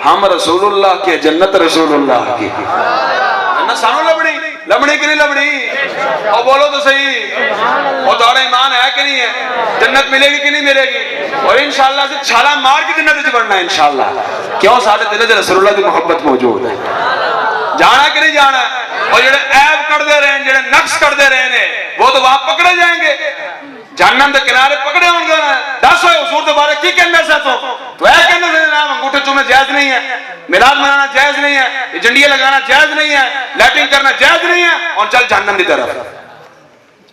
ہم رسول اللہ کے جنت رسول اللہ کی، جنت سانو لبڑی لبڑی کہ نہیں لبڑی، اور بولو تو صحیح، اور تمہارا ایمان ہے کہ نہیں ہے، جنت ملے گی کہ نہیں ملے گی، اور انشاءاللہ سے چھالا مار کے جنت سے بڑھنا ہے انشاءاللہ، کیوں سارے دل سے رسول اللہ کی محبت موجود ہے، جانا کہ نہیں جانا، اور جڑے عیب کر دے رہے ہیں، جڑے نقص کر دے رہے ہیں، وہ تو وہاں پکڑے جائیں گے، جہنم دے کنارے پکڑے ہوں گے نا، دس ہوئے حضور دے بارے کی کہنے سے تو اے کہنے سے جناب انگوٹھے چومنا جائز نہیں ہے، میلاد منانا جائز نہیں ہے، جنڈیے لگانا جائز نہیں ہے، لیٹنگ کرنا جائز نہیں ہے، اور چل جہنم دی طرف۔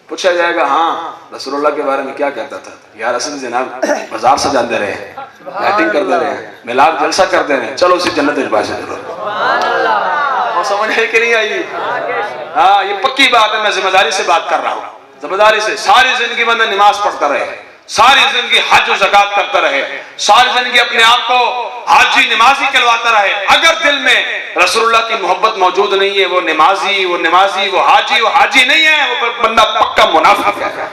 پوچھا جائے گا ہاں رسول اللہ کے بارے میں کیا کہتا تھا، یا رسول جناب بازار سجاندے رہے، لیٹنگ کرتے رہے، میلاد جلسہ کرتے رہے، چلو اسی جنت کے پاس چلو۔ اور سمجھ ہے کہ نہیں آئی؟ ہاں یہ پکی بات ہے، میں ذمہ داری سے بات کر رہا ہوں، ذمہ داری سے۔ ساری زندگی بندہ نماز پڑھتا رہے، ساری زندگی حج و زکات کرتا رہے، ساری زندگی اپنے آپ کو حاجی نمازی کہلواتا رہے، اگر دل میں رسول اللہ کی محبت موجود نہیں ہے، وہ نمازی وہ حاجی نہیں ہے، وہ بندہ پکا منافق ہے،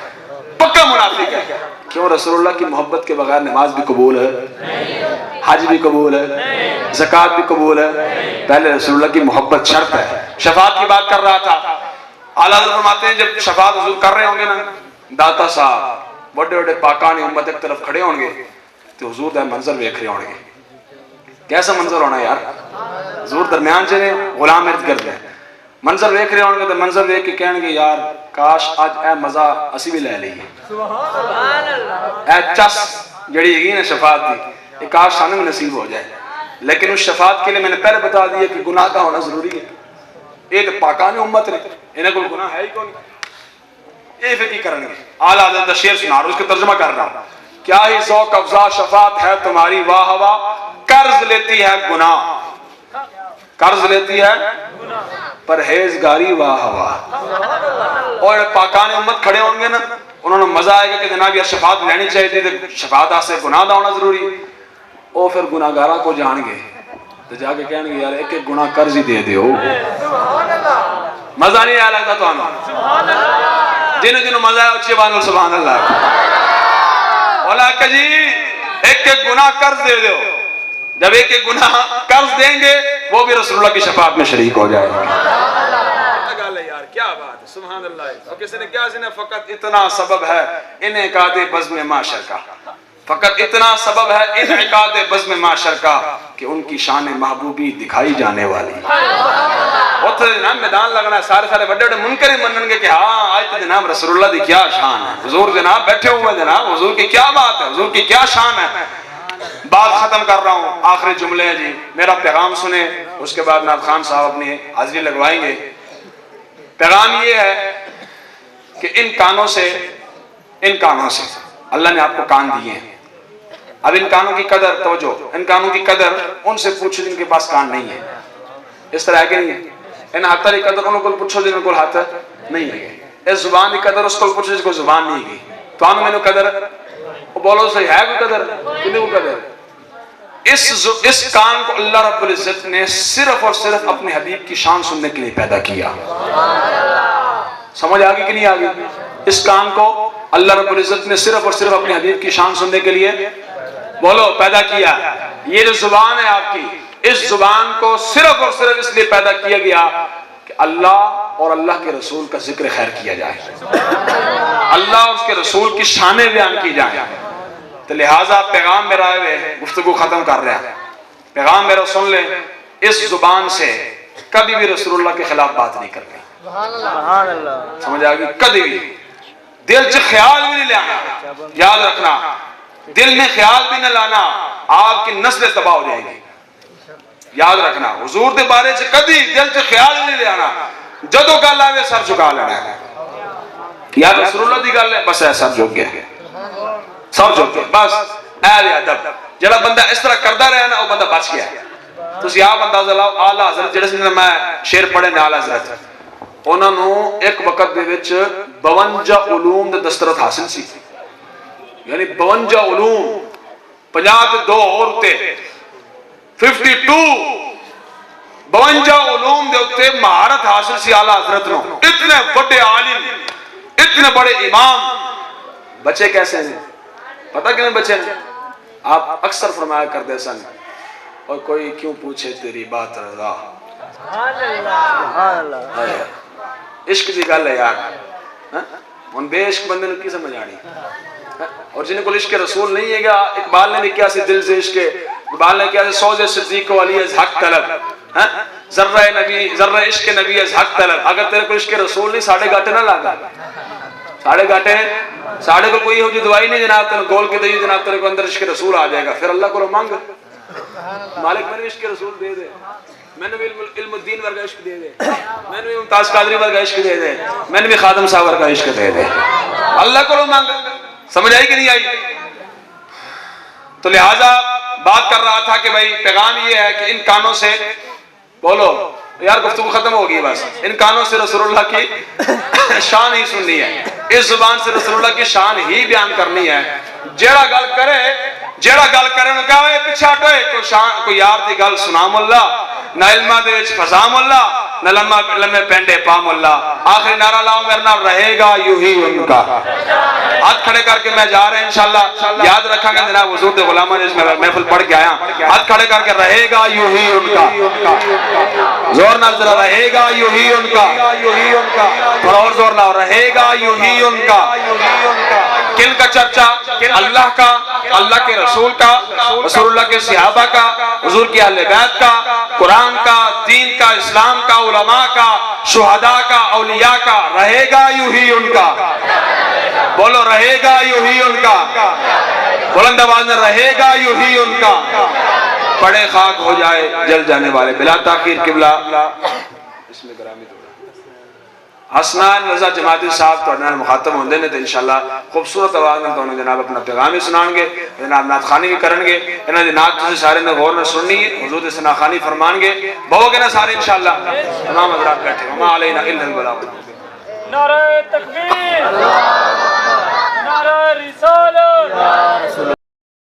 پکا منافق ہے۔ کیوں؟ رسول اللہ کی محبت کے بغیر نماز بھی قبول ہے، حج بھی قبول ہے، زکات بھی قبول ہے، پہلے رسول اللہ کی محبت شرط ہے۔ شفاعت کی بات کر رہا تھا، اعلیٰ حضرت فرماتے ہیں جب شفاعت حضور کر رہے ہوں گے نا، داتا صاحب بڑے بڑے پاکان امت ایک طرف کھڑے ہوں گے تو حضور دا منظر دیکھ رہے ہوں گے، کیسا منظر ہونا یار، حضور درمیان سے غلام ارد گرد ہے، منظر دیکھ رہے ہوں گے تو منظر دیکھ کے کہیں گے یار کاش آج اے مزہ اسی بھی لے لئیے، اے چس جڑی ہے نا شفاعت دی، کاش سانوں میں نصیب ہو جائے، لیکن اس شفاعت کے لیے میں نے پہلے بتا دیا کہ گناہ کا ہونا ضروری ہے، یہ تو پاکان امت نے، انہیں کوئی گناہ ہے ہی کون، یہ فکر کریں گے۔ اعلیٰ حضرت شعر سنا رہا ہوں، اس کا ترجمہ کر رہا ہوں، کیا ہی ذوق افزا شفاعت ہے تمہاری، واہ واہ قرض لیتی ہے گناہ، قرض لیتی ہے پرہیزگاری، واہ واہ۔ اور پاکان امت کھڑے ہوں گے نا، انہوں نے مزہ آئے گا کہ جناب یہ شفاعت لینی چاہیے تھی، شفاعت آسے گناہ دا ہونا ضروری، وہ پھر گناہگارہ کو جان گے تو جا کے کہیں گے یار ایک ایک گناہ قرض ہی دے دیو، مزہ نہیں آیا لگتا تو آنا، جنہوں مزہ آیا اچھی بات سبحان اللہ، اولا کہ جی ایک ایک گناہ قرض دے دیو، جب ایک ایک گناہ قرض دیں گے وہ بھی رسول اللہ کی شفاعت میں شریک ہو جائے گا۔ یار کیا بات ہے سبحان اللہ۔ اور کسی نے کیا سنا، فقط اتنا سبب ہے انعقاد بزم معاشر کا، فقط اتنا سبب ہے انعقاد بزم معاشر کا کہ ان کی شان محبوبی دکھائی جانے والی، اتنے جناب میدان لگنا ہے، سارے بڑے بڑے منکر ہی منن گے کہ ہاں آج تو جناب رسول اللہ دی کیا شان ہے، حضور جناب بیٹھے ہوئے جناب حضور کی کیا بات ہے، حضور کی کیا شان ہے۔ بات ختم کر رہا ہوں، آخری جملے ہیں جی، میرا پیغام سنیں، اس کے بعد نعت خان صاحب اپنی حاضری لگوائیں گے۔ پیغام یہ ہے کہ ان کانوں سے اللہ نے آپ کو کان دیے ہیں. اب ان کانوں کی قدر، توجہ، ان کانوں کی قدر ان سے پوچھو جن کے پاس کان نہیں ہے. اس طرح ہے کہ نہیں؟ ان ہاتھ کی قدر ان کو پوچھو جن کو ہاتھ نہیں ہے. اس زبان کی قدر اس کو پوچھو جس کو زبان نہیں ہے. تو آن میں نے قدر بولو صحیح ہے کوئی قدر کتنی کو قدر. اس کان کو اللہ رب العزت نے صرف اور صرف اپنے حبیب کی شان سننے کے لیے پیدا کیا. سمجھ آگی کہ نہیں آگی؟ اس کان کو اللہ رب العزت نے صرف اور صرف اپنے حبیب کی شان سننے کے لیے بولو پیدا کیا. یہ جو زبان ہے آپ کی، اس زبان کو صرف اور صرف اس لیے پیدا کیا گیا کہ اللہ اور اللہ کے رسول کا ذکر خیر کیا جائے، اللہ اور اس کے رسول کی شانیں بیان کی جائیں. تو لہٰذا پیغام میرا ہے، گفتگو ختم کر رہے ہیں، پیغام میرا سن لیں. اس زبان سے کبھی بھی رسول اللہ کے خلاف بات نہیں کرنی. سمجھ آگئی؟ کبھی بھی دل سے خیال بھی نہیں لانا. یاد رکھنا، دل میں خیال بھی نہ لانا، آپ کی نسلیں تباہ ہو جائیں گی. یاد رکھنا، حضور کے بارے سے کبھی دل سے خیال نہیں لانا. جدو گل آئے سر جھکا لینا ہے. یا رسول اللہ دی گل ہے بس ہے سر جھک گیا، سر جھک گیا بس. اہل ادب جڑا بندہ اس طرح کرتا رہا نا وہ بندہ بچ گیا. تسی آپ اندازہ لاؤ اعلیٰ حضرت جڑے سے میں شعر پڑھے نے اعلیٰ حضرت، انہوں نے ایک وقت دے وچ 52 علوم دے دسترت حاصل سی. یعنی 52 علوم، 52 اور تے 52 52 علوم دے اتے مہارت حاصل سی اعلیٰ حضرت نو. اتنے بڑے عالم، اتنے بڑے امام بچے کیسے ہیں؟ پتہ کیوں بچے ہیں؟ آپ اکثر فرمایا کرتے سن، اور کوئی کیوں پوچھے تیری بات رضا. عشق دی گل ہے یار. ہن بے عشق بندے نوں کی سمجھ آنی؟ اور جن کو عشق رسول نہیں ہے گا، اقبال نے لکھا سی دل سے عشق، اقبال نے کیا سوز صدیق و علی از حق طلب، ذرہ نبی ذرہ عشق نبی از حق طلب. اگر تیرے کو عشق رسول نہیں، ساڑھے گاٹے نہ لاگا. ساڑھے گاٹے ساڑھے کو کوئی ہو جی دوائی نہیں جناب تیرے گول کے دئی جناب تیرے کو اندر عشق رسول آ جائے گا. پھر اللہ کو مانگ مالک میں نے عشق رسول دے دے، میں نے بھی علم الدین ورگا عشق دے دے، میں نے بھی ممتاز قادری ورگا عشق دے دے، میں نے بھی خادم صاحب ورگا عشق دے دے. اللہ کو مانگ. سمجھ آئی کہ نہیں آئی؟ تو لہٰذا بات کر رہا تھا کہ بھائی پیغام یہ ہے کہ ان کانوں سے بولو یار، گفتگو ختم ہوگی بس. ان کانوں سے رسول اللہ کی شان ہی سننی ہے، اس زبان سے رسول اللہ کی شان ہی بیان کرنی ہے. جیڑا گل کرے انہوں کہا ہے پیچھے ہٹوئے کوئی یار دی گل سنام اللہ، نہ علمہ دے وچ فضام اللہ، نہ لمحے پینڈے پام اللہ. آخری نعرہ لاؤ میرے نام رہے گا یوں ہی ان کا. ہاتھ کھڑے کر کے میں جا رہے ہیں انشاءاللہ. یاد رکھا گا جناب حضور دے غلامہ جس میں محفل پڑھ کے آیا، ہاتھ کھڑے کر کے رہے گا یوں ہی ان کا. زور نہ ذرا رہے گا یوں ہی ان کا. تھوڑا اور زور لاؤ، رہے گا یوں ہی ان کا. کن کا چرچا؟ اللہ کا، اللہ کے رسول کا، رسول اللہ کے صحابہ کا، حضور کی اہل بیت کا، قرآن کا، دین کا، اسلام کا، علماء کا، شہداء کا، اولیاء کا. رہے گا یوں ہی ان کا. بولو رہے گا یوں ہی ان کا. بلند آواز میں رہے گا یوں ہی ان کا. پڑے خاک ہو جائے جل جانے والے. بلا تاخیر قبلہ اس میں گرامی دو حسنان رضا جماعتی صاحب تو مخاطب ہوندے نے تو انشاءاللہ خوبصورت آواز میں تو جناب اپنا پیغامی سنان گے، جناب نعت خوانی بھی کرن گے. انہاں دی نعت تسی سارے نے غور نہ سننی ہے، حضور دی ثنا خوانی فرمان گے. بہو گے نا سارے انشاءاللہ. تمام حضرات بیٹھے. وما علینا الا البلاغ. نعرہ تکبیر، نعرہ رسالت.